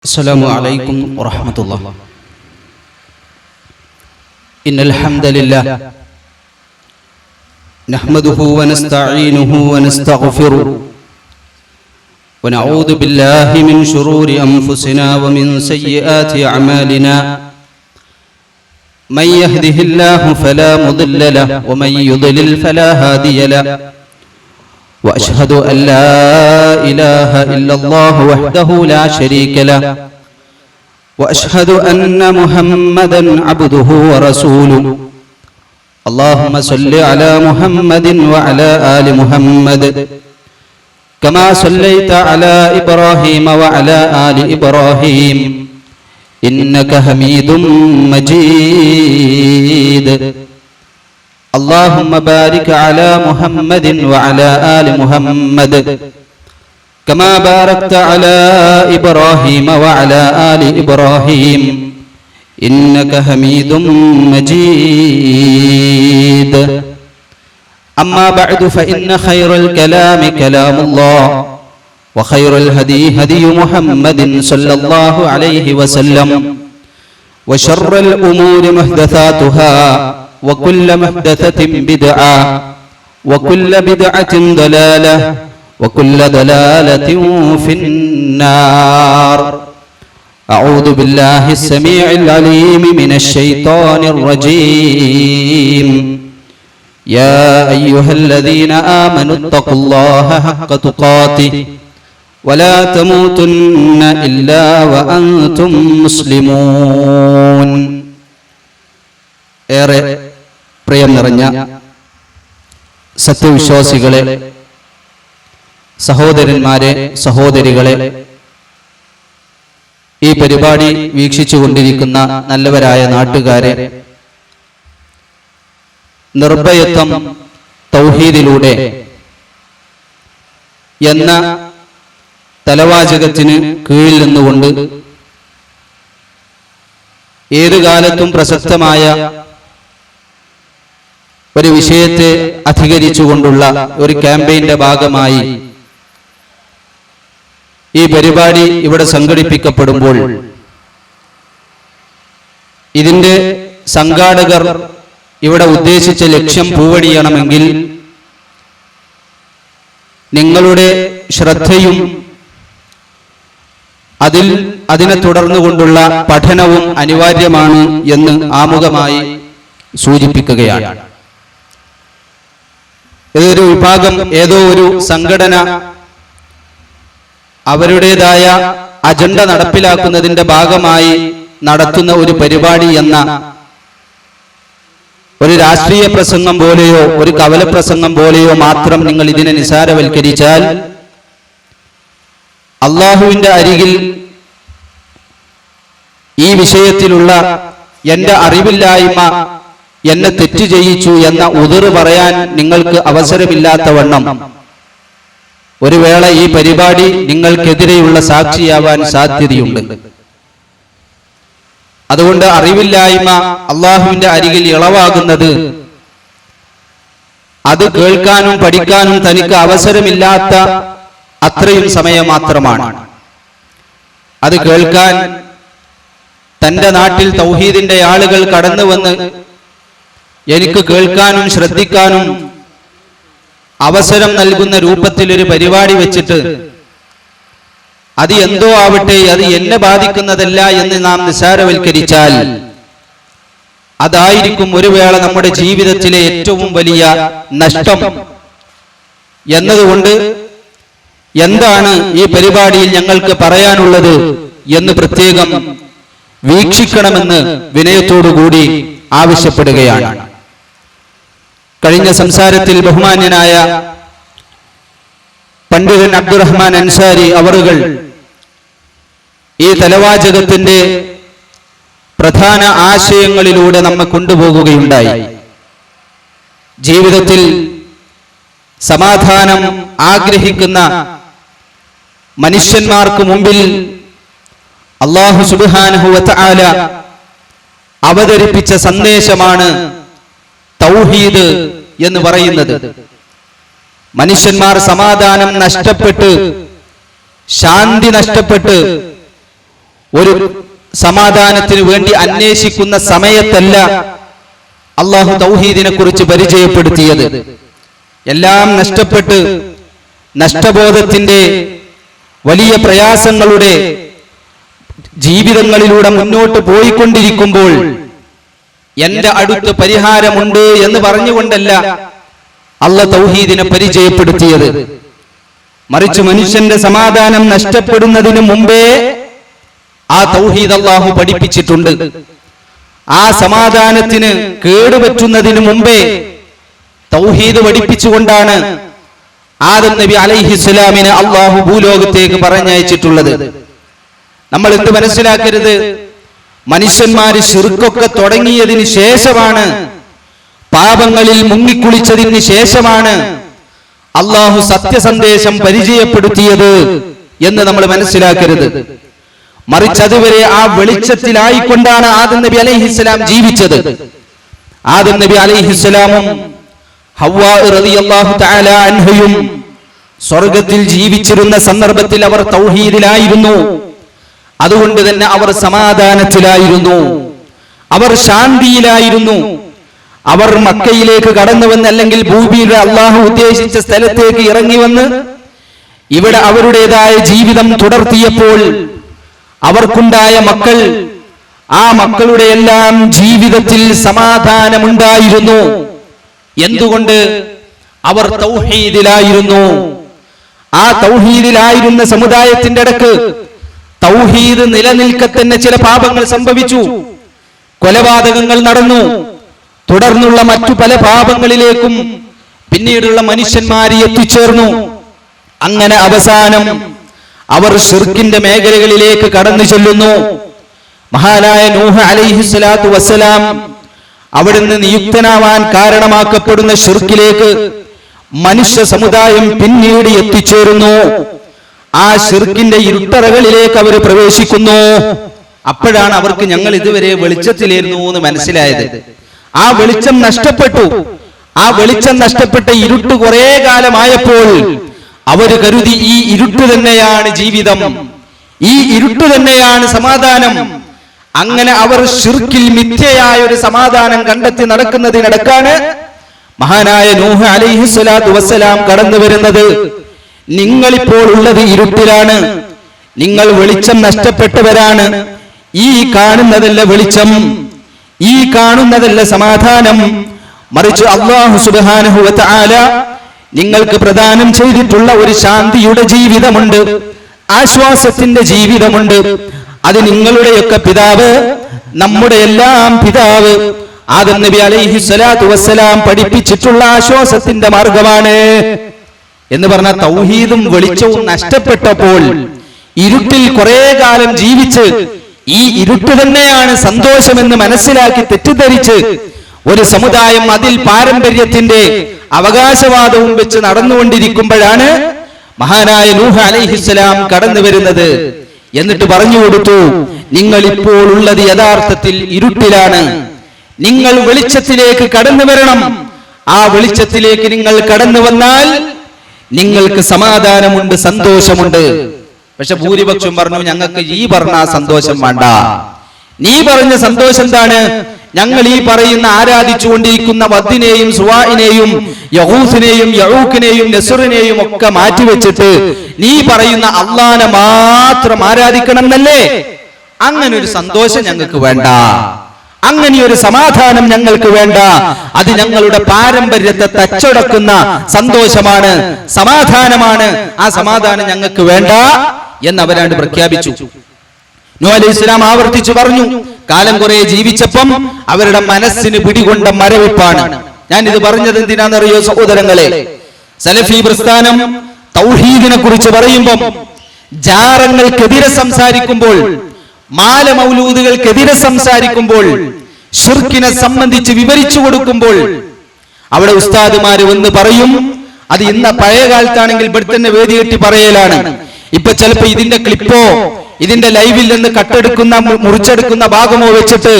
السلام عليكم ورحمة الله. إن الحمد لله نحمده ونستعينه ونستغفره ونعوذ بالله من شرور أنفسنا ومن سيئات أعمالنا. من يهده الله فلا مضل له ومن يضلل فلا هادي له. وأشهد أن لا إله إلا الله وحده لا شريك له. وأشهد أن محمدا عبده ورسوله. اللهم صل على محمد وعلى آل محمد كما صليت على إبراهيم وعلى آل إبراهيم إنك حميد مجيد. اللهم بارك على محمد وعلى آل محمد كما باركت على إبراهيم وعلى آل إبراهيم إنك حميد مجيد. أما بعد فإن خير الكلام كلام الله وخير الهدي هدي محمد صلى الله عليه وسلم وشر الأمور محدثاتها وكل محدثة بدعة وكل بدعة ضلالة وكل ضلالة في النار. أعوذ بالله السميع العليم من الشيطان الرجيم. يا أيها الذين آمنوا اتقوا الله حق تقاته ولا تموتن إلا وأنتم مسلمون. ഏറെ പ്രിയം നിറഞ്ഞ സത്യവിശ്വാസികളെ, സഹോദരന്മാരെ, സഹോദരികളെ, ഈ പരിപാടി വീക്ഷിച്ചുകൊണ്ടിരിക്കുന്ന നല്ലവരായ നാട്ടുകാരെ, നിർഭയത്വം തൗഹീദിലൂടെ എന്ന തലവാചകത്തിന് കീഴിൽ നിന്നുകൊണ്ട് ഏതു കാലത്തും പ്രസക്തമായ ഒരു വിഷയത്തെ അധികരിച്ചുകൊണ്ടുള്ള ഒരു ക്യാമ്പയിന്റെ ഭാഗമായി ഈ പരിപാടി ഇവിടെ സംഘടിപ്പിക്കപ്പെടുമ്പോൾ ഇതിന്റെ സംഘാടകർ ഇവിടെ ഉദ്ദേശിച്ച ലക്ഷ്യം പൂവണിയണമെങ്കിൽ നിങ്ങളുടെ ശ്രദ്ധയും അതിനെ തുടർന്നുകൊണ്ടുള്ള പഠനവും അനിവാര്യമാണ് എന്ന് ആമുഖമായി സൂചിപ്പിക്കുകയാണ്. ഏതൊരു വിഭാഗം, ഏതോ ഒരു സംഘടന അവരുടേതായ അജണ്ട നടപ്പിലാക്കുന്നതിന്റെ ഭാഗമായി നടത്തുന്ന ഒരു പരിപാടി എന്ന ഒരു രാഷ്ട്രീയ പ്രസംഗം പോലെയോ ഒരു കവല പ്രസംഗം പോലെയോ മാത്രം നിങ്ങൾ ഇതിനെ നിസാരവൽക്കരിച്ചാൽ അള്ളാഹുവിന്റെ അരികിൽ ഈ വിഷയത്തിലുള്ള എന്റെ അറിവില്ലായ്മ എന്നെ തെറ്റ് ചെയ്യിച്ചു എന്ന ഉദറ് പറയാൻ നിങ്ങൾക്ക് അവസരമില്ലാത്തവണ്ണം ഒരു വേള ഈ പരിപാടി നിങ്ങൾക്കെതിരെയുള്ള സാക്ഷിയാവാൻ സാധ്യതയുണ്ട്. അതുകൊണ്ട് അറിവില്ലായ്മ അള്ളാഹുവിന്റെ അരികിൽ ഇളവാകുന്നത് അത് കേൾക്കാനും പഠിക്കാനും തനിക്ക് അവസരമില്ലാത്ത അത്രയും സമയം മാത്രമാണ്. അത് കേൾക്കാൻ തന്റെ നാട്ടിൽ തൗഹീദിന്റെ ആളുകൾ കടന്നു വന്ന് എനിക്ക് കേൾക്കാനും ശ്രദ്ധിക്കാനും അവസരം നൽകുന്ന രൂപത്തിൽ ഒരു പരിപാടി വെച്ചിട്ട് അത് എന്തോ ആവട്ടെ, അത് എന്നെ ബാധിക്കുന്നതല്ല എന്ന് നാം നിസാരവൽക്കരിച്ചാൽ അതായിരിക്കും ഒരു വേള നമ്മുടെ ജീവിതത്തിലെ ഏറ്റവും വലിയ നഷ്ടം. എന്നതുകൊണ്ട് എന്താണ് ഈ പരിപാടിയിൽ ഞങ്ങൾക്ക് പറയാനുള്ളത് എന്ന് പ്രത്യേകം വീക്ഷിക്കണമെന്ന് വിനയത്തോടുകൂടി ആവശ്യപ്പെടുകയാണ്. കഴിഞ്ഞ സംസാരത്തിൽ ബഹുമാന്യനായ പണ്ഡിതൻ അബ്ദുറഹ്മാൻ അൻസാരി അവറുകൾ ഈ തലവാചകത്തിന്റെ പ്രധാന ആശയങ്ങളിലൂടെ നമ്മെ കൊണ്ടുപോകുകയുണ്ടായി. ജീവിതത്തിൽ സമാധാനം ആഗ്രഹിക്കുന്ന മനുഷ്യന്മാർക്ക് മുമ്പിൽ അല്ലാഹു സുബ്ഹാനഹു വ തആല അവതരിപ്പിച്ച സന്ദേശമാണ് തൗഹീദ് എന്ന് പറയുന്നത്. മനുഷ്യന്മാർ സമാധാനം നഷ്ടപ്പെട്ട് ശാന്തി നഷ്ടപ്പെട്ട് ഒരു സമാധാനത്തിന് വേണ്ടി അന്വേഷിക്കുന്ന സമയത്തല്ല അള്ളാഹു തൗഹീദിനെ കുറിച്ച് പരിചയപ്പെടുത്തിയത്. എല്ലാം നഷ്ടപ്പെട്ട് നഷ്ടബോധത്തിന്റെ വലിയ പ്രയാസങ്ങളുടെ ജീവിതങ്ങളിലൂടെ മുന്നോട്ട് പോയിക്കൊണ്ടിരിക്കുമ്പോൾ എന്റെ അടുത്ത് പരിഹാരമുണ്ട് എന്ന് പറഞ്ഞുകൊണ്ടല്ല അള്ളാഹു തൗഹീദിനെ പരിചയപ്പെടുത്തിയത്. മറിച്ച് മനുഷ്യന്റെ സമാധാനം നഷ്ടപ്പെടുന്നതിന് മുമ്പേ ആ തൗഹീദ് അള്ളാഹു പഠിപ്പിച്ചിട്ടുണ്ട്. ആ സമാധാനത്തിന് കേടുപറ്റുന്നതിന് മുമ്പേ തൗഹീദ് പഠിപ്പിച്ചുകൊണ്ടാണ് ആദം നബി അലൈഹിസ്സലാമിനെ അള്ളാഹു ഭൂലോകത്തേക്ക് പറഞ്ഞയച്ചിട്ടുള്ളത്. നമ്മൾ എന്ത് മനസ്സിലാക്കരുത്, മനുഷ്യന്മാര് ശിർക്കൊക്കെ തുടങ്ങിയതിന് ശേഷമാണ്, പാപങ്ങളിൽ മുങ്ങിക്കുളിച്ചതിന് ശേഷമാണ് അള്ളാഹു സത്യസന്ദേശം പരിചയപ്പെടുത്തിയത് എന്ന് നമ്മൾ മനസ്സിലാക്കരുത്. മറിച്ച് അതുവരെ ആ വെളിച്ചത്തിലായിക്കൊണ്ടാണ് ആദം നബി അലൈഹിസ്സലാം ജീവിച്ചത്. ആദം നബി അലൈഹിസ്സലാമും ഹവ്വാ റളിയല്ലാഹു തആല അൻഹയും സ്വർഗത്തിൽ ജീവിച്ചിരുന്ന സന്ദർഭത്തിൽ അവർ തൗഹീദിലായിരുന്നു. അതുകൊണ്ട് തന്നെ അവർ സമാധാനത്തിലായിരുന്നു, അവർ ശാന്തിയിലായിരുന്നു. അവർ മക്കയിലേക്ക് കടന്നു വന്ന്, അല്ലെങ്കിൽ ഭൂമിയിലെ അള്ളാഹു ഉദ്ദേശിച്ച സ്ഥലത്തേക്ക് ഇറങ്ങി വന്ന് ഇവിടെ അവരുടേതായ ജീവിതം തുടർത്തിയപ്പോൾ അവർക്കുണ്ടായ മക്കൾ, ആ മക്കളുടെ എല്ലാം ജീവിതത്തിൽ സമാധാനമുണ്ടായിരുന്നു. എന്തുകൊണ്ട്? അവർ തൗഹീദിലായിരുന്നു. ആ തൗഹീദിലായിരുന്ന സമുദായത്തിന്റെ ഇടക്ക് തൗഹീദ് നിലനിൽക്കെ തന്നെ ചില പാപങ്ങൾ സംഭവിച്ചു. കൊലപാതകങ്ങൾ നടന്നു. തുടർന്നുള്ള മറ്റു പല പാപങ്ങളിലേക്കും പിന്നീടുള്ള മനുഷ്യന്മാരെ എത്തിച്ചേർന്നു. അങ്ങനെ അവസാനം അവർ ശിർക്കിന്റെ മേഖലകളിലേക്ക് കടന്നു ചെല്ലുന്നു. മഹാനായ നൂഹ് അലൈഹിസ്സലാത്തു വസ്സലാം അവിടുന്ന് നിയുക്തനാവാൻ കാരണമാക്കപ്പെടുന്ന ശിർക്കിലേക്ക് മനുഷ്യ സമുദായം പിന്നീട് എത്തിച്ചേരുന്നു. ആ ശിർക്കിന്റെ ഇരുട്ടറകളിലേക്ക് അവർ പ്രവേശിക്കുന്നു. അപ്പോഴാണ് അവർക്ക് ഞങ്ങൾ ഇതുവരെ വെളിച്ചത്തിലായിരുന്നു എന്ന് മനസ്സിലായത്. ആ വെളിച്ചം നഷ്ടപ്പെട്ടു. ആ വെളിച്ചം നഷ്ടപ്പെട്ട ഇരുട്ട് കുറെ കാലമായപ്പോൾ അവർ കരുതി ഈ ഇരുട്ട് തന്നെയാണ് ജീവിതം, ഈ ഇരുട്ട് തന്നെയാണ് സമാധാനം. അങ്ങനെ അവർ ശിർക്കിൽ മിഥ്യയായ ഒരു സമാധാനം കണ്ടെത്തി നടക്കുന്നതിനിടക്കാണ് മഹാനായ നൂഹ് അലൈഹിസ്സലാത്തു വസ്സലാം കടന്നു വരുന്നത്. നിങ്ങളിപ്പോൾ ഉള്ളത് ഇരുട്ടിലാണ്, നിങ്ങൾ വെളിച്ചം നഷ്ടപ്പെട്ടവരാണ്. ഈ കാണുന്നതല്ല വെളിച്ചം, ഈ കാണുന്നതല്ല സമാധാനം. മറിച്ച് അല്ലാഹു സുബ്ഹാനഹു വ തആല നിങ്ങൾക്ക് പ്രദാനം ചെയ്തിട്ടുള്ള ഒരു ശാന്തിയുടെ ജീവിതമുണ്ട്, ആശ്വാസത്തിന്റെ ജീവിതമുണ്ട്. അത് നിങ്ങളുടെയൊക്കെ പിതാവ്, നമ്മുടെ എല്ലാം പിതാവ് ആദം നബി അലൈഹിസ്സലാത്തു വസ്സലാം പഠിപ്പിച്ചിട്ടുള്ള ആശ്വാസത്തിന്റെ മാർഗമാണ് എന്ന് പറഞ്ഞ തൗഹീദും വെളിച്ചവും നഷ്ടപ്പെട്ടപ്പോൾ ഇരുട്ടിൽ കുറെ കാലം ജീവിച്ച് ഈ ഇരുട്ട് തന്നെയാണ് സന്തോഷമെന്ന് മനസ്സിലാക്കി തെറ്റിദ്ധരിച്ച് ഒരു സമുദായം അതിൽ പാരമ്പര്യത്തിന്റെ അവകാശവാദവും വെച്ച് നടന്നുകൊണ്ടിരിക്കുമ്പോഴാണ് മഹാനായ നൂഹ് അലൈഹിസ്സലാം കടന്നു വരുന്നത്. എന്നിട്ട് പറഞ്ഞു കൊടുത്തു, നിങ്ങൾ ഇപ്പോൾ ഉള്ളത് യഥാർത്ഥത്തിൽ ഇരുട്ടിലാണ്, നിങ്ങൾ വെളിച്ചത്തിലേക്ക് കടന്നു വരണം. ആ വെളിച്ചത്തിലേക്ക് നിങ്ങൾ കടന്നു വന്നാൽ നിങ്ങൾക്ക് സമാധാനമുണ്ട്, സന്തോഷമുണ്ട്. പക്ഷെ ഭൂരിപക്ഷം പറഞ്ഞു, ഞങ്ങൾക്ക് ഈ പറഞ്ഞ സന്തോഷം വേണ്ട. നീ പറഞ്ഞ സന്തോഷം എന്താണ്? ഞങ്ങൾ ഈ പറയുന്ന ആരാധിച്ചുകൊണ്ടിരിക്കുന്ന വദ്ദിനെയും സുവാഇനെയും യഹൂസിനെയും യഊക്കിനെയും നസ്റിനെയും ഒക്കെ മാറ്റിവെച്ചിട്ട് നീ പറയുന്ന അള്ളാനെ മാത്രം ആരാധിക്കണം എന്നല്ലേ? അങ്ങനെ ഒരു സന്തോഷം ഞങ്ങൾക്ക് വേണ്ട, അങ്ങനെ ഒരു സമാധാനം ഞങ്ങൾക്ക് വേണ്ട. അത് ഞങ്ങളുടെ പാരമ്പര്യത്തെ തച്ചടക്കുന്ന സന്തോഷമാണ്, സമാധാനമാണ്. ആ സമാധാനം ഞങ്ങൾക്ക് വേണ്ട എന്നവരാണ്ട് പ്രഖ്യാപിച്ചു. നൂഹ് അലൈഹിസ്സലാം ആവർത്തിച്ചു പറഞ്ഞു, കാലം കുറെ ജീവിച്ചപ്പം അവരുടെ മനസ്സിന് പിടികൊണ്ട മരവിപ്പാണ്. ഞാൻ ഇത് പറഞ്ഞത് എന്തിനാണെന്നറിയോ സഹോദരങ്ങളെ? സലഫി പ്രസ്ഥാനം തൗഹീദിനെ കുറിച്ച് പറയുമ്പം, ജാറങ്ങൾക്കെതിരെ സംസാരിക്കുമ്പോൾ, മാല മൗലൂദുകൾക്കെതിരെ സംസാരിക്കുമ്പോൾ, ശിർക്കിനെ സംബന്ധിച്ച് വിവരിച്ചു കൊടുക്കുമ്പോൾ അവിടെ ഉസ്താദുമാര് വന്ന് പറയും, അത് ഇന്ന പഴയ കാലത്താണെങ്കിൽ ഇവിടെ തന്നെ വേദി കെട്ടി പറയലാണ്. ഇപ്പൊ ചിലപ്പോ ഇതിന്റെ ക്ലിപ്പോ ഇതിന്റെ ലൈവിൽ നിന്ന് കട്ടെടുക്കുന്ന മുറിച്ചെടുക്കുന്ന ഭാഗമോ വെച്ചിട്ട്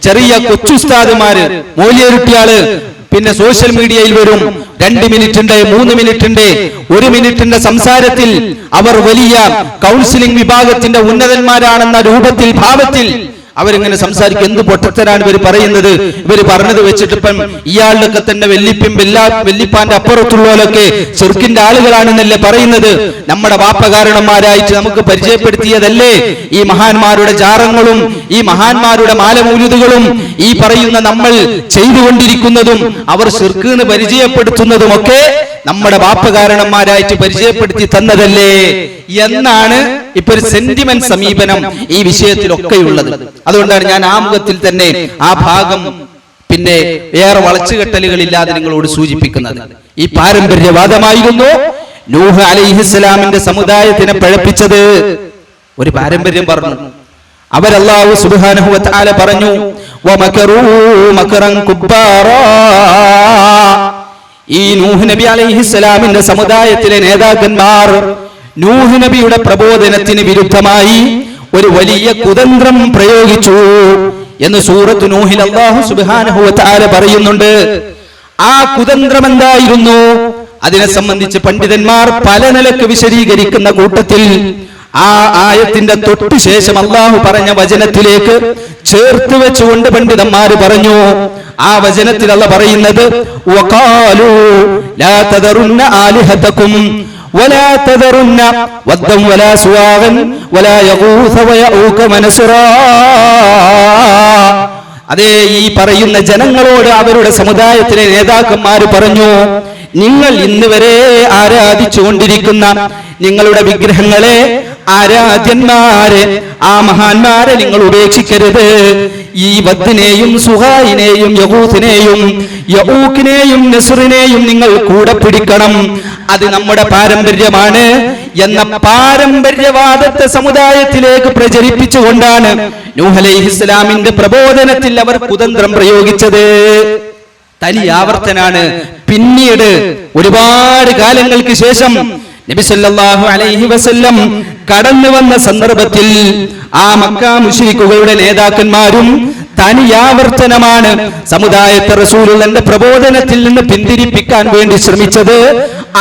ചെറിയ കൊച്ചുസ്താദുമാര്, മൂല്യരുട്ടിയാള്, പിന്നെ സോഷ്യൽ മീഡിയയിൽ വരും. 2 മിനിറ്റിന്റെ 3 മിനിറ്റിന്റെ 1 മിനിറ്റിന്റെ സംസാരത്തിൽ അവർ വലിയ കൗൺസിലിംഗ് വിഭാഗത്തിന്റെ ഉന്നതന്മാരാണെന്ന രൂപത്തിൽ ഭാവത്തിൽ അവരിങ്ങനെ സംസാരിക്കും. എന്ത് പൊട്ടത്തരാണ് ഇവർ പറയുന്നത്? ഇവർ പറഞ്ഞത് വെച്ചിട്ട് ഇപ്പം ഇയാളുടെ തന്നെ വെല്ലിപ്പാന്റെ അപ്പുറത്തുള്ളവരൊക്കെ ശിർക്കിന്റെ ആളുകളാണെന്നല്ലേ പറയുന്നത്. നമ്മുടെ വാപ്പകാരണന്മാരായിട്ട് നമുക്ക് പരിചയപ്പെടുത്തിയതല്ലേ ഈ മഹാന്മാരുടെ ജാറങ്ങളും ഈ മഹാന്മാരുടെ മാലമൗലിദുകളും ഈ പറയുന്ന നമ്മൾ ചെയ്തുകൊണ്ടിരിക്കുന്നതും അവർ ശിർക്ക് എന്ന് പരിചയപ്പെടുത്തുന്നതുമൊക്കെ നമ്മുടെ വാപ്പകാരണന്മാരായിട്ട് പരിചയപ്പെടുത്തി തന്നതല്ലേ എന്നാണ് ഇപ്പൊ ഒരു സെന്റിമെന്റ് സമീപനം ഈ വിഷയത്തിലൊക്കെയുള്ളത്. അതുകൊണ്ടാണ് ഞാൻ ആമുഖത്തിൽ തന്നെ ആ ഭാഗം പിന്നെ ഏറെ വളച്ചുകെട്ടലുകളില്ലാതെ നിങ്ങളോട് സൂചിപ്പിക്കുന്നത്. ഈ പാരമ്പര്യവാദമായിരുന്നു നൂഹ് അലൈഹിസ്സലാമിന്റെ സമുദായത്തിനെ പഴപ്പിച്ചത്. ഒരു പാരമ്പര്യം പറഞ്ഞു. അവരല്ലാഹു സുബ്ഹാനഹു വ തആല പറഞ്ഞു, വമകറൂ മകറൻ കുബ്ബാറാ. ഈ നൂഹ് നബി അലൈഹിസ്സലാമിന്റെ സമുദായത്തിലെ നേതാക്കന്മാർ നൂഹ് നബിയുടെ പ്രബോധനത്തിന് വിരുദ്ധമായി ഒരു വലിയ കുതന്ത്രം പ്രയോഗിച്ചു എന്ന് സൂറത്ത് നൂഹിൽ അല്ലാഹു സുബ്ഹാനഹു വ തആല പറയുന്നുണ്ട്. ആ കുതന്ത്രം എന്തായിരുന്നു? അതിനെ സംബന്ധിച്ച് പണ്ഡിതന്മാർ പല നിലക്ക് വിശദീകരിക്കുന്ന കൂട്ടത്തിൽ ആ ആയത്തിന്റെ തൊട്ടു ശേഷം അല്ലാഹു പറഞ്ഞ വചനത്തിലേക്ക് ചേർത്ത് വെച്ചുകൊണ്ട് പണ്ഡിതന്മാർ പറഞ്ഞു. ആ വചനത്തിൽ അല്ലാഹു പറയുന്നത്, വഖാലൂ ലാ തദറുന്ന ആലിഹതകും ولا تذرن ودا ولا سواعا ولا يغوث ويعوق ونسرا. അതേ ഈ പറയുന്ന ജനങ്ങളോട് അവരുടെ സമുദായത്തിലെ നേതാക്കന്മാർ പറഞ്ഞു, നിങ്ങൾ ഇന്ന് വരെ ആരാധിച്ചുകൊണ്ടിരിക്കുന്ന നിങ്ങളുടെ വിഗ്രഹങ്ങളെ, ആരാധ്യന്മാരെ, ആ മഹാന്മാരെ നിങ്ങൾ ഉപേക്ഷിക്കരുത്. ഈ വദ്ദിനെയും സുഹായിനെയും യഗൂസിനെയും യഊക്കിനെയും നസ്റിനെയും നിങ്ങൾ കൂടെ പിടിക്കണം. അത് നമ്മുടെ പാരമ്പര്യമാണ് എന്ന പാരമ്പര്യവാദത്തെ സമുദായത്തിലേക്ക് പ്രചരിപ്പിച്ചുകൊണ്ടാണ് നൂഹ് അലൈഹിസ്സലാമിന്റെ പ്രബോധനത്തിൽ അവർ കുതന്ത്രം പ്രയോഗിച്ചത്. തനി ആവർത്തനാണ്. പിന്നീട് ഒരുപാട് കാലങ്ങൾക്ക് ശേഷം നബി സല്ലല്ലാഹു അലൈഹി വസല്ലം കടന്നു വന്ന സന്ദർഭത്തിൽ ആ മക്ക മുശ്രിക്കുകളുടെ നേതാക്കന്മാരും തനിയാവർത്തനമാണ് സമുദായത്തെ റസൂലുള്ളാഹിന്റെ പ്രബോധനത്തിൽ നിന്ന് പിന്തിരിപ്പിക്കാൻ വേണ്ടി ശ്രമിച്ചത്.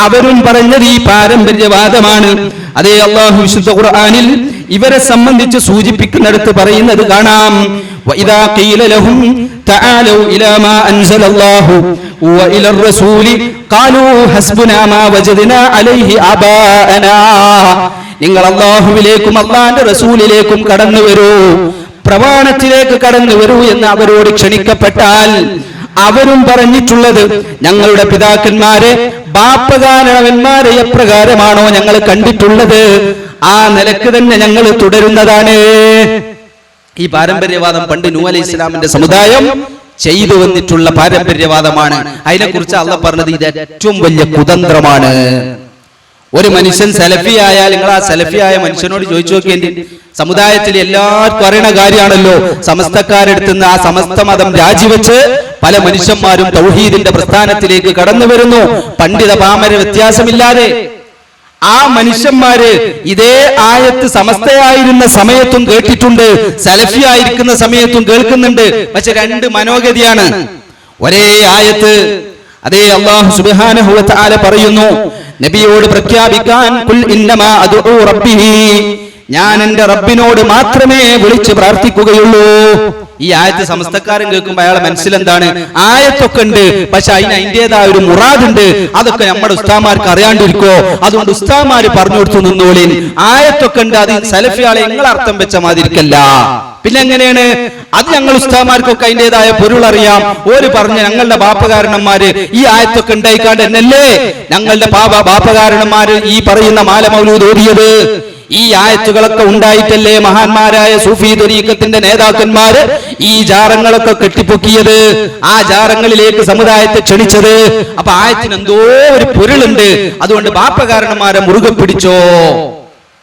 അവരും പറഞ്ഞത് ഈ പാരമ്പര്യവാദമാണ്. അതേ അല്ലാഹു വിശുദ്ധ ഖുർആനിൽ ഇവരെ സംബന്ധിച്ച് സൂചിപ്പിക്കുന്നിടത്ത് പറയുന്നത് കാണാം, വഇദാ ഖീല ലഹും തആലൂ ഇലാ മാ അൻസലല്ലാഹു വഇലാ റസൂലി ഖാലൂ ഹസ്ബുനാ മാ വജദ്നാ അലൈഹി ആബാഅനാ. നിങ്ങൾ അല്ലാഹുവിലേക്കും അല്ലാഹുവിന്റെ റസൂലിലേക്കും കടന്നു വരൂ, പ്രമാണത്തിലേക്ക് കടന്നു വരൂ എന്ന് അവരോട് ക്ഷണിക്കപ്പെട്ടാൽ അവരും പറഞ്ഞിട്ടുള്ളത്, ഞങ്ങളുടെ പിതാക്കന്മാരെ ബാപ്പകാരണവന്മാരെ എപ്രകാരമാണോ ഞങ്ങൾ കണ്ടിട്ടുള്ളത് ആ നിലക്ക് തന്നെ ഞങ്ങൾ തുടരുന്നതാണ്. ഈ പാരമ്പര്യവാദം പണ്ട് നൂഹ് അലൈഹി ഇസ്ലാമിന്റെ സമുദായം ചെയ്തു വന്നിട്ടുള്ള പാരമ്പര്യവാദമാണ്. അതിനെക്കുറിച്ച് അല്ലാഹു പറഞ്ഞത് ഇത് ഏറ്റവും വലിയ കുതന്ത്രമാണ്. ഒരു മനുഷ്യൻ സലഫിയായാൽ നിങ്ങൾ ആ സലഫിയായ മനുഷ്യനോട് ചോദിച്ചു നോക്കേണ്ടി. സമുദായത്തിൽ എല്ലാവർക്കും അറിയണ കാര്യമാണല്ലോ, സമസ്തക്കാരെടുത്തുനിന്ന് ആ സമസ്ത മതം രാജിവെച്ച് പല മനുഷ്യന്മാരും തൗഹീദിന്റെ പ്രസ്ഥാനത്തിലേക്ക് കടന്നു വരുന്നു, പണ്ഡിത പാമര വ്യത്യാസമില്ലാതെ. ആ മനുഷ്യന്മാര് ഇതേ ആയത്ത് സമസ്തയായിരുന്ന സമയത്തും കേട്ടിട്ടുണ്ട്, സലഫിയായിരിക്കുന്ന സമയത്തും കേൾക്കുന്നുണ്ട്. പക്ഷെ രണ്ട് മനോഗതിയാണ്. ഒരേ ആയത്ത് അതേ അല്ലാഹു സുബ്ഹാനഹു വ തആല പറയുന്നു നബിയോട് പ്രഖ്യാപിക്കാൻ, ഖുൽ ഇന്നമാ അദ്ഉ റബ്ബി, ഞാൻ എന്റെ റബ്ബിനോട് മാത്രമേ വിളിച്ച് പ്രാർത്ഥിക്കുകയുള്ളൂ. ഈ ആയത്ത് സമസ്തക്കാരൻ കേൾക്കുമ്പോൾ അയാളെ മനസ്സിലെന്താണ്? ആയത്തൊക്കെ ഉണ്ട്, പക്ഷെ അതിൻ്റെതായ ഒരു മുറാദുണ്ട്. അതൊക്കെ നമ്മുടെ ഉസ്താമാർക്ക് അറിയാണ്ടിരിക്കോ? അതുകൊണ്ട് ഉസ്താമാര് പറഞ്ഞു കൊടുത്തു നിന്നോളിൻ. ആയത്തൊക്കെ ഉണ്ട്, അത് സലഫിയാളെ നിങ്ങൾ അർത്ഥം വെച്ച മാതിരിക്കല്ല. പിന്നെ എങ്ങനെയാണ് അത്? ഞങ്ങൾ ഉസ്താമാർക്കൊക്കെ അതിൻ്റെതായ പൊരുൾ അറിയാം. ഓര് പറഞ്ഞ് ഞങ്ങളുടെ ബാപ്പകാരണന്മാര് ഈ ആയത്തൊക്കെ ഉണ്ടായിക്കാണ്ട് എന്നല്ലേ ഞങ്ങളുടെ ബാപ്പകാരണന്മാര് ഈ പറയുന്ന മാല മൗലൂദ് ഓതിയത്? ഈ ആയത്തുകളൊക്കെ ഉണ്ടായിട്ടല്ലേ മഹാന്മാരായ സൂഫി ത്വരീഖത്തിന്റെ നേതാക്കന്മാര് ഈ ജാറങ്ങളൊക്കെ കെട്ടിപ്പൊക്കിയത്, ആ ജാറങ്ങളിലേക്ക് സമുദായത്തെ ക്ഷണിച്ചത്? അപ്പൊ ആയത്തിന് എന്തോ ഒരു പൊരുളുണ്ട്, അതുകൊണ്ട് ബാപ്പകാരണന്മാരെ മുറുകെ പിടിച്ചോ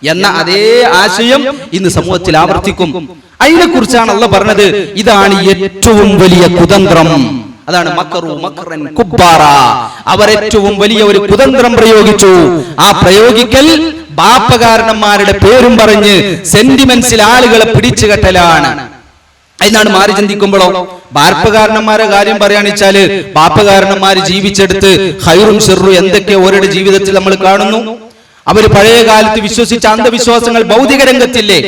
എന്ന അതേ ആശയം ഇന്ന് സമൂഹത്തിൽ ആവർത്തിക്കും. അതിനെ കുറിച്ചാണ് അല്ലാഹു പറഞ്ഞത്, ഇതാണ് ഏറ്റവും വലിയ കുതന്ത്രം. അതാണ് മക്കറു മക്റൻ കുബ്ബാറ. അവർ ഏറ്റവും വലിയ ഒരു കുതന്ത്രം പ്രയോഗിച്ചു. ആ പ്രയോഗിക്കൽ ബാപ്പകാരണന്മാരുടെ പേരും പറഞ്ഞ് സെന്റിമെന്റ്സിൽ ആളുകളെ പിടിച്ചു കെട്ടലാണ്. അതിനാണ് മാറി ചിന്തിക്കുമ്പോഴോ ബാപ്പകാരണന്മാരെ കാര്യം പറയാണെച്ചാല് ബാപ്പകാരണന്മാര് ജീവിച്ചെടുത്ത് ഹൈറും ഷെറും എന്തൊക്കെ ഓരുടെ ജീവിതത്തിൽ നമ്മൾ കാണുന്നു. അവര് പഴയ കാലത്ത് വിശ്വസിച്ച അന്ധവിശ്വാസങ്ങൾ ഭൗതിക രംഗത്തില്ലേ,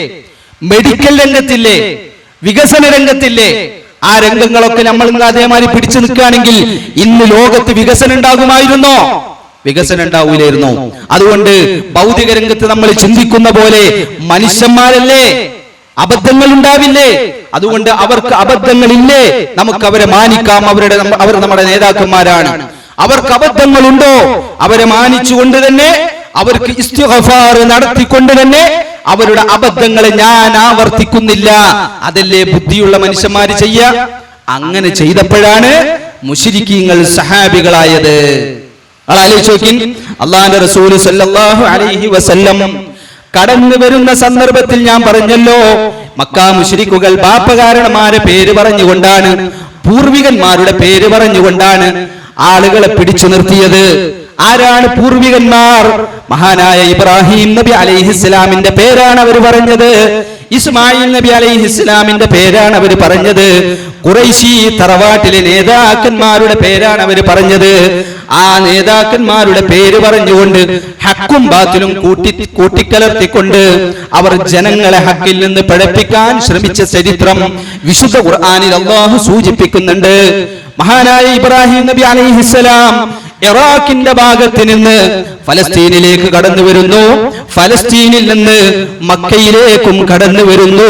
മെഡിക്കൽ രംഗത്തില്ലേ, വികസന രംഗത്തില്ലേ, ആ രംഗങ്ങളൊക്കെ നമ്മൾ ഇന്ന് അതേമാതിരി പിടിച്ചു നിൽക്കുകയാണെങ്കിൽ ഇന്ന് ലോകത്ത് വികസനം ഉണ്ടാകുമായിരുന്നോ? വികസനം ഉണ്ടാവൂലായിരുന്നു. അതുകൊണ്ട് ഭൗതിക രംഗത്ത് നമ്മൾ ചിന്തിക്കുന്ന പോലെ മനുഷ്യന്മാരല്ലേ, അബദ്ധങ്ങൾ ഉണ്ടാവില്ലേ? അതുകൊണ്ട് അവർക്ക് അബദ്ധങ്ങളില്ലേ, നമുക്ക് അവരെ മാനിക്കാം. അവർ നമ്മുടെ നേതാക്കന്മാരാണ്. അവർക്ക് അബദ്ധങ്ങളുണ്ടോ, അവരെ മാനിച്ചുകൊണ്ട് തന്നെ, അവർക്ക് ഇസ്തിഗ്ഫാർ നടത്തിക്കൊണ്ട് തന്നെ അവരുടെ അബദ്ധങ്ങളെ ഞാൻ ആവർത്തിക്കുന്നില്ല. അതല്ലേ ബുദ്ധിയുള്ള മനുഷ്യന്മാര് ചെയ്യാ. അങ്ങനെ ചെയ്തപ്പോഴാണ് മുശ്രിക്കീങ്ങൾ സഹാബികളായത്. ആലോചിച്ചോക്കിൻ, അല്ലാഹുവിന്റെ റസൂൽ സല്ലല്ലാഹു അലൈഹി വസല്ലം കടന്നു വരുന്ന സന്ദർഭത്തിൽ ഞാൻ പറഞ്ഞല്ലോ, മക്ക മുശ്രിക്കുകൾ ബാപ്പകാരണന്മാരെ പേര് പറഞ്ഞുകൊണ്ടാണ്, പൂർവികന്മാരുടെ പേര് പറഞ്ഞുകൊണ്ടാണ് ആളുകളെ പിടിച്ചു നിർത്തിയത്. ആരാണ് പൂർവികന്മാർ? മഹാനായ ഇബ്രാഹിം നബി അലൈഹിസ്സലാമിന്റെ പേരാണ് അവർ പറഞ്ഞത്. ഇസ്മായിൽ നബി അലൈഹിസ്സലാമിന്റെ പേരാണ് അവർ പറഞ്ഞത്. ഖുറൈശി തറവാട്ടിലെ നേതാക്കന്മാരുടെ പേരാണ് അവർ പറഞ്ഞത്. ആ നേതാക്കന്മാരുടെ പേര് പറഞ്ഞുകൊണ്ട് ഹക്കും ബാത്തിലും കൂട്ടിക്കലർത്തിക്കൊണ്ട് അവർ ജനങ്ങളെ ഹക്കിൽ നിന്ന് പിഴപ്പിക്കാൻ ശ്രമിച്ച ചരിത്രം വിശുദ്ധ ഖുർആനിൽ അല്ലാഹു സൂചിപ്പിക്കുന്നുണ്ട്. മഹാനായ ഇബ്രാഹിം നബി അലൈഹിസ്സലാം ഇറാഖിന്റെ ഭാഗത്ത് നിന്ന് ഫലസ്തീനിലേക്ക് കടന്നു വരുന്നു. ഫലസ്തീനിൽ നിന്ന് മക്കയിലേക്കും കടന്നു വരുന്നു.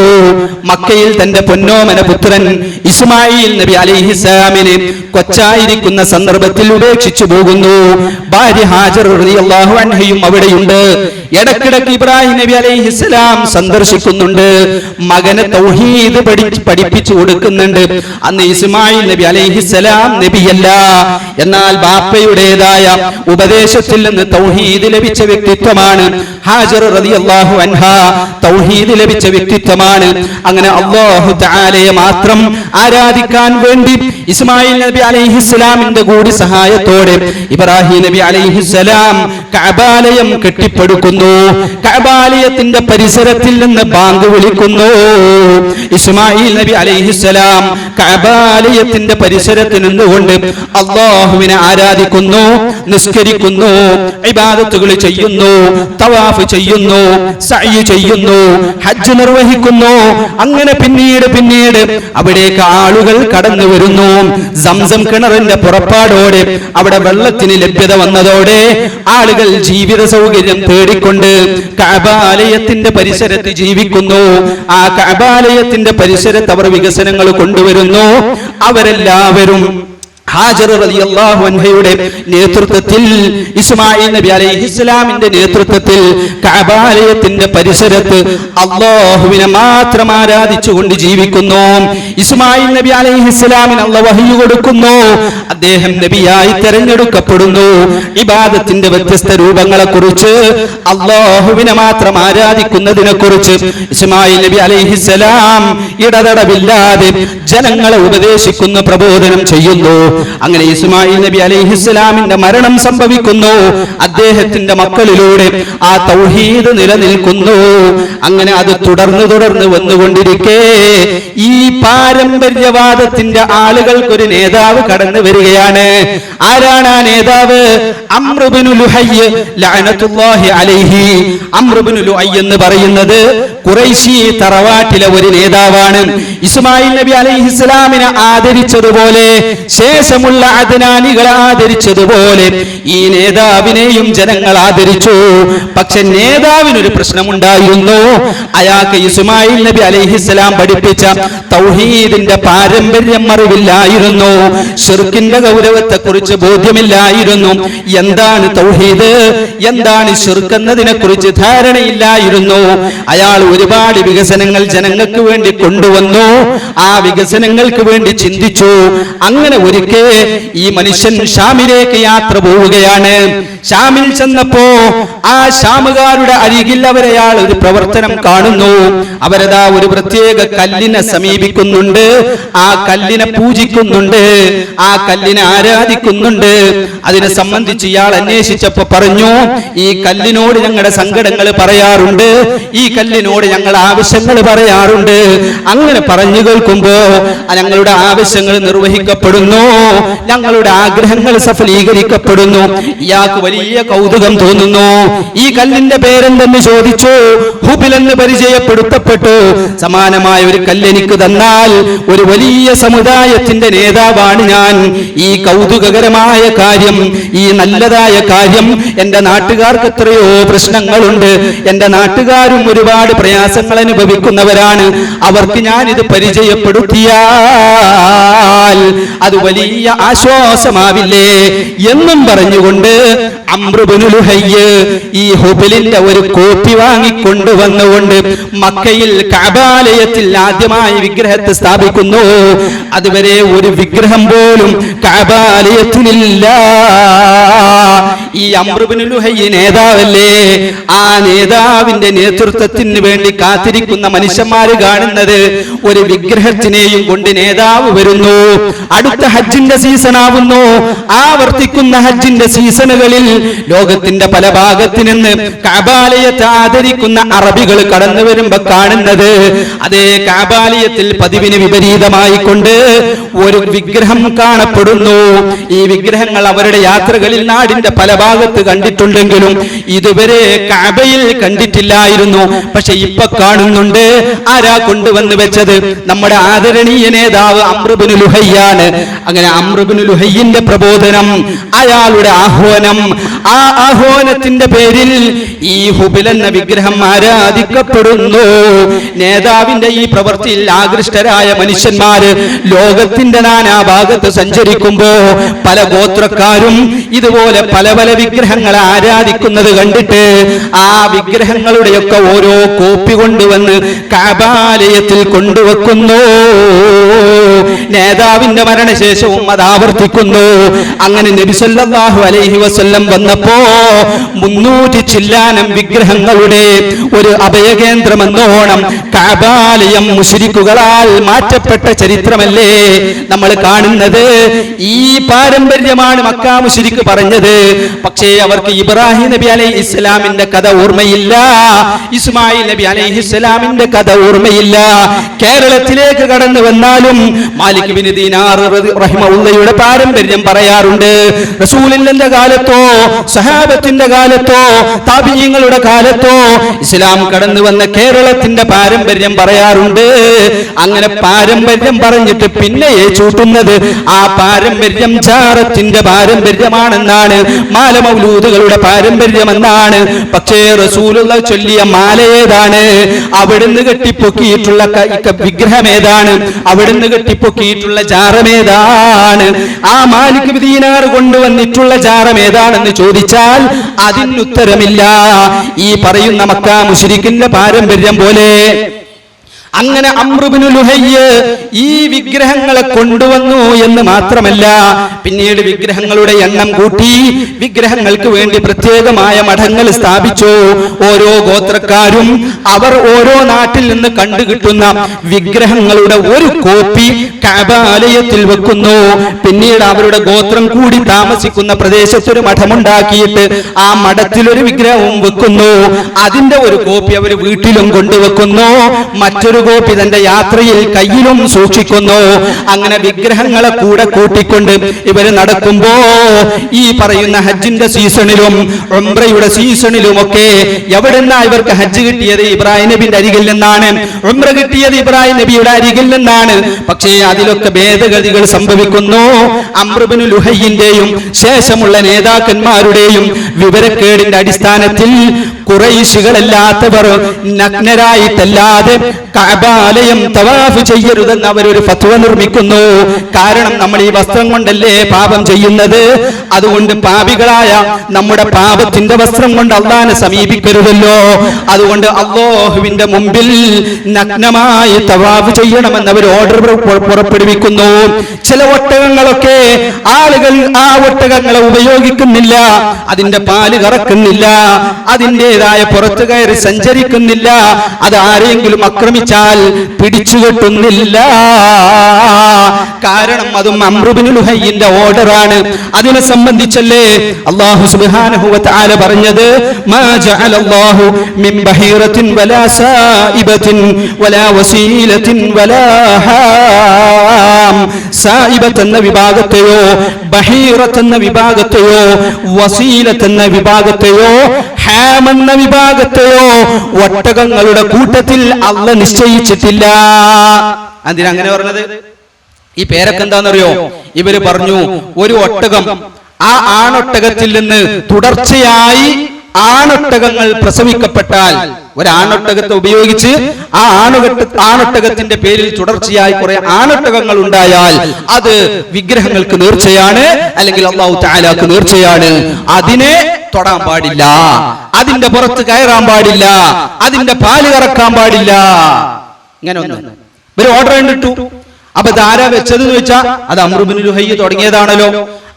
മക്കയിൽ തന്റെ പൊന്നോമന പുത്രൻ ഇസ്മായിൽ നബി അലൈഹിസ്സലാമിനെ കൊച്ചായിരിക്കുന്ന സന്ദർഭത്തിൽ ഉപേക്ഷിച്ചു പോകുന്നു. ഭാര്യ ഹാജർ റളിയല്ലാഹു അൻഹയും അവിടെയുണ്ട്. ഇടക്കിടക്ക് ഇബ്രാഹിം നബി അലൈഹിസ്സലാം സന്ദർശിക്കുന്നുണ്ട്. മകനെ തൗഹീദ് പഠിപ്പിച്ചു കൊടുക്കുന്നുണ്ട്. അന്ന് ഇസ്മായിൽ നബി അലൈഹിസ്സലാം നബിയല്ല, എന്നാൽ ബാപ്പയുടേതായ ഉപദേശത്തിൽ നിന്ന് തൗഹീദ് ലഭിച്ച വ്യക്തിത്വമാണ് ഹാജർ റളിയല്ലാഹു അൻഹ. തൗഹീദ് ലഭിച്ച വ്യക്തിത്വമാണ്. അങ്ങനെ അല്ലാഹു തആലയെ മാത്രം ആരാധിക്കാൻ വേണ്ടി ഇസ്മായിൽ നബി അലൈഹിസ്സലാമിന്റെ കൂടി സഹായത്തോടെ ഇബ്രാഹിം നബി അലൈഹിസ്സലാം കഅബാലയം കെട്ടിപ്പടുക്കുന്നു. കഅബാലയത്തിന്റെ പരിസരത്തിൽ നിന്ന് ബാങ്ക് വിളിക്കുന്നു. ഇസ്മായിൽ നബി അലൈഹിസ്സലാം കഅബാലയത്തിന്റെ പരിസരത്ത് നിന്നുകൊണ്ട് അല്ലാഹുവിനെ ആരാധിക്കുന്നു, നിസ്കരിക്കുന്നു, ഇബാദത്തുകൾ ചെയ്യുന്നു, തവാഫ് ചെയ്യുന്നു, സഅയ് ചെയ്യുന്നു, ഹജ്ജ് നിർവഹിക്കുന്നു. അങ്ങനെ പിന്നീട് അവിടേക്ക് ആളുകൾ കടന്നു വരുന്നു. സംസം കിണറിന്റെ പുറപ്പാടോടെ അവിടെ വെള്ളത്തിന് ലഭ്യത വന്നതോടെ ആളുകൾ ജീവിത സൗകര്യം തേടിക്കൊണ്ട് കഅബാലയത്തിന്റെ പരിസരത്ത് ജീവിക്കുന്നു. ആ കഅബാലയത്തിന്റെ പരിസരത്ത് അവർ വികസനങ്ങൾ കൊണ്ടുവരുന്നു. അവരെല്ലാവരും ഹാജർ റളിയല്ലാഹു അൻഹയുടെ നേതൃത്വത്തിൽ, ഇസ്മായിൽ നബി അലൈഹിസ്സലാമിന്റെ നേതൃത്വത്തിൽ കഅബാലയത്തിന്റെ പരിസരത്ത് അല്ലാഹുവിനെ മാത്രം ആരാധിച്ചുകൊണ്ട് ജീവിക്കുന്നു. ഇസ്മായിൽ നബി അലൈഹിസ്സലാമിന് അല്ലാഹു വഹ്യ് കൊടുക്കുന്നു. അദ്ദേഹം നബിയായി തിരഞ്ഞെടുക്കപ്പെടുന്നു. ഇബാദത്തിന്റെ വ്യത്യസ്ത രൂപങ്ങളെ കുറിച്ച്, അല്ലാഹുവിനെ മാത്രം ആരാധിക്കുന്നതിനെ കുറിച്ച് ഇസ്മായിൽ നബി അലൈഹിസ്സലാം ഇടതടവില്ലാതെ ജനങ്ങളെ ഉപദേശിക്കുന്നു, പ്രബോധനം ചെയ്യുന്നു. അങ്ങനെ ഇസ്മായിൽ നബി അലൈഹിസ്സലാമിന്റെ മരണം സംഭവിക്കുന്നു. അദ്ദേഹത്തിന്റെ മക്കളിലൂടെ ആ തൗഹീദ് നിലനിൽക്കുന്നു. അങ്ങനെ അത് തുടർന്ന് വന്നുകൊണ്ടിരിക്കെ ഈ പാരമ്പര്യവാദത്തിന്റെ ആളുകൾക്കൊരു നേതാവ് കടന്നു വരികയാണ്. ആരാണ് ആ നേതാവ്? അംർ ഇബ്നു ലുഹയ്യ് ലഅനത്തുല്ലാഹി അലൈഹി. അംർ ഇബ്നു ലുഹയ്യ് എന്ന് പറയുന്നത് ഖുറൈശി തറവാട്ടിലെ ഒരു നേതാവാണ്. ഇസ്മായിൽ നബി അലൈഹിസ്സലാമിനെ ആദരിച്ചതുപോലെ, ശേഷമുള്ള അദ്നാനികളെ ആദരിച്ചതുപോലെ ഈ നേതാവിനെയും ജനങ്ങൾ ആദരിച്ചു. പക്ഷെ നേതാവിനൊരു പ്രശ്നമുണ്ടായിരുന്നു. അയാൾക്ക് ഇസ്മായിൽ നബി അലൈഹിസ്സലാം പഠിപ്പിച്ച തൗഹീദിന്റെ പാരമ്പര്യം അറിവില്ലായിരുന്നു. ശിർക്കിന്റെ ഗൗരവത്തെ കുറിച്ച് ബോധ്യമില്ലായിരുന്നു. എന്താണ് തൗഹീദ്, എന്താണ് ശിർക്ക് എന്നതിനെ കുറിച്ച് ധാരണയില്ലായിരുന്നു. അയാൾ ഒരുപാട് വികസനങ്ങൾ ജനങ്ങൾക്ക് വേണ്ടി കൊണ്ടുവന്നു. ആ വികസനങ്ങൾക്ക് വേണ്ടി ചിന്തിച്ചു. അങ്ങനെ ഒരിക്കൽ ഈ മനുഷ്യൻ ഷാമിലേക്ക് യാത്ര പോവുകയാണ്. ഷാമിൽ ചെന്നപ്പോ ആ ഷാമുകാരുടെ അരികിൽ അവരയാൾ ഒരു പ്രവർത്തനം കാണുന്നു. അവരതാ ഒരു പ്രത്യേക കല്ലിനെ സമീപിക്കുന്നുണ്ട്, ആ കല്ലിനെ പൂജിക്കുന്നുണ്ട്, ആ കല്ലിനെ ആരാധിക്കുന്നുണ്ട്. അതിനെ സംബന്ധിച്ച് ഇയാൾ അന്വേഷിച്ചപ്പോ പറഞ്ഞു, ഈ കല്ലിനോട് ഞങ്ങളുടെ സങ്കടങ്ങൾ പറയാറുണ്ട്, ഈ കല്ലിനോട് ഞങ്ങൾ ആവശ്യങ്ങൾ പറയാറുണ്ട്. അങ്ങനെ പറഞ്ഞു കേൾക്കുമ്പോ ഞങ്ങളുടെ ആവശ്യങ്ങൾ നിർവഹിക്കപ്പെടുന്നു, ഞങ്ങളുടെ ആഗ്രഹങ്ങൾ സഫലീകരിക്കപ്പെടുന്നു. ഇയാൾക്ക് വലിയ കൗതുകം തോന്നുന്നു. ഈ കല്ലിന്റെ പേരെന്തെന്ന് ചോദിച്ചു. ഹുബിൽ എന്ന് പരിചയപ്പെടുത്തപ്പെട്ടു. സമാനമായ ഒരു കല്ല് എനിക്ക് തന്നാൽ ഒരു വലിയ സമുദായത്തിന്റെ നേതാവാണ് ഞാൻ. ഈ കൗതുകകരമായ കാര്യം, ഈ നല്ലതായ കാര്യം, എന്റെ നാട്ടുകാർക്ക് എത്രയോ പ്രശ്നങ്ങളുണ്ട്, എന്റെ നാട്ടുകാരും ഒരുപാട് പ്രയാസങ്ങൾ അനുഭവിക്കുന്നവരാണ്, അവർക്ക് ഞാൻ ഇത് പരിചയപ്പെടുത്തിയാൽ അത് വലിയ ആശ്വാസമാവില്ലേ എന്നും പറഞ്ഞുകൊണ്ട് അംർ ഇബ്നു ലുഹയ്യ് ഈ ഹുബലിന്റെ ഒരു കോപ്പി വാങ്ങിക്കൊണ്ടുവന്നുകൊണ്ട് മക്കയിൽ കഅബാലയത്തിൽ ആദ്യമായി വിഗ്രഹത്തെ സ്ഥാപിക്കുന്നു. അതുവരെ ഒരു വിഗ്രഹം പോലും കഅബാലയത്തിലില്ല. ഈ അംർ ഇബ്നു ലുഹയ്യ് നേതാവല്ലേ, ആ നേതാവിന്റെ നേതൃത്വത്തിന് വേണ്ടി കാത്തിരിക്കുന്ന മനുഷ്യന്മാര് കാണുന്നത് ഒരു വിഗ്രഹത്തിനെയും കൊണ്ട് നേതാവ് വരുന്നു. അടുത്ത ഹജ്ജിന്റെ സീസൺ ആവുന്നു. ആവർത്തിക്കുന്ന ഹജ്ജിന്റെ സീസണുകളിൽ ലോകത്തിന്റെ പല ഭാഗത്തു നിന്ന് കഅബാലയത്തെ ആദരിക്കുന്ന അറബികൾ കടന്നു വരുമ്പോ കാണുന്നത് അതേ കഅബാലയത്തിൽ പതിവിന് വിപരീതമായി കൊണ്ട് ഒരു വിഗ്രഹം കാണപ്പെടുന്നു. ഈ വിഗ്രഹങ്ങൾ അവരുടെ യാത്രകളിൽ നാടിന്റെ പല ഭാഗത്ത് കണ്ടിട്ടുണ്ടെങ്കിലും ഇതുവരെ കഅബയിൽ കണ്ടിട്ടില്ലായിരുന്നു. പക്ഷെ ഇപ്പൊ കാണുന്നുണ്ട്. ആരാ കൊണ്ടുവന്ന് വെച്ചത്? നമ്മുടെ ആദരണീയ നേതാവ് അംർ ഇബ്നു ലുഹയ്യാണ്. അങ്ങനെ അംർ ഇബ്നു ലുഹയ്യിന്റെ പ്രബോധനം, അയാളുടെ ആഹ്വാനം, ആ ആഹ്വാനത്തിന്റെ പേരിൽ ഈ ഹുബിൽ എന്ന വിഗ്രഹം ആരാധിക്കപ്പെടുന്നു. നേതാവിന്റെ ഈ പ്രവൃത്തിയിൽ ആകൃഷ്ടരായ മനുഷ്യന്മാര് ലോകത്തിന്റെ നാനാഭാഗത്ത് സഞ്ചരിക്കുമ്പോ പല ഗോത്രക്കാരും ഇതുപോലെ പല പല വിഗ്രഹങ്ങളെ ആരാധിക്കുന്നത് കണ്ടിട്ട് ആ വിഗ്രഹങ്ങളുടെയൊക്കെ ഓരോ കോപ്പി കൊണ്ടുവന്ന് കഅബാലയത്തിൽ കൊണ്ടുവെക്കുന്നു. നേതാവിന്റെ മരണശേഷവും അത് ആവർത്തിക്കുന്നു. അങ്ങനെ നബി സല്ലല്ലാഹു അലൈഹി വസല്ലം വന്നപ്പോ 300 ചില്ലാനം വിഗ്രഹങ്ങളുടെ ഒരു അഭയകേന്ദ്രമെന്നോണം കഅബാലയം മുശ്രിക്കുകളാൽ മാറ്റപ്പെട്ട ചരിത്രമല്ലേ നമ്മൾ കാണുന്നത്. ഈ പാരമ്പര്യമാണ് മക്ക മുശ്രിക്ക് പറഞ്ഞത്. പക്ഷേ അവർക്ക് ഇബ്രാഹിം നബി അലൈഹി ഇസ്ലാമിന്റെ കഥ ഓർമ്മയില്ല, ഇസ്മായിൽ നബി അലൈഹി ഇസ്ലാമിന്റെ കഥ ഓർമ്മയില്ല. കേരളത്തിലേക്ക് കടന്നു വന്നാലും മാലിക് ബിൻ ദീനാർ റഹിമഹുള്ളയുടെ പാരമ്പര്യം പറയാറുണ്ട്. റസൂലിന്റെ കാലത്തോ സഹാബത്തിന്റെ കാലത്തോ താബിഈങ്ങളുടെ കാലത്തോ ഇസ്ലാം കടന്നു വന്ന കേരളത്തിന്റെ പാരമ്പര്യം പറയാറുണ്ട്. അങ്ങനെ പാരമ്പര്യം പറഞ്ഞിട്ട് പിന്നെ ചൂട്ടുന്നത് ആ പാരമ്പര്യം ജാറത്തിന്റെ പാരമ്പര്യമാണെന്നാണ്, മാല മൗലൂദുകളുടെ പാരമ്പര്യമെന്നാണ്. പക്ഷേ റസൂലുള്ള ചൊല്ലിയ മാല ഏതാണ്? അവിടുന്ന് കെട്ടിപ്പൊക്കിയിട്ടുള്ള വിഗ്രഹം ഏതാണ്? അവിടുന്ന് കെട്ടിപ്പൊക്കിയിട്ടുള്ള ജാറമേതാണ്? ആ മാലിക് ബിൻ ദീനാർ കൊണ്ടുവന്നിട്ടുള്ള ജാറം ഏതാണെന്ന് ചോദിച്ചാൽ അതിനുത്തരമില്ല. ഈ പറയുന്ന മക്ക മുശ്രിക്കിന്റെ പാരമ്പര്യം പോലെ. അങ്ങനെ അംർ ഇബ്നു ലുഹയ്യ് ഈ വിഗ്രഹങ്ങളെ കൊണ്ടുവന്നു എന്ന് മാത്രമല്ല, പിന്നീട് വിഗ്രഹങ്ങളുടെ എണ്ണം കൂട്ടി, വിഗ്രഹങ്ങൾക്ക് വേണ്ടി പ്രത്യേകമായ മഠങ്ങൾ സ്ഥാപിച്ചു. ഓരോ ഗോത്രക്കാരും അവർ ഓരോ നാട്ടിൽ നിന്ന് കണ്ടുകിട്ടുന്ന വിഗ്രഹങ്ങളുടെ ഒരു കോപ്പി കഅബാലയത്തിൽ വെക്കുന്നു. പിന്നീട് അവരുടെ ഗോത്രം കൂടി താമസിക്കുന്ന പ്രദേശത്തൊരു മഠമുണ്ടാക്കിയിട്ട് ആ മഠത്തിലൊരു വിഗ്രഹവും വെക്കുന്നു. അതിന്റെ ഒരു കോപ്പി അവർ വീട്ടിലും കൊണ്ടുവെക്കുന്നു, മറ്റൊരു കോപ്പി തന്റെ യാത്രയിൽ കയ്യിലും സൂക്ഷിക്കുന്നു. അങ്ങനെ വിഗ്രഹങ്ങളെ കൂടെ കൂട്ടിക്കൊണ്ട് ഇവര് നടക്കുമ്പോ ഈ പറയുന്ന ഹജ്ജിന്റെ സീസണിലും ഉംറയുടെ സീസണിലുമൊക്കെ എവിടെന്നാ ഇവർക്ക് ഹജ്ജ് കിട്ടിയത്? ഇബ്രാഹിം നബിയുടെ അരികിൽ നിന്നാണ്. ഉംറ കിട്ടിയത് ഇബ്രാഹിം നബിയുടെ അരികിൽ നിന്നാണ്. പക്ഷേ അതിലൊക്കെ ഭേദഗതികൾ സംഭവിക്കുന്നു. അംർ ഇബ്നു ലുഹയ്യിന്റെയും ശേഷമുള്ള നേതാക്കന്മാരുടെയും വിവരക്കേടിന്റെ അടിസ്ഥാനത്തിൽ ഖുറൈശികളല്ലാത്തവർ നഗ്നരായിട്ടല്ലാതെ കഅബാലയം തവാഫ് ചെയ്യരുതെന്ന് അവരൊരു ഫത്വ നിർമ്മിക്കുന്നു. കാരണം നമ്മൾ ഈ വസ്ത്രം കൊണ്ടല്ലേ പാപം ചെയ്യുന്നത്, അതുകൊണ്ട് പാപികളായ നമ്മുടെ പാപത്തിന്റെ വസ്ത്രം കൊണ്ട് അള്ളാനെ സമീപിക്കരുതല്ലോ. അതുകൊണ്ട് അല്ലാഹുവിന്റെ മുമ്പിൽ നഗ്നമായി തവാഫ് ചെയ്യണമെന്ന് അവർ ഓർഡർ പുറപ്പെടുവിക്കുന്നു. ചില ഒട്ടകങ്ങളൊക്കെ ആളുകൾ ആ ഒട്ടകങ്ങളെ ഉപയോഗിക്കുന്നില്ല, അതിന്റെ പാല് കറക്കുന്നില്ല, അതിൻ്റെതായ പുറത്തു കയറി സഞ്ചരിക്കുന്നില്ല, അത് ആരെങ്കിലും ആക്രമിച്ചാൽ പിടിച്ചുകെട്ടുന്നില്ല. കാരണം അതും അംർ ഇബ്നു ലുഹൈന്റെ ഓർഡറാണ്. അതിനെ സംബന്ധിച്ചല്ലേ അല്ലാഹു സുബ്ഹാനഹു വ തആല പറഞ്ഞത്, മാ ജഅലല്ലാഹു മിൻ ബഹീറത്തിൻ വലാ സായിബത്തിൻ വലാ വസീലത്തിൻ വലാ ഹാം. സായിബത്ത് എന്ന വിഭാഗത്തെയോ ബഹീറത്ത് എന്ന വിഭാഗത്തെയോ വസീലത്ത് എന്ന വിഭാഗത്തെയോ ഹാം എന്ന വിഭാഗത്തെയോ ഒട്ടകങ്ങളുടെ കൂട്ടത്തിൽ അല്ലാഹു നിശ്ചയിച്ചിട്ടില്ല. എന്തിനാ അങ്ങനെ പറഞ്ഞത്? ഈ പേരൊക്കെ എന്താണെന്നറിയോ? ഇവര് പറഞ്ഞു, ഒരു ഒട്ടകം, ആ ആണൊട്ടകത്തിൽ നിന്ന് തുടർച്ചയായി ആണൊട്ടകങ്ങൾ പ്രസവിക്കപ്പെട്ടാൽ, ഒരാണൊട്ടകത്തെ ഉപയോഗിച്ച് ആ ആണൊട്ടകത്തിന്റെ പേരിൽ തുടർച്ചയായി കുറെ ആണൊട്ടകങ്ങൾ ഉണ്ടായാൽ അത് വിഗ്രഹങ്ങൾക്ക് നേർച്ചയാണ്, അല്ലെങ്കിൽ അല്ലാഹു തആലാക്ക് നേർച്ചയാണ്. അതിനെ തൊടാൻ പാടില്ല, അതിന്റെ പുറത്ത് കയറാൻ പാടില്ല, അതിന്റെ പാല് കറക്കാൻ പാടില്ല. ഇങ്ങനെ ഒന്ന് ഒരു ഓർഡർ കണ്ടിട്ടു. അപ്പൊ ധാരാ വെച്ചത് എന്ന് വെച്ചാൽ അത് അംർ ഇബ്നു ലുഹൈ തുടങ്ങിയതാണല്ലോ.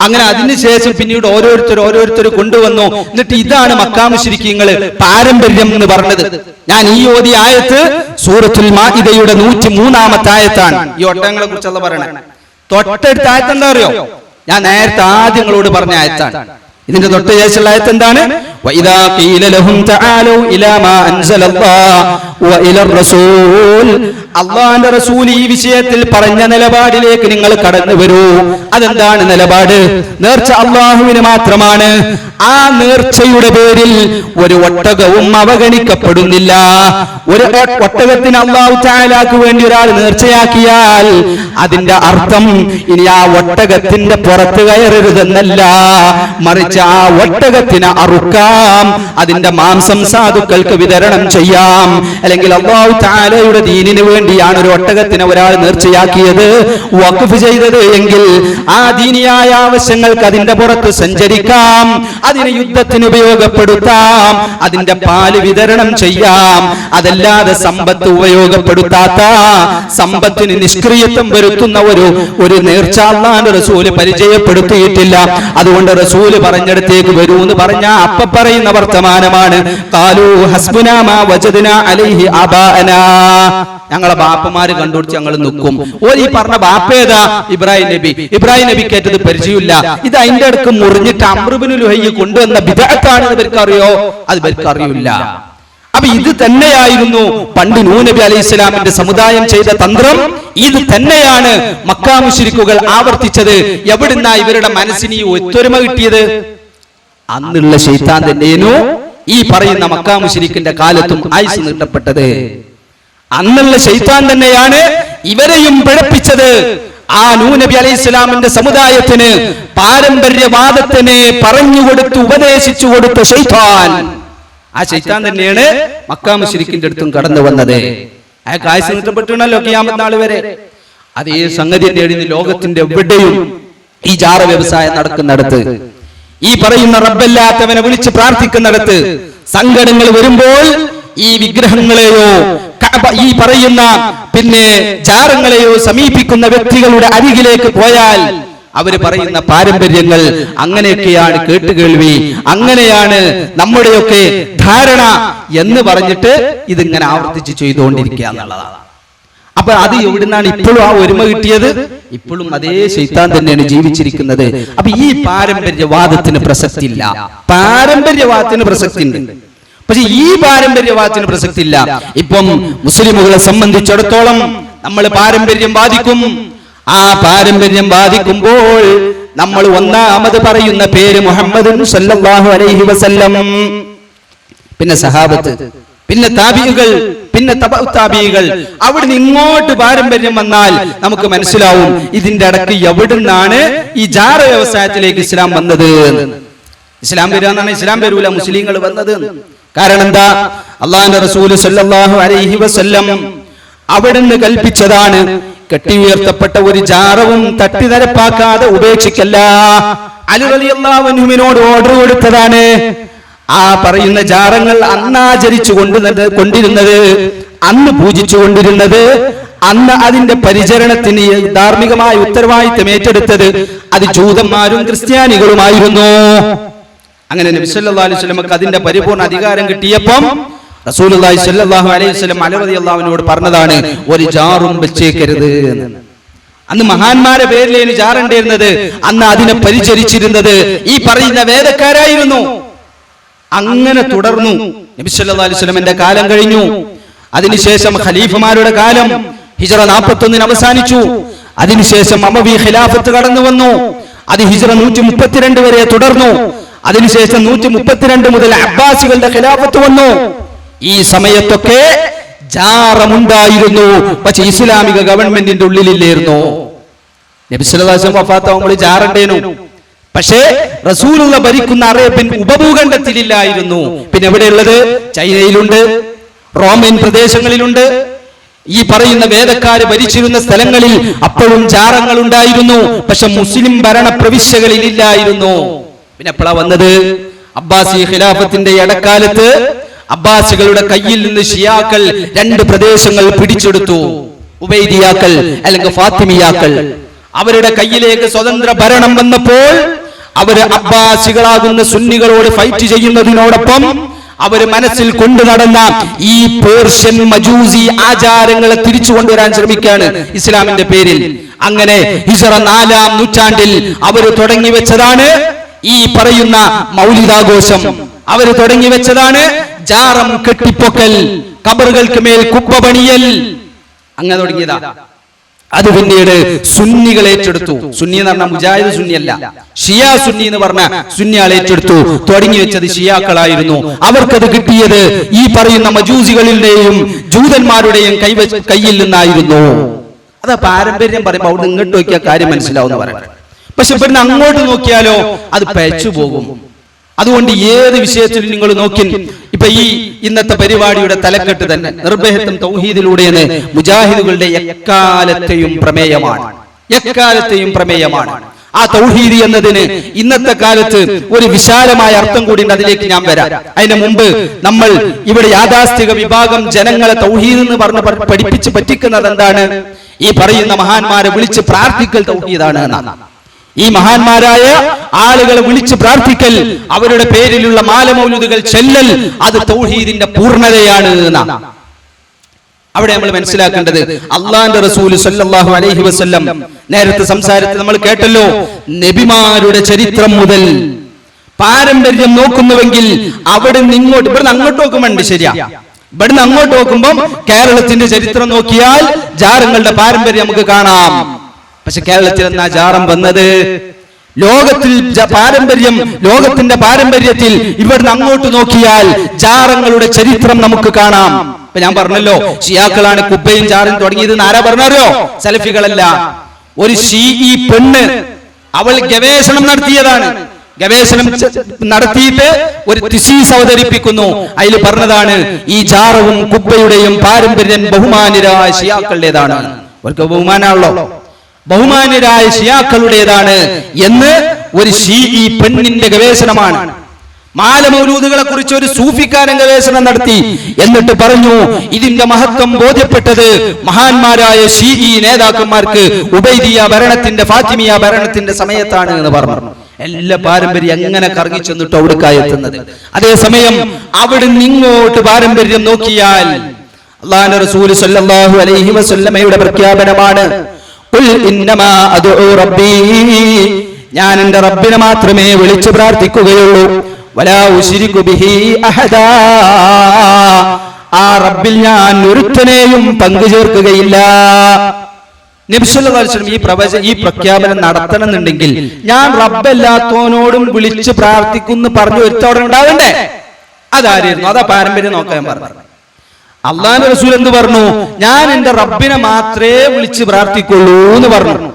അങ്ങനെ അതിനുശേഷം പിന്നീട് ഓരോരുത്തർ കൊണ്ടുവന്നു. എന്നിട്ട് ഇതാണ് മക്കാ മുശ്രിക്കീങ്ങൾ പാരമ്പര്യം എന്ന് പറഞ്ഞത്. ഞാൻ ഈ ഓതിയ ആയത്ത് സൂറത്തുൽ മാഇദയുടെ 103-ാമത്തെ ആയത്താണ്. ഈ ഒട്ടകങ്ങളെ കുറിച്ചുള്ള പറയണേ. തൊട്ടടുത്ത ആയത്ത് എന്താ അറിയോ? ഞാൻ നേരത്തെ ആദ്യങ്ങളോട് പറഞ്ഞ ആയത്താണ്. ഇതിന്റെ തൊട്ട് ശേഷമുള്ള ആയത്ത് എന്താണ്? വഇദാ ഖീല ലഹും തആലൂ ഇലാ മാ അൻസലല്ലാഹു വ ഇലർ റസൂൽ. അല്ലാഹുവിന്റെ റസൂൽ ഈ വിഷയത്തിൽ പറഞ്ഞ നിലപാടിലേക്ക് നിങ്ങൾ കടന്നു വരൂ. അതെന്താണ് നിലപാട്? നേർച്ച അല്ലാഹുവിന് മാത്രമാണ്. ആ നേർച്ചയുടെ പേരിൽ ഒരു ഒട്ടകവും അവഗണിക്കപ്പെടുന്നില്ല. ഒരു ഒട്ടകത്തിന് അല്ലാഹു തആലാക്ക് വേണ്ടി ഒരാൾ നേർച്ചയാക്കിയാൽ അതിന്റെ അർത്ഥം ഇനി ആ ഒട്ടകത്തിന്റെ പുറത്ത് കയറരുതെന്നല്ല, മറിച്ച് ആ ഒട്ടകത്തിന് അറുക്കാം, അതിന്റെ മാംസം സാധുക്കൾക്ക് വിതരണം ചെയ്യാം. അല്ലെങ്കിൽ അല്ലാഹു തആലയുടെ ദീനിന് വേണ്ടിയാണ് ഒരു ഒട്ടകത്തിന് ഒരാൾ നേർച്ചയാക്കിയത്, വഖഫ് ചെയ്തത് എങ്കിൽ ആ ദീനിയായ ആവശ്യങ്ങൾക്ക് അതിന്റെ പുറത്ത് സഞ്ചരിക്കാം, അതിനെ യുദ്ധത്തിന് ഉപയോഗപ്പെടുത്താം, അതിന്റെ പാല് വിതരണം ചെയ്യാം. അതല്ലാതെ സമ്പത്ത് ഉപയോഗപ്പെടുത്താത്ത, സമ്പത്തിന് നിഷ്ക്രിയത്വം വരുത്തുന്ന ഒരു നേർച്ച അല്ലാഹുവിന്റെ റസൂല് പരിചയപ്പെടുത്തിയിട്ടില്ല. അതുകൊണ്ട് റസൂല് പറഞ്ഞിടത്തേക്ക് വരൂ എന്ന് പറഞ്ഞ അപ്പ പറയുന്ന വർത്തമാനമാണ്. ഖാലൂ ഹസ്ബുനാ മാ വജദ്നാ അലൈഹി ആബാഅനാ. ഞങ്ങളെ ബാപ്പമാര് കണ്ടുപിടിച്ച് ഞങ്ങൾ നിൽക്കും. ഈ പറഞ്ഞ ബാപ്പേതാ? ഇബ്രാഹിം നബി. ഇബ്രാഹിം നബിക്ക് ഏറ്റത് പരിചയമില്ല. ഇത് അതിന്റെ അടുക്ക് മുറിഞ്ഞിട്ട് അംർ ഇബ്നു ലുഹൈ കൊണ്ടുവന്ന ബിദ്അത്താണ്. ഇവർക്ക് അറിയോ? അത് ഇവർക്ക് അറിയില്ല. അപ്പൊ ഇത് തന്നെയായിരുന്നു പണ്ട് നൂഹ് നബി അലൈഹി സ്വലാമിന്റെ സമുദായം ചെയ്ത തന്ത്രം. ഇത് തന്നെയാണ് മക്കാ മുശ്രിക്കുകൾ ആവർത്തിച്ചത്. എവിടുന്നാ ഇവരുടെ മനസ്സിന് ഈ ഒത്തൊരുമ കിട്ടിയത്? അന്നുള്ള ശൈത്താൻ തന്നെയായിരുന്നു ഈ പറയുന്ന മക്കാ മുശ്രിക്കിന്റെ കാലത്തും ആയുസ് നീട്ടപ്പെട്ടത്. അന്നുള്ള ശൈത്താൻ തന്നെയാണ് ഇവരെയും പിഴപ്പിച്ചത്. ആ നൂഹ് നബി അലൈഹി സ്വലാമിന്റെ സമുദായത്തിന് പാരമ്പര്യവാദത്തിനെ പറഞ്ഞുകൊടുത്ത് ഉപദേശിച്ചു കൊടുത്ത ശൈത്താൻ, ആ ശൈത്താൻ തന്നെയാണ് മക്കാ മുശ്രിക്കിന്റെ അടുത്തും കടന്നു വന്നത്. അയാൾക്ക് ആയുസ് നീട്ടപ്പെട്ടുണല്ലോ ഖിയാമത്ത് നാൾ വരെ. അതേ സംഗതി തന്നെയാണ് ലോകത്തിന്റെ എവിടെയും ഈ ജാറ വ്യവസായം നടക്കുന്നിടത്ത്, ഈ പറയുന്ന റബ്ബല്ലാത്തവനെ വിളിച്ച് പ്രാർത്ഥിക്കുന്നിടത്ത്, സങ്കടങ്ങൾ വരുമ്പോൾ ഈ വിഗ്രഹങ്ങളെയോ ഈ പറയുന്ന ജാറങ്ങളെയോ സമീപിക്കുന്ന വ്യക്തികളുടെ അരികിലേക്ക് പോയാൽ അവര് പറയുന്ന പാരമ്പര്യങ്ങൾ അങ്ങനെയൊക്കെയാണ് കേട്ടുകേൾവി, അങ്ങനെയാണ് നമ്മുടെയൊക്കെ ധാരണ എന്ന് പറഞ്ഞിട്ട് ഇതിങ്ങനെ ആവർത്തിച്ച് ചെയ്തുകൊണ്ടിരിക്കുക എന്നുള്ളതാണ്. അപ്പൊ അത് എവിടുന്നാണ് ഇപ്പോഴും ആ ഒരുമ കിട്ടിയത്? ഇപ്പോഴും അതേ ശൈത്താൻ തന്നെയാണ് ജീവിച്ചിരിക്കുന്നത്. അപ്പൊ ഈ പാരമ്പര്യവാദത്തിന് പ്രസക്തി ഇല്ല. പാരമ്പര്യവാദത്തിന് പ്രസക്തി ഉണ്ട്, പക്ഷെ ഈ പാരമ്പര്യവാദത്തിന് പ്രസക്തി ഇല്ല. ഇപ്പം മുസ്ലിമുകളെ സംബന്ധിച്ചിടത്തോളം നമ്മൾ പാരമ്പര്യം ബാധിക്കും. ആ പാരമ്പര്യം ബാധിക്കുമ്പോൾ നമ്മൾ ഒന്നാമത് പറയുന്ന പേര് മുഹമ്മദ് സല്ലല്ലാഹു അലൈഹി വസല്ലം, പിന്നെ സഹാബത്ത്, പിന്നെ താബിഈകൾ, പിന്നെ തബഉ താബിഈകൾ. അവിടുന്ന് ഇങ്ങോട്ട് പാരമ്പര്യം വന്നാൽ നമുക്ക് മനസ്സിലാവും ഇതിന്റെ ഇടയ്ക്ക് എവിടുന്നാണ് ഈ ജാറ വ്യവസായത്തിലേക്ക് ഇസ്ലാം വന്നത്. ഇസ്ലാം വരാന്നാണ്, ഇസ്ലാം വരൂല മുസ്ലിങ്ങൾ വന്നത്. കാരണം എന്താ? അള്ളാഹുവിന്റെ റസൂൽ സല്ലല്ലാഹു അലൈഹി വസല്ലം അവിടുന്ന് കൽപ്പിച്ചതാണ്, കെട്ടിയുയർത്തപ്പെട്ട ഒരു ജാറവും തട്ടിനരപ്പാക്കാതെ ഉപേക്ഷിക്കല്ല. അലി റളിയല്ലാഹു അൻഹുവിനോട് ഓർഡർ കൊടുത്തതാണ്. ആ പറയുന്ന ജാറങ്ങൾ അന്ന് ആചരിച്ചു കൊണ്ടിരുന്നത്, അന്ന് പൂജിച്ചു കൊണ്ടിരുന്നത്, അന്ന് അതിന്റെ പരിചരണത്തിന് ധാർമ്മികമായ ഉത്തരവാദിത്തം ഏറ്റെടുത്തത് അത് ജൂതന്മാരും ക്രിസ്ത്യാനികളുമായിരുന്നു. അങ്ങനെ നബി സല്ലല്ലാഹു അലൈഹി വസല്ലമക്ക് അതിന്റെ പരിപൂർണ്ണ അധികാരം കിട്ടിയപ്പം റസൂലുള്ളാഹി സ്വല്ലല്ലാഹു അലൈഹി വസല്ലം അലി റളിയല്ലാഹു അൻഹുവോട് പറഞ്ഞതാണ്, ഒരു ജാറും വെച്ചേക്കരുത് എന്ന്. അന്ന് മഹാന്മാരെ പേരിലേന് ജാറുണ്ടായിരുന്നത്, അന്ന് അതിനെ പരിചരിച്ചിരുന്നത് ഈ പറയുന്ന വേദക്കാരായിരുന്നു. അങ്ങനെ തുടർന്നു. നബി സല്ലല്ലാഹു അലൈഹി വസല്ലമയുടെ കാലം കഴിഞ്ഞു. അതിനുശേഷം ഖലീഫമാരുടെ കാലം ഹിജ്റ 41 അവസാനിച്ചു. അതിനുശേഷം അമവി ഖിലാഫത്ത് കടന്നു വന്നു. അത് ഹിജ്റ 132 വരെ തുടർന്നു. അതിനുശേഷം 132 മുതൽ അബ്ബാസികളുടെ ഖിലാഫത്ത് വന്നു. ഈ സമയത്തൊക്കെ ജാറമുണ്ടായിരുന്നു, പക്ഷെ ഇസ്ലാമിക ഗവൺമെന്റിന്റെ ഉള്ളിലില്ലായിരുന്നു. നബി സല്ലല്ലാഹു അലൈഹി വസല്ലം വഫാത്താവുമ്പോൾ ജാറുണ്ടേനു, പക്ഷേ റസൂലുള്ള ഭരിക്കുന്ന അറേബ്യൻ ഉപഭൂഖണ്ഡത്തിലില്ലായിരുന്നു. പിന്നെ എവിടെയുള്ളത്? ചൈനയിലുണ്ട്, റോമൻ പ്രദേശങ്ങളിലുണ്ട്, ഈ പറയുന്ന വേദക്കാര് ഭരിച്ചിരുന്ന സ്ഥലങ്ങളിൽ അപ്പോഴും ജാറങ്ങൾ ഉണ്ടായിരുന്നു, പക്ഷെ മുസ്ലിം ഭരണ പ്രവിശ്യകളിൽ ഇല്ലായിരുന്നു. പിന്നെ എപ്പോഴാ വന്നത്? അബ്ബാസി ഖിലാഫത്തിന്റെ ഇടക്കാലത്ത് അബ്ബാസികളുടെ കയ്യിൽ നിന്ന് ഷിയാക്കൾ 2 പ്രദേശങ്ങൾ പിടിച്ചെടുത്തു. ഉബൈദിയാക്കൾ അല്ലെങ്കിൽ ഫാത്തിമിയാക്കൾ. അവരുടെ കയ്യിലേക്ക് സ്വതന്ത്ര ഭരണം വന്നപ്പോൾ അവര് അബ്ബാസികളാകുന്ന സുന്നികളോട് ഫൈറ്റ് ചെയ്യുന്നതിനോടൊപ്പം അവര് മനസ്സിൽ കൊണ്ടു നടന്ന ഈ പേർഷ്യൻ മജൂസി ആചാരങ്ങളെ തിരിച്ചു കൊണ്ടുവരാൻ ശ്രമിക്കുകയാണ് ഇസ്ലാമിന്റെ പേരിൽ. അങ്ങനെ ഹിജ്റ 4-ാം നൂറ്റാണ്ടിൽ അവര് തുടങ്ങി വെച്ചതാണ് ഈ പറയുന്ന മൗലിദാഘോഷം. അവര് തുടങ്ങി വെച്ചതാണ് ജാറം കെട്ടിപ്പൊക്കൽ, ഖബറുകൾക്ക് മേൽ കുബ്ബ പണിയൽ. അങ്ങനെ തുടങ്ങിയതാ. അത് പിന്നീട് സുന്നികൾ ഏറ്റെടുത്തു. സുന്നി എന്ന് പറഞ്ഞാൽ മുജാഹിദ് സുന്നിയല്ല, ഷിയ സുന്നി എന്ന് പറഞ്ഞ സുന്നികൾ ഏറ്റെടുത്തു. തുടങ്ങി വെച്ചത് ഷിയാക്കളായിരുന്നു. അവർക്കത് കിട്ടിയത് ഈ പറയുന്ന മജൂസികളുടെയും ജൂതന്മാരുടെയും കയ്യിൽ നിന്നായിരുന്നു. അത് പാരമ്പര്യം പറയുമ്പോൾ അവിടെ ഇങ്ങോട്ട് നോക്കിയാൽ കാര്യം മനസ്സിലാവുന്ന പറയുന്നത്. പക്ഷെ ഇവിടുന്ന് അങ്ങോട്ട് നോക്കിയാലോ അത് പഴച്ചു പോകും. അതുകൊണ്ട് ഏത് വിഷയത്തിലും നിങ്ങൾ നോക്കി, ഇപ്പൊ ഈ ഇന്നത്തെ പരിപാടിയുടെ തലക്കെട്ട് തന്നെ നിർഭയത്വം തൗഹീദിലൂടെയെന്ന് മുജാഹിദുകളുടെ എക്കാലത്തെയും പ്രമേയമാണ്. എക്കാലത്തെയും പ്രമേയമാണ്. ആ തൗഹീദ് എന്നതിന് ഇന്നത്തെ കാലത്ത് ഒരു വിശാലമായ അർത്ഥം കൂടി അതിലേക്ക് ഞാൻ വരാം. അതിന് മുമ്പ് നമ്മൾ ഇവിടെ യാഥാസ്ഥിക വിഭാഗം ജനങ്ങളെ തൗഹീദ് എന്ന് പറഞ്ഞ് പഠിപ്പിച്ച് പറ്റിക്കുന്നത് എന്താണ്? ഈ പറയുന്ന മഹാന്മാരെ വിളിച്ച് പ്രാർത്ഥിക്കൽ തൗഹീദാണ് എന്നാണ്. ഈ മഹാന്മാരായ ആളുകളെ വിളിച്ച് പ്രാർത്ഥിക്കൽ, അവരുടെ പേരിലുള്ള മാലമൗലൂദുകൾ ചെല്ലൽ, അത് തൗഹീദിന്റെ പൂർണ്ണതയാണ് എന്നാണ്. അവിടെ നമ്മൾ മനസ്സിലാക്കേണ്ടത് അള്ളാന്റെ റസൂൽ സല്ലല്ലാഹു അലൈഹി വസല്ലം നേരത്തെ സംസാരത്തിൽ നമ്മൾ കേട്ടല്ലോ, നബിമാരുടെ ചരിത്രം മുതൽ പാരമ്പര്യം നോക്കുന്നുവെങ്കിൽ അവിടെ നിന്ന് ഇങ്ങോട്ട്, ഇവിടുന്ന് അങ്ങോട്ട് നോക്കുമ്പോണ്ട് ശരിയാ, ഇവിടുന്ന് അങ്ങോട്ട് നോക്കുമ്പോൾ കേരളത്തിന്റെ ചരിത്രം നോക്കിയാൽ ജാറങ്ങളുടെ പാരമ്പര്യം നമുക്ക് കാണാം. പക്ഷെ കേരളത്തിൽ എന്നാ ജാറം വന്നത്? ലോകത്തിൽ പാരമ്പര്യം, ലോകത്തിന്റെ പാരമ്പര്യത്തിൽ ഇവിടുന്ന് അങ്ങോട്ട് നോക്കിയാൽ ജാറങ്ങളുടെ ചരിത്രം നമുക്ക് കാണാം. ഇപ്പൊ ഞാൻ പറഞ്ഞല്ലോ, ഷിയാക്കളാണ് കുബ്ബയും ജാറും തുടങ്ങിയത്. ആരാ പറഞ്ഞോ? സലഫികളല്ല. ഒരു ഷീഈ പെണ്ണ്, അവൾ ഗവേഷണം നടത്തിയതാണ്. ഗവേഷണം നടത്തിയിട്ട് ഒരു തിസീസ് അവതരിപ്പിക്കുന്നു. അതിൽ പറഞ്ഞതാണ് ഈ ജാറവും കുബ്ബയുടെയും പാരമ്പര്യം ബഹുമാന്യരായ ഷിയാക്കളുടേതാണ്. അവർക്ക് ബഹുമാനമാണല്ലോ, ബഹുമാന്യരായ ഷിയാക്കളുടേതാണ് എന്ന് ഒരു ഷീഈ പെണ്ണിന്റെ ഗവേഷണമാണ്. മാലമൗലൂദുകളെ കുറിച്ച് ഒരു സൂഫിക്കാരൻ ഗവേഷണം നടത്തി. എന്നിട്ട് പറഞ്ഞു, ഇതിന്റെ മഹത്വം ബോധ്യപ്പെട്ടത് മഹാന്മാരായ ഷീഈ നേതാക്കന്മാർക്ക് ഉബൈദിയ ഭരണത്തിന്റെ, ഫാത്തിമിയ ഭരണത്തിന്റെ സമയത്താണ് എന്ന് പറഞ്ഞു. എല്ലാ പാരമ്പര്യം എങ്ങനെ കറങ്ങി ചെന്നിട്ട് അവിടേക്കായെത്തുന്നത്. അതേസമയം അവിടുന്ന് ഇങ്ങോട്ട് പാരമ്പര്യം നോക്കിയാൽ അല്ലാഹുവിന്റെ റസൂൽ സല്ലല്ലാഹു അലൈഹി വസല്ലമയുടെ പ്രഖ്യാപനമാണ്, ഖുൽ ഇന്നമാ അദ്ഉ റബ്ബീ, ഞാൻ എൻ്റെ റബ്ബിനെ മാത്രമേ വിളിച്ചു പ്രാർത്ഥിക്കുകയുള്ളൂ, വലാ ഉശ്രികു ബിഹി അഹദാ, ആ റബ്ബിൽ ഞാൻ ഒരുത്തനെയും പങ്കു ചേർക്കുകയില്ല. നബി സല്ലല്ലാഹു അലൈഹി വസല്ലം ഈ പ്രഖ്യാപനം നടത്തണമെന്നുണ്ടെങ്കിൽ ഞാൻ റബ്ബല്ലാത്തോനോടും വിളിച്ച് പ്രാർത്ഥിക്കുന്നു പറഞ്ഞു ഒരുത്തോടെ ഉണ്ടാവണ്ടേ? അതായിരുന്നു, അതാ പാരമ്പര്യം നോക്കാൻ പറഞ്ഞു. അള്ളാഹുവിന്റെ റസൂൽ എന്ത് പറഞ്ഞു? ഞാൻ എന്റെ റബ്ബിനെ മാത്രമേ വിളിച്ച് പ്രാർത്ഥിക്കുള്ളൂ എന്ന് പറഞ്ഞു.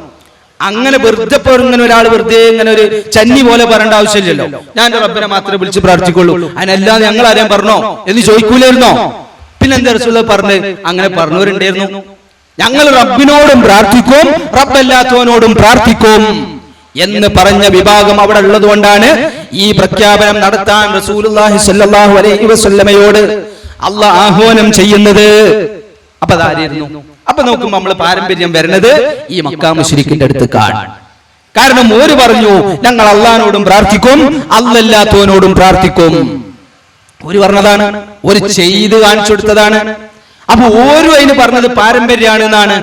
അങ്ങനെ വെറുതെ ഇങ്ങനെ ഒരാൾ വെറുതെ ഇങ്ങനെ ഒരു ചന്നി പോലെ പറയേണ്ട ആവശ്യമില്ലല്ലോ. ഞാൻ എന്റെ റബ്ബിനെ മാത്രമേ വിളിച്ച് പ്രാർത്ഥിക്കുള്ളൂ, അതിനല്ലാതെ ഞങ്ങൾ ആരെയും പറഞ്ഞോ എന്ന് ചോദിക്കൂലായിരുന്നോ? പിന്നെ എന്താ റസൂലുള്ളാഹി പറഞ്ഞ്? അങ്ങനെ പറഞ്ഞവരുണ്ടായിരുന്നു. ഞങ്ങൾ റബ്ബിനോടും പ്രാർത്ഥിക്കും, റബ്ബല്ലാത്തവനോടും പ്രാർത്ഥിക്കും എന്ന് പറഞ്ഞ വിഭാഗം അവിടെ ഉള്ളത് കൊണ്ടാണ് ഈ പ്രഖ്യാപനം നടത്താൻ റസൂലുള്ളാഹി സ്വല്ലല്ലാഹു അലൈഹി വസല്ലമയോട് അല്ലാഹ് ആഹ്വാനം ചെയ്യുന്നത്. അപ്പൊ അതായിരുന്നു. അപ്പൊ നോക്കുമ്പോ നമ്മൾ പാരമ്പര്യം വരുന്നത് ഈ മക്കാ മുശ്രിക്കിന്റെ അടുത്തേക്കാണ്. കാരണം ഓര് പറഞ്ഞു ഞങ്ങൾ അള്ളാഹിനോടും പ്രാർത്ഥിക്കും, അല്ലാത്തവനോടും പ്രാർത്ഥിക്കും. ഒരു പറഞ്ഞതാണ്, ഒരു ചെയ്ത് കാണിച്ചു കൊടുത്തതാണ്. അപ്പൊ ഓരോ അതിന് പറഞ്ഞത് പാരമ്പര്യമാണ് എന്നാണ്.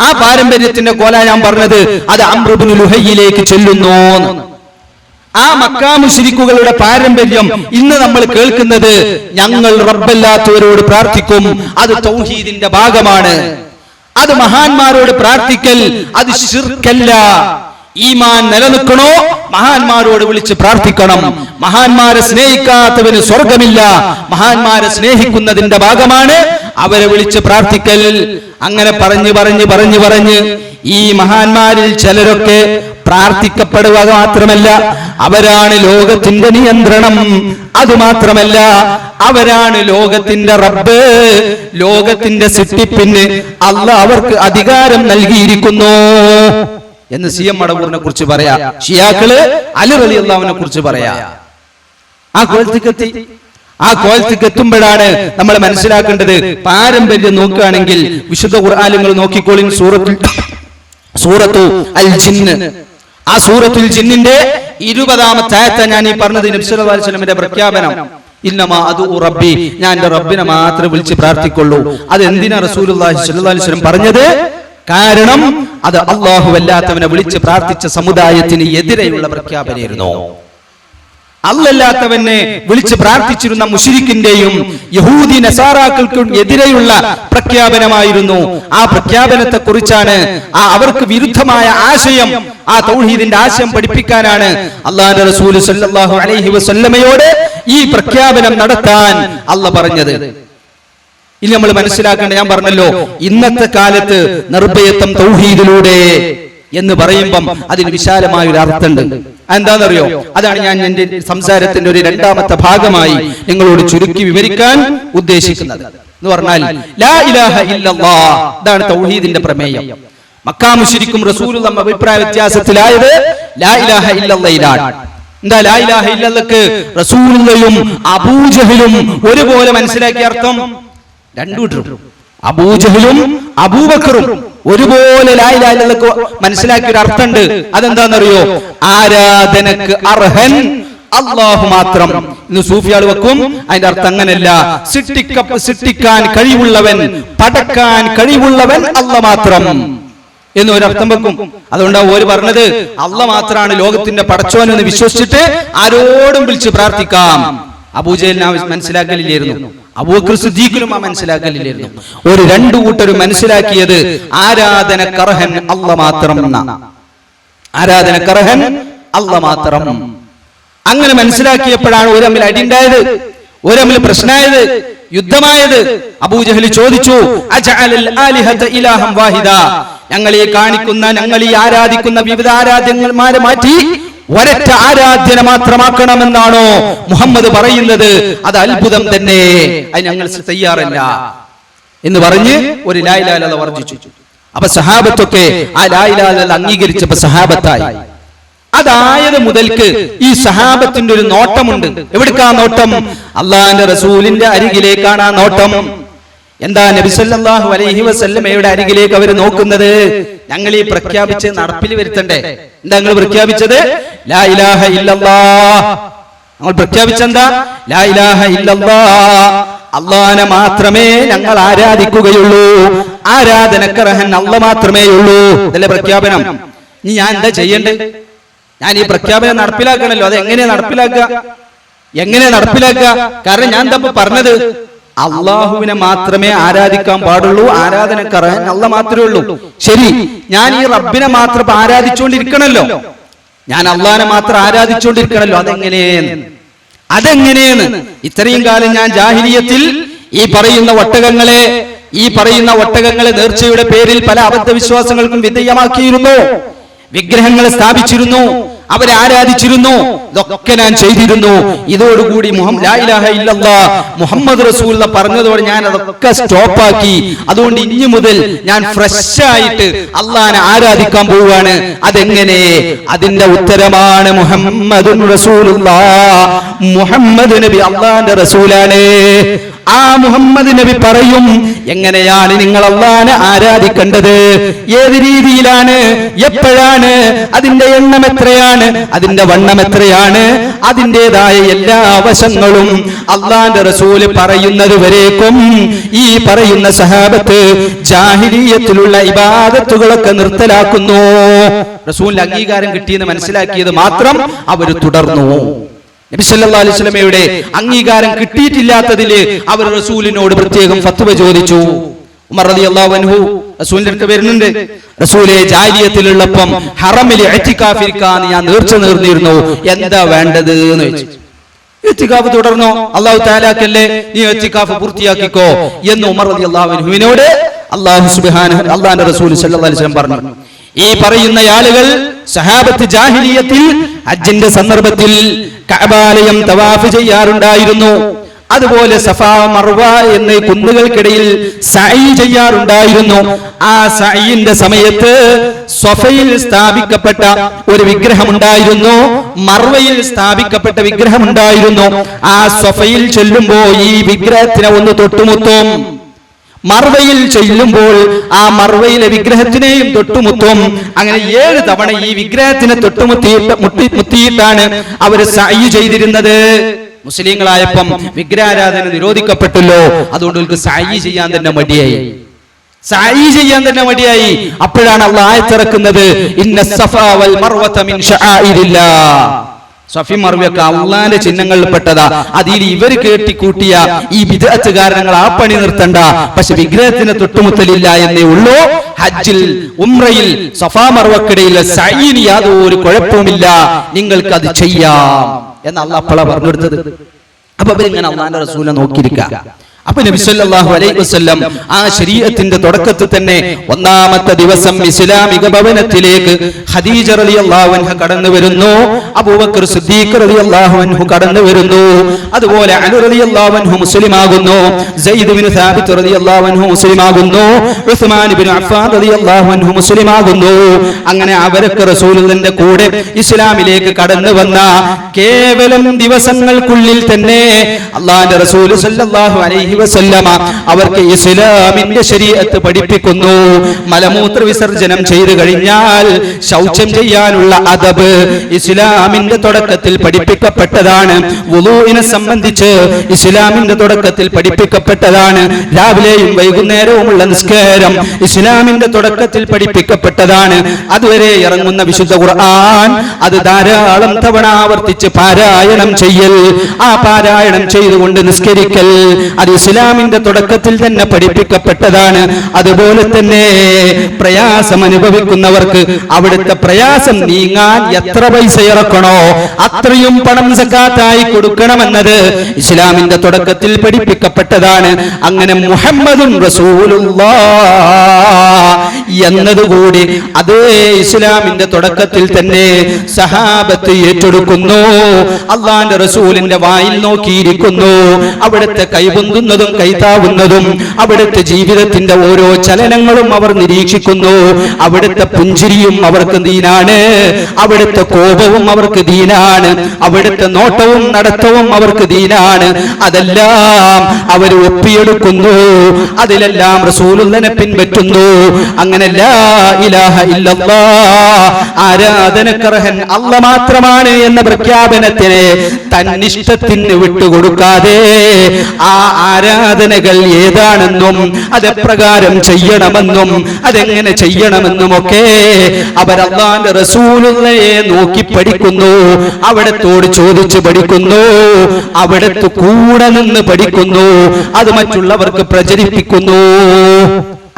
ആ പാരമ്പര്യത്തിന്റെ കോല ഞാൻ പറഞ്ഞത് അത് അംർ ഇബ്നു ലുഹൈയിലേക്ക് ചെല്ലുന്നു. ആ മക്കാ മുശ്രിക്കുകളുടെ പാരമ്പര്യം ഇന്ന് നമ്മൾ കേൾക്കുന്നത് ഞങ്ങൾ റബ്ബല്ലാത്തവരോട് പ്രാർത്ഥിക്കും, അത് തൗഹീദിന്റെ ഭാഗമാണ്. അത് മഹാന്മാരോട് പ്രാർത്ഥിക്കൽ അത് ശിർക്കല്ല. ഈമാൻ നിലനിൽക്കണോ മഹാന്മാരോട് വിളിച്ച് പ്രാർത്ഥിക്കണം. മഹാന്മാരെ സ്നേഹിക്കാത്തവന് സ്വർഗമില്ല. മഹാന്മാരെ സ്നേഹിക്കുന്നതിന്റെ ഭാഗമാണ് അവരെ വിളിച്ച് പ്രാർത്ഥിക്കൽ. അങ്ങനെ പറഞ്ഞ് ഈ മഹാന്മാരിൽ ചിലരൊക്കെ പ്രാർത്ഥിക്കപ്പെടുക മാത്രമല്ല, അവരാണ് ലോകത്തിന്റെ നിയന്ത്രണം. അതുമാത്രമല്ല, അവരാണ് ലോകത്തിന്റെ റബ്ബ്. ലോകത്തിന്റെ സൃഷ്ടിപ്പിന് അല്ലാഹ് അവർക്ക് അധികാരം നൽകിയിരിക്കുന്നു എന്ന് സി എം മടവൂരിനെ കുറിച്ച് പറയാ. ഷിയാക്കള് അലി റളിയല്ലാഹുവിനെ കുറിച്ച് പറയാ. ആ കോലത്തേക്ക് എത്തുമ്പോഴാണ് നമ്മൾ മനസ്സിലാക്കേണ്ടത്. പാരമ്പര്യം നോക്കുകയാണെങ്കിൽ വിശുദ്ധ ഖുർആനിൽ നോക്കിക്കോളിൻ. സൂറത്തു അൽ ജിന്ന്, ആ സൂറത്തുൽ ജിന്നിന്റെ 20-ാമത്തെ ആയത്ത് ഞാൻ ഈ പറഞ്ഞത്. നബി സല്ലല്ലാഹു അലൈഹി വസല്ലമയുടെ പ്രഖ്യാപനം, ഇന്നമാ അദു റബ്ബി, ഞാൻ എന്റെ റബ്ബിനെ മാത്രമേ വിളിച്ച് പ്രാർത്ഥിക്കുള്ളൂ. അത് എന്തിനാ റസൂലുള്ളാഹി സ്വല്ലല്ലാഹു അലൈഹി വസല്ലം പറഞ്ഞത്? കാരണം അത് അല്ലാഹു അല്ലാത്തവനെ വിളിച്ച് പ്രാർത്ഥിച്ച സമുദായത്തിന് എതിരെയുള്ള പ്രഖ്യാപനമായിരുന്നു. അല്ലാത്തവനെ വിളിച്ച് പ്രാർത്ഥിച്ചിരുന്ന മുശ്രിക്കിന്റെയും യഹൂദി നസാറാക്കൾക്കും എതിരെയുള്ള പ്രഖ്യാപനമായിരുന്നു. ആ പ്രഖ്യാപനത്തെ കുറിച്ചാണ്, ആ അവർക്ക് വിരുദ്ധമായ ആശയം, ആ തൗഹീദിന്റെ ആശയം പഠിപ്പിക്കാനാണ് അല്ലാഹുവിന്റെ റസൂൽ സല്ലല്ലാഹു അലൈഹി വസല്ലമയോട് ഈ പ്രഖ്യാപനം നടത്താൻ അല്ലാഹ് പറഞ്ഞത്. ഇനി നമ്മൾ മനസ്സിലാക്കേണ്ട, ഞാൻ പറഞ്ഞല്ലോ ഇന്നത്തെ കാലത്ത് നിർഭയത്വം തൗഹീദിലൂടെ എന്ന് പറയുമ്പം അതിന് വിശാലമായ ഒരു അർത്ഥമുണ്ട്. എന്താണെന്നറിയോ? അതാണ് ഞാൻ എന്റെ സംസാരത്തിന്റെ ഒരു 2-ാമത്തെ ഭാഗമായി നിങ്ങളോട് ചുരുക്കി വിവരിക്കാൻ ഉദ്ദേശിക്കുന്നത്. എന്ന് പറഞ്ഞാൽ ലാ ഇലാഹ ഇല്ലല്ലാഹ്, ഇതാണ് തൗഹീദിന്റെ പ്രമേയം. മക്കാ മുശ്രിക്കും റസൂലുള്ളാഹി അഭിപ്രായ വ്യത്യാസത്തിലായത് ലാ ഇലാഹ ഇല്ലല്ലാഹിലാണ്. എന്താ ലാ ഇലാഹ ഇല്ലല്ലാഹ്ക്ക് റസൂലുള്ളാഹിയും അബൂജഹലും ഒരുപോലെ മനസ്സിലാക്കിയ അർത്ഥം? രണ്ടുകൂട്ടരും, അബൂജഹലും അബൂബക്കറും ഒരുപോലെ ലാ ഇലാഹ ഇല്ലല്ലാഹ് മനസ്സിലാക്കിയ ഒരു അർത്ഥമുണ്ട്. അതെന്താണെന്നറിയോ? ആരാധനക്ക് അർഹൻ അല്ലാഹു മാത്രം. ഇന്ന് സൂഫിയാൾ വെക്കും അതിന്റെ അർത്ഥം അങ്ങനെയല്ല. സൃഷ്ടിക്കാൻ കഴിവുള്ളവൻ, പടക്കാൻ കഴിവുള്ളവൻ അല്ലാഹ് മാത്രം എന്ന് ഒരർത്ഥം വെക്കും. അതുകൊണ്ടാണ് ഓര് പറഞ്ഞത് അല്ലാഹ് മാത്രമാണ് ലോകത്തിന്റെ പടച്ചോൻ എന്ന് വിശ്വസിച്ചിട്ട് ആരോടും വിളിച്ച് പ്രാർത്ഥിക്കാം. അബൂജഹലിനെ മനസ്സിലാക്കലില്ലായിരുന്നു, അബൂബക്കർ സിദ്ദീഖിനും മനസ്സിലാക്കലില്ലായിരുന്നു. ഒരു രണ്ടു കൂട്ടരും മനസ്സിലാക്കിയത് ആരാധനക്കർഹൻ അല്ലാഹ് മാത്രം. ആരാധനക്കർഹൻ അല്ലാഹ് മാത്രം. അങ്ങനെ മനസ്സിലാക്കിയപ്പോഴാണ് ഒരു തമ്മിൽ അടിയുണ്ടായത്, ഒരു തമ്മിൽ പ്രശ്നമായത്, യുദ്ധമായത്. അബൂജഹൽ ചോദിച്ചു, അജഅലൽ ആലിഹത ഇലാഹം വാഹിദ, ഞങ്ങൾ ഈ കാണിക്കുന്ന, ഞങ്ങൾ ഈ ആരാധിക്കുന്ന വിവിധ ആരാധ്യന്മാരെ മാറ്റി ഒരൊറ്റ ആരാധ്യന മാത്രമാക്കണമെന്നാണോ മുഹമ്മദ് പറയുന്നത്? അത് അത്ഭുതം തന്നെ, അത് ഞങ്ങൾ തയ്യാറല്ല എന്ന് പറഞ്ഞ് ഒരു ലാ ഇലാഹ ഇല്ലല്ലാഹ് വർജിച്ചു. അപ്പൊ സഹാബത്തൊക്കെ ആ ലാ ഇലാഹ ഇല്ലല്ലാഹ് അംഗീകരിച്ചപ്പോ സഹാബത്തായി. അതായത് മുതൽക്ക് ഈ സഹാബത്തിന്റെ ഒരു നോട്ടമുണ്ട്. എവിടേക്കാ നോട്ടം? അള്ളാഹിന്റെ റസൂലിന്റെ അരികിലേക്കാണ് ആ നോട്ടം. എന്താ? നബി സല്ലല്ലാഹു അലൈഹി വസല്ലമയുടെ അരികിലേക്ക് അവർ നോക്കുന്നത്. ഞങ്ങൾ ഈ പ്രഖ്യാപിച്ച് നടപ്പിൽ വരുത്തണ്ടേ? എന്താ നിങ്ങൾ പ്രഖ്യാപിച്ചത്? ലാ ഇലാഹ ഇല്ലല്ലാഹ്. ഞങ്ങൾ പ്രഖ്യാപിച്ചെന്താ? ലാ ഇലാഹ ഇല്ലല്ലാഹ്, അല്ലാഹനെ മാത്രമേ ഞങ്ങൾ ആരാധിക്കുകയുള്ളൂ, ആരാധനക്കർഹൻ അല്ലാഹ് മാത്രമേ ഉള്ളൂ. ഇതല്ലേ പ്രഖ്യാപനം. ഇനി ഞാൻ എന്താ ചെയ്യേണ്ടത്? ഞാൻ ഈ പ്രഖ്യാപനം നടപ്പിലാക്കണല്ലോ. അത് എങ്ങനെയാ നടപ്പിലാക്കുക? കാരണം ഞാൻ എന്താ പറഞ്ഞത്? അള്ളാഹുവിനെ മാത്രമേ ആരാധിക്കാൻ പാടുള്ളൂ, ആരാധനക്കർഹൻ അല്ലാഹ് മാത്രമേ ഉള്ളൂ. ശരി, ഞാൻ ഈ റബ്ബിനെ മാത്രം ആരാധിച്ചുകൊണ്ടിരിക്കണല്ലോ, ഞാൻ അള്ളാഹിനെ മാത്രം ആരാധിച്ചുകൊണ്ടിരിക്കണല്ലോ. അതെങ്ങനെയാണ്? ഇത്രയും കാലം ഞാൻ ജാഹിലിയത്തിൽ ഈ പറയുന്ന ഒട്ടകങ്ങളെ നേർച്ചയുടെ പേരിൽ പല അബദ്ധവിശ്വാസങ്ങൾക്കും വിധേയമാക്കിയിരുന്നു. വിഗ്രഹങ്ങളെ സ്ഥാപിച്ചിരുന്നു, അവരെ ആരാധിച്ചിരുന്നു. ഇതൊക്കെ ഞാൻ ചെയ്തിരുന്നു. ഇതോടുകൂടി ലാ ഇലാഹ ഇല്ലല്ലാഹ് മുഹമ്മദ് റസൂലുള്ളാഹ് പറഞ്ഞതോടെ ഞാൻ അതൊക്കെ സ്റ്റോപ്പാക്കി. അതുകൊണ്ട് ഇനി മുതൽ ഞാൻ ഫ്രഷ് ആയിട്ട് അള്ളാഹനെ ആരാധിക്കാൻ പോവുകയാണ്. അതെങ്ങനെ? അതിന്റെ ഉത്തരമാണ് മുഹമ്മദുൻ റസൂലുള്ളാഹ്. മുഹമ്മദ് നബി അള്ളാഹന്റെ റസൂലാണ്. ആ മുഹമ്മദ് നബി പറയും എങ്ങനെയാണ് നിങ്ങൾ അള്ളാഹനെ ആരാധിക്കേണ്ടത്, ഏത് രീതിയിലാണ്, എപ്പോഴാണ്, അതിന്റെ എണ്ണം എത്രയാണ്, അതിന്റെ വണ്ണം എത്രയാണ്, അതിൻ്റെതായ എല്ലാ വശങ്ങളും അള്ളാഹന്റെ റസൂല് പറയുന്നത് വരേക്കും ഈ പറയുന്ന സഹാബത്ത് ജാഹിലിയ്യത്തിലുള്ള ഇബാദത്തുകളൊക്കെ നിർത്തലാക്കുന്നു. റസൂലിന്റെ അംഗീകാരം കിട്ടിയെന്ന് മനസ്സിലാക്കിയത് മാത്രം അവർ തുടർന്നു. നബി സല്ലല്ലാഹു അലൈഹി വസല്ലമയുടെ അംഗീകാരം കിട്ടിയിട്ടില്ലാത്തതിൽ അവർ റസൂലിനോട് പ്രത്യേകം ഫത്വ ചോദിച്ചു. ഉമർ റളിയല്ലാഹു അൻഹു റസൂലിന്റെ അടുത്ത് വരുന്നുണ്ട്. റസൂലെ, ജാഹിലിയത്തിലുള്ളപ്പം ഹറമിൽ ഇഅ്തികാഫ് ഇരിക്കാൻ ഞാൻ നേർച്ച നേർന്നിരുന്നു, എന്താ വേണ്ടത് എന്ന് ചോദിച്ചു. ഇഅ്തികാഫ് തുടർന്നോ, അല്ലാഹു തആലാക്കല്ലേ നീ ഇഅ്തികാഫ് പൂർത്തിയാക്കിക്കോ എന്ന് ഉമർ റളിയല്ലാഹു അൻഹുവിനോട് അല്ലാഹുവിന്റെ റസൂൽ സല്ലല്ലാഹു അലൈഹി വസല്ലം പറഞ്ഞു. ഈ പറയുന്ന ആളുകൾ സഹാബത്ത് ജാഹിലിയത്തിൽ ഹജ്ജിന്റെ സന്ദർഭത്തിൽ കഅബാലയം തവാഫ് ചെയ്യാറുണ്ടായിരുന്നു. അതുപോലെ സഫാ മർവ എന്നീ കുന്നുകൾക്കിടയിൽ സഅയ് ചെയ്യാറുണ്ടായിരുന്നു. ആ സഅയിന്റെ സമയത്ത് സ്വഫയിൽ സ്ഥാപിക്കപ്പെട്ട ഒരു വിഗ്രഹമുണ്ടായിരുന്നു, മർവയിൽ സ്ഥാപിക്കപ്പെട്ട വിഗ്രഹമുണ്ടായിരുന്നു. ആ സ്വഫയിൽ ചെല്ലുമ്പോൾ ഈ വിഗ്രഹത്തിനെ ഒന്ന് തൊട്ടുമുത്തും, മർവയിൽ ചെല്ലുമ്പോൾ ആ മർവയിലെ വിഗ്രഹത്തിനെയും തൊട്ടുമുത്തും. അങ്ങനെ 7 തവണ ഈ വിഗ്രഹത്തിനെ തൊട്ടുമുത്തിയിട്ടാണ് അവർ സഅയ് ചെയ്തിരുന്നത്. മുസ്ലിങ്ങളായപ്പം വിഗ്രഹാരാധന നിരോധിക്കപ്പെട്ടല്ലോ, അതുകൊണ്ട് അവർക്ക് സഅയ് ചെയ്യാൻ തന്നെ മടിയായി. അപ്പോഴാണ് അല്ലാഹു ആയത്തിറക്കുന്നത്, ഇന്ന സഫാ വൽ മർവത മിൻ ശആഇരില്ലാഹ്. സഫി മർവയൊക്കെ അള്ളാന്റെ ചിഹ്നങ്ങളിൽപ്പെട്ടതാ. അതിൽ ഇവർ കേട്ടിക്കൂട്ടിയ ഈ ബിദ്അത്ത് കാരണങ്ങൾ ആ പണി നിർത്തണ്ട, പക്ഷെ വിഗ്രഹത്തിന് തൊട്ടുമുത്തലില്ല എന്നേ ഉള്ളൂ. ഹജ്ജിൽ ഉംറയിൽ സഫാ മർവക്കിടയിൽ സഅയിന് യാതൊരു കുഴപ്പവുമില്ല, നിങ്ങൾക്ക് അത് ചെയ്യാം എന്ന് അള്ളാഹ് അപ്പോഴാ പറഞ്ഞു കൊടുത്തത്. അപ്പൊ അവരിങ്ങനെ അള്ളാന്റെ റസൂലിനെ നോക്കിയിരിക്കുക. അപ്പൊ നബി സല്ലല്ലാഹു അലൈഹി വസല്ലം ആ ശരീഅത്തിന്റെ തുടക്കത്തിൽ തന്നെ ഒന്നാമത്തെ ദിവസം ഇസ്ലാമിക ഭവനത്തിലേക്ക് ഖദീജ റളിയല്ലാഹു അൻഹ കടന്നു വരുന്നു, അബൂബക്കർ സിദ്ദീഖ് റളിയല്ലാഹു അൻഹു കടന്നു വരുന്നു, അതുപോലെ അലി റളിയല്ലാഹു അൻഹു മുസ്ലിമാകുന്നു, സയ്യിദ് ഇബ്നു സാബിത്ത് റളിയല്ലാഹു അൻഹു മുസ്ലിമാകുന്നു, ഉസ്മാൻ ഇബ്നു അഫ്ഫാൻ റളിയല്ലാഹു അൻഹു മുസ്ലിമാകുന്നു. അങ്ങനെ അവരൊക്കെ റസൂലുള്ളാഹിന്റെ കൂടെ ഇസ്ലാമിലേക്ക് കടന്നു വന്ന കേവലം ദിവസങ്ങൾക്കുള്ളിൽ തന്നെ അല്ലാഹുവിന്റെ റസൂൽ സല്ലല്ലാഹു അലൈഹി വസല്ലമ അവർക്ക് ഇസ്ലാമിന്റെ ശരീഅത്ത് പഠിപ്പിക്കുന്നു. മലമൂത്ര വിസർജനം ചെയ്തു കഴിഞ്ഞാൽ ശൗചം ചെയ്യാനുള്ള അദബ് ഇസ്ലാമിന്റെ തുടക്കത്തിൽ പഠിപ്പിക്കപ്പെട്ടതാണ്. വുളൂഇനെ സംബന്ധിച്ച് ഇസ്ലാമിന്റെ തുടക്കത്തിൽ പഠിപ്പിക്കപ്പെട്ടതാണ്. രാവിലെയും വൈകുന്നേരവുമുള്ള നിസ്കാരം ഇസ്ലാമിന്റെ തുടക്കത്തിൽ പഠിപ്പിക്കപ്പെട്ടതാണ്. അതുവരെ ഇറങ്ങുന്ന വിശുദ്ധ ഖുർആൻ അത് ധാരാളം തവണ ആവർത്തിച്ച് പാരായണം ചെയ്യൽ, ആ പാരായണം ചെയ്തുകൊണ്ട് നിസ്കരിക്കൽ, അത് ഇസ്ലാമിന്റെ തുടക്കത്തിൽ തന്നെ പഠിപ്പിക്കപ്പെട്ടതാണ്. അതുപോലെ തന്നെ പ്രയാസം അനുഭവിക്കുന്നവർക്ക് അവിടുത്തെ പ്രയാസം നീങ്ങാൻ എത്ര പൈസ ഇറക്കണോ അത്രയും പണം സക്കാത്തായി കൊടുക്കണമെന്നത് ഇസ്ലാമിന്റെ തുടക്കത്തിൽ പഠിപ്പിക്കപ്പെട്ടതാണ്. അങ്ങനെ മുഹമ്മദുൻ റസൂലുള്ളാഹ് എന്നതുകൂടി അതേ ഇസ്ലാമിന്റെ തുടക്കത്തിൽ തന്നെ സഹാബത്ത് ഏറ്റെടുക്കുന്നു. അള്ളാന്റെ റസൂലിന്റെ വായിൽ നോക്കിയിരിക്കുന്നു, അവിടുത്തെ കൈപൊന്തുന്നതും കൈതാവുന്നതും അവിടുത്തെ ജീവിതത്തിന്റെ ഓരോ ചലനങ്ങളും അവർ നിരീക്ഷിക്കുന്നു. അവിടുത്തെ പുഞ്ചിരിയും അവർക്ക് ദീനാണ്, അവിടുത്തെ കോപവും അവർക്ക് ദീനാണ്, അവിടുത്തെ നോട്ടവും നടത്തവും അവർക്ക് ദീനാണ്. അതെല്ലാം അവർ ഒപ്പിയെടുക്കുന്നു, അതിലെല്ലാം റസൂലുള്ളാഹിനെ പിൻപറ്റുന്നു. അങ്ങനെ ലാ ഇലാഹ ഇല്ലല്ലാഹ് ആരാധനക്കർഹൻ അല്ലാഹ് മാത്രമാണ് എന്ന പ്രഖ്യാപനത്തിനെ തന്നിഷ്ടത്തിന് വിട്ടുകൊടുക്കാതെ ആ ആരാധനകൾ ഏതാണെന്നും അതെപ്രകാരം ചെയ്യണമെന്നും അതെങ്ങനെ ചെയ്യണമെന്നും ഒക്കെ അവർ അല്ലാഹുവിന്റെ റസൂലുള്ളാഹിയെ നോക്കി പഠിക്കുന്നു, അവിടത്തോട് ചോദിച്ച് പഠിക്കുന്നു, അവിടത്ത് കൂടെ നിന്ന് പഠിക്കുന്നു, അത് മറ്റുള്ളവർക്ക് പ്രചരിപ്പിക്കുന്നു.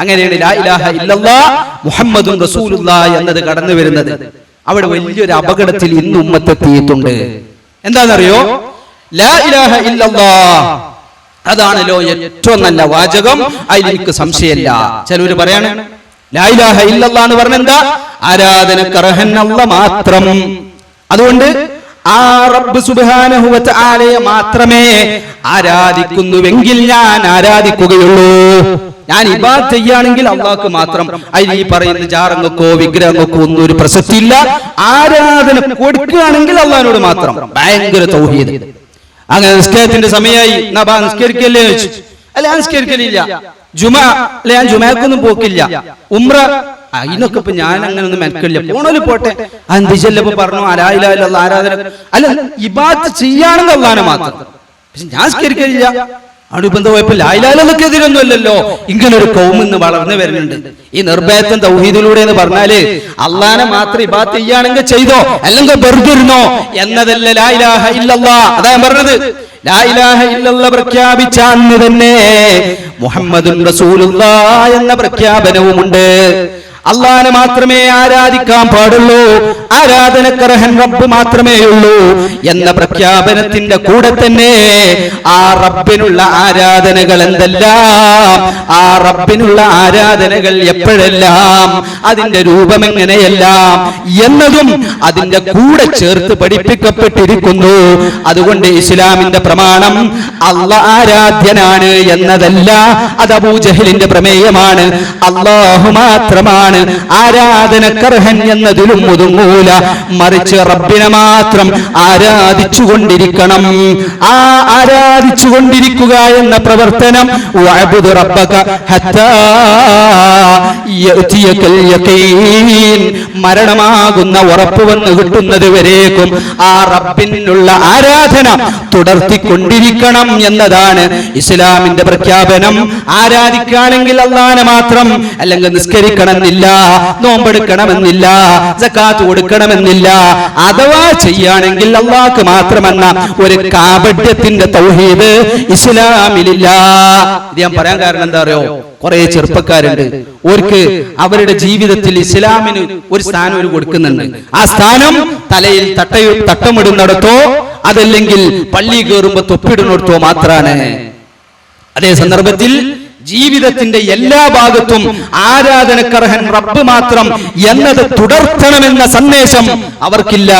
അങ്ങനെയാണ് ലാ ഇലാഹ ഇല്ലല്ലാഹ് മുഹമ്മദുൻ റസൂലുള്ളാഹ് എന്നത് കടന്നു വരുന്നത്. അവിടെ വലിയൊരു അപകടത്തിൽ ഇന്ന് ഉമ്മത്തെത്തിയിട്ടുണ്ട്. എന്താണെന്നറിയോ? ലാ ഇലാഹ ഇല്ലല്ലാഹ് അതാണല്ലോ ഏറ്റവും നല്ല വാചകം, അതിൽ എനിക്ക് സംശയമില്ല. ചിലവര് പറയാണ് ലാ ഇലാഹ ഇല്ലല്ലാഹ് എന്ന് പറഞ്ഞ എന്താ? ആരാധനക്ക് അർഹൻ അല്ലാഹ് മാത്രം. അതുകൊണ്ട് ആ റബ്ബ് സുബ്ഹാനഹു വ തആലയെ മാത്രമേ ആരാധിക്കുന്നുവെങ്കിൽ ഞാൻ ആരാധിക്കുകയുള്ളൂ. ഞാൻ ഇബാദത്ത് ചെയ്യുകയാണെങ്കിൽ അള്ളാഹ്ക്ക് മാത്രം. അതിൽ ഈ പറയുന്ന ജാറങ്ങൾക്കോ വിഗ്രഹങ്ങൾക്കോ ഒന്നും ഒരു പ്രസക്തിയില്ല. ആരാധന കൊടുക്കുകയാണെങ്കിൽ അള്ളാഹിനോട് മാത്രം. ഭയങ്കര തൗഹീദ്. അങ്ങനെ നിസ്കാരത്തിന്റെ സമയമായി, നിസ്കരിക്കല്ലേ വെച്ചു. അല്ല, ഞാൻ നിസ്കരിക്കലില്ല. ജുമാ അല്ലെ, ഞാൻ ജുമാക്കൊന്നും പോക്കില്ല. ഉംറ അതിനൊക്കെ ഇപ്പൊ ഞാൻ അങ്ങനെ ഒന്നും മെനക്കില്ല. പോണോല് പോട്ടെ. അന്തിച്ചല്ലപ്പോ പറഞ്ഞു ലാ ഇലാഹ ഇല്ലല്ലാഹ് ആരാധന. അല്ല, ഇബാദത്ത് ചെയ്യാണെങ്കിൽ അള്ളാഹിനെ മാത്രം. പക്ഷെ ഞാൻ നിസ്കരിക്കലില്ല. അടുപ്പെന്താ പോയപ്പോ ലാ ഇലാഹ ഇല്ലല്ലാഹ്ക്ക് എതിരൊന്നും അല്ലല്ലോ. ഇങ്ങനെ ഒരു കൗമിന്ന് വളർന്നു വരുന്നുണ്ട്. ഈ നിർഭയത്വം തൗഹീദിലൂടെ എന്ന് പറഞ്ഞാല് അള്ളാഹിനെ മാത്രം ഇബാദത്ത് ചെയ്യുകയാണെങ്കിൽ ചെയ്തോ, അല്ലെങ്കിൽ വെറുതെ ഇരുന്നോ എന്നതല്ല ലാ ഇലാഹ ഇല്ലല്ലാഹ്. അതാ ഞാൻ പറഞ്ഞത്. ലാ ഇലാഹ ഇല്ലല്ലാഹ് പ്രഖ്യാപിച്ച അന്ന് തന്നെ മുഹമ്മദുൻ റസൂലുള്ളാഹ് എന്ന പ്രഖ്യാപനവുമുണ്ട്. അള്ളാഹിനെ മാത്രമേ ആരാധിക്കാൻ പാടുള്ളൂ, ആരാധനക്കർഹൻ റബ്ബ് മാത്രമേ ഉള്ളൂ എന്ന പ്രഖ്യാപനത്തിന്റെ കൂടെ തന്നെ ആ റബ്ബിനുള്ള ആരാധനകൾ എന്തെല്ലാം, ആ റബ്ബിനുള്ള ആരാധനകൾ എപ്പോഴെല്ലാം, അതിന്റെ രൂപം എങ്ങനെയെല്ലാം എന്നതും അതിന്റെ കൂടെ ചേർത്ത് പഠിപ്പിക്കപ്പെട്ടിരിക്കുന്നു. അതുകൊണ്ട് ഇസ്ലാമിന്റെ പ്രമാണം അല്ലാഹ് ആരാധ്യനാണ് എന്നതല്ല, അത് അബൂജഹലിന്റെ പ്രമേയമാണ്. അല്ലാഹു മാത്രമാണ് ആരാധനക്കർഹൻ എന്നതിലും ഒതുങ്ങൂല. മറിച്ച് റബ്ബിനെ മാത്രം ആരാധിച്ചുകൊണ്ടിരിക്കണം. ആ ആരാധിച്ചുകൊണ്ടിരിക്കുക എന്ന പ്രവർത്തനം വഅബ്ദു റബ്ബക ഹത്താ യഅതിയകൽ യഖീൻ, മരണമാകുന്ന ഉറപ്പ് വന്ന് കിട്ടുന്നത് വരേക്കും ആ റബ്ബിനുള്ള ആരാധന തുടർത്തിക്കൊണ്ടിരിക്കണം എന്നതാണ് ഇസ്ലാമിന്റെ പ്രഖ്യാപനം. ആരാധിക്കുകയാണെങ്കിൽ അല്ലാഹനെ മാത്രം, അല്ലെങ്കിൽ നിസ്കരിക്കണമെന്നില്ല, നോമ്പെടുക്കണമെന്നില്ല, സകാത്ത് കൊടുക്കണമെന്നില്ല. അഥവാ ചെയ്യുകയാണെങ്കിൽ അള്ളാഹ്ക്ക് മാത്രമെന്ന ഒരു കാപട്യത്തിന്റെ തൗഹീദ് ഇസ്ലാമിലില്ല. ഇത് ഞാൻ പറയാൻ കാരണം എന്താ അറിയോ? കുറെ ചെറുപ്പക്കാരുണ്ട്, ഓർക്ക് അവരുടെ ജീവിതത്തിൽ ഇസ്ലാമിന് ഒരു സ്ഥാനം ഒരു കൊടുക്കുന്നുണ്ട്. ആ സ്ഥാനം തലയിൽ തട്ടമിടുന്നിടത്തോ അതല്ലെങ്കിൽ പള്ളി കയറുമ്പോ തൊപ്പിടുന്നിടത്തോ മാത്രാണ്. അതേ സന്ദർഭത്തിൽ ജീവിതത്തിന്റെ എല്ലാ ഭാഗത്തും ആരാധനക്കർഹൻ റബ്ബ് മാത്രം എന്നത് തുടർത്തണമെന്ന സന്ദേശം അവർക്കില്ല.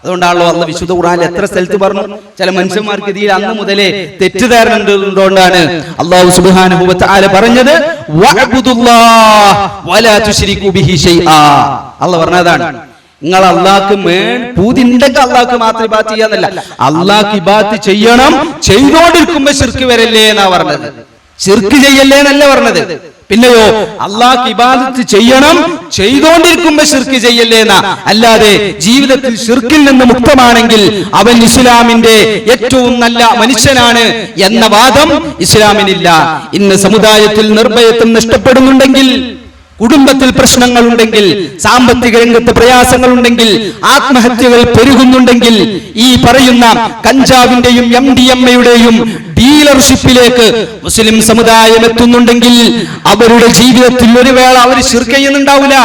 അതുകൊണ്ടാണല്ലോ അള്ളാഹ് വിശുദ്ധ ഖുർആനിൽ എത്ര സ്ഥലത്ത് പറഞ്ഞു. ചില മനുഷ്യന്മാർക്ക് ഇതിൽ അന്ന് മുതലേ തെറ്റിദ്ധാരണയുള്ളതുകൊണ്ടാണ് അല്ലാഹു സുബ്ഹാനഹു വ തആല പറഞ്ഞത് വഅബ്ദുല്ലാഹ് വലാ തുശ്രികൂ ബിഹി ഷൈആ. അള്ളാഹ് പറഞ്ഞതാണ്, നിങ്ങൾ അള്ളാഹ്ക്ക് പൂതിണ്ടെങ്കിൽ അള്ളാഹ്ക്ക് മാത്രം ഇബാദത്ത് ചെയ്യാന്നല്ല, അള്ളാഹ്ക്ക് ഇബാദത്ത് ചെയ്യണം, ചെയ്തോണ്ടിരിക്കുമ്പോ ശിർക്ക് വരല്ലേ എന്നാ പറഞ്ഞത്. ശിർക്ക് ചെയ്യല്ലേ എന്നല്ല പറഞ്ഞത്. പിന്നെയോ അള്ളാഹ്ക്ക് ഇബാദത്ത് ചെയ്യണം, ചെയ്തോണ്ടിരിക്കുമ്പോ ശിർക്ക് ചെയ്യല്ലേ എന്നാ. അല്ലാതെ ജീവിതത്തിൽ ശിർക്കിൽ നിന്ന് മുക്തമാണെങ്കിൽ അവൻ ഇസ്ലാമിന്റെ ഏറ്റവും നല്ല മനുഷ്യനാണ് എന്ന വാദം ഇസ്ലാമിനില്ല. ഇന്ന് സമുദായത്തിൽ നിർഭയത്വം നഷ്ടപ്പെടുന്നുണ്ടെങ്കിൽ, കുടുംബത്തിൽ പ്രശ്നങ്ങളുണ്ടെങ്കിൽ, സാമ്പത്തിക രംഗത്ത് പ്രയാസങ്ങളുണ്ടെങ്കിൽ, ആത്മഹത്യകൾ പെരുകുന്നുണ്ടെങ്കിൽ, ഈ പറയുന്ന കഞ്ചാവിന്റെയും MDMA-യുടെയും ഡീലർഷിപ്പിലേക്ക് മുസ്ലിം സമുദായം എത്തുന്നുണ്ടെങ്കിൽ അവരുടെ ജീവിതത്തിൽ ഒരു വേള അവർ ശിർക്ക് ചെയ്യുന്നുണ്ടാവില്ല,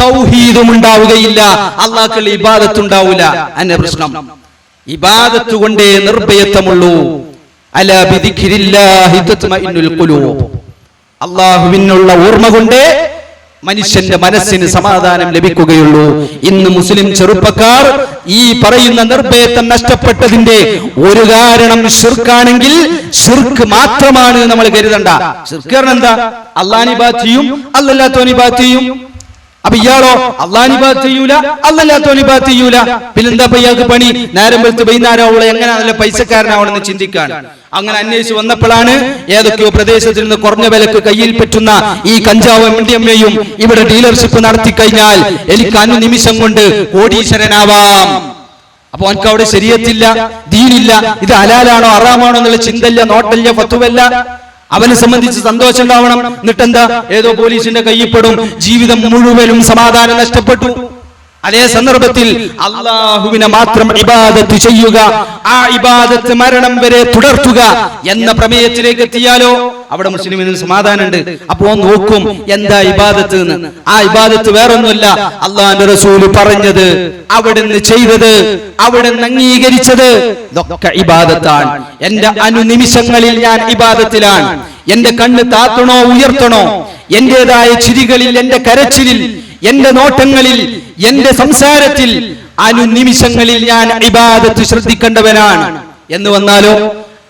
തൗഹീദും ഉണ്ടാവുകയില്ല, അല്ലാഹുവിന്റെ ഇബാദത്ത് ഉണ്ടാവില്ല. അന്നെ പ്രശ്നം ഇബാദത്ത് കൊണ്ടേ നിർഭയത്വമുള്ളൂ. അലാ ബിദിക്രില്ലാഹി തത്മഇന്നുൽ ഖുലൂബ്. അല്ലാഹുവിനുള്ള ഓർമ്മ കൊണ്ടേ മനുഷ്യന്റെ മനസ്സിന് സമാധാനം ലഭിക്കുകയുള്ളൂ. ഇന്ന് മുസ്ലിം ചെറുപ്പക്കാർ ഈ പറയുന്ന നിർഭയത്വം നഷ്ടപ്പെട്ടതിന്റെ ഒരു കാരണം ശിർക്കാണെങ്കിൽ ശിർക്ക് മാത്രമാണ് നമ്മൾ കരുതണ്ട. ശിർക്ക് എന്താ? അല്ലാഹുവിനെ ഇബാദത്ത് ചെയ്യും, അല്ലാഹുവിനെ ഇബാദത്ത് ചെയ്യും. അപ്പൊ ഇയാളോ അള്ളാഹുവിനെ ഇബാദത്ത് ചെയ്യൂല, അല്ലാഹുവിനെ ഇബാദത്ത് ചെയ്യൂല. പിന്നെന്താ ഇയാൾക്ക് പണി? നേരം വെളുത്ത് വൈകുന്നേരം എങ്ങനെ നല്ല പൈസക്കാരനാവണമെന്ന് ചിന്തിക്കാണ്. അങ്ങനെ അന്വേഷിച്ച് വന്നപ്പോഴാണ് ഏതൊക്കെയോ പ്രദേശത്തിൽ നിന്ന് കുറഞ്ഞ വിലക്ക് കയ്യിൽ പറ്റുന്ന ഈ കഞ്ചാവ് MDMA-യും ഇവിടെ ഡീലർഷിപ്പ് നടത്തി കഴിഞ്ഞാൽ എനിക്ക് അനുനിമിഷം കൊണ്ട് കോടീശ്വരനാവാം. അപ്പൊ അവർക്ക് അവിടെ ശരീഅത്തില്ല, ദീനില്ല, ഇത് ഹലാലാണോ ഹറാമാണോ എന്നുള്ള ചിന്തയില്ല, നോട്ടല്ല, ഫത്വല്ല. അവനെ സംബന്ധിച്ച് സന്തോഷം ഉണ്ടാവണം. എന്നിട്ടെന്താ, ഏതോ പോലീസിന്റെ കയ്യിൽപ്പെടും, ജീവിതം മുഴുവനും സമാധാനം നഷ്ടപ്പെട്ടു. അതേ സന്ദർഭത്തിൽ അല്ലാഹുവിനെ മാത്രം ഇബാദത്ത് ചെയ്യുക, ആ ഇബാദത്ത് മരണം വരെ തുടർത്തുക എന്ന പ്രമേയത്തിലേക്ക് എത്തിയാലോ അവിടെ മുസ്ലിമിന് സമാധാനമുണ്ട്. അപ്പോ നോക്കും എന്താ ഇബാദത്ത് എന്ന്. ആ ഇബാദത്ത് വേറൊന്നുമല്ല, അല്ലാഹുവിന്റെ റസൂല് പറഞ്ഞത്, അവിടുന്ന് ചെയ്തത്, അവിടുന്ന് അംഗീകരിച്ചത്, ഇതൊക്കെ ഇബാദത്താണ്. എന്റെ അനുനിമിഷങ്ങളിൽ ഞാൻ ഇബാദത്തിലാണ്. എന്റെ കണ്ണ് താത്തണോ ഉയർത്തണോ, എന്റേതായ ചിരികളിൽ, എന്റെ കരച്ചിലിൽ, എന്റെ നോട്ടങ്ങളിൽ, എന്റെ സംസാരത്തിൽ അനുനിമിഷങ്ങളിൽ ഞാൻ ഇബാദത്ത് ശ്രദ്ധിക്കേണ്ടവനാണ് എന്ന് വന്നാലോ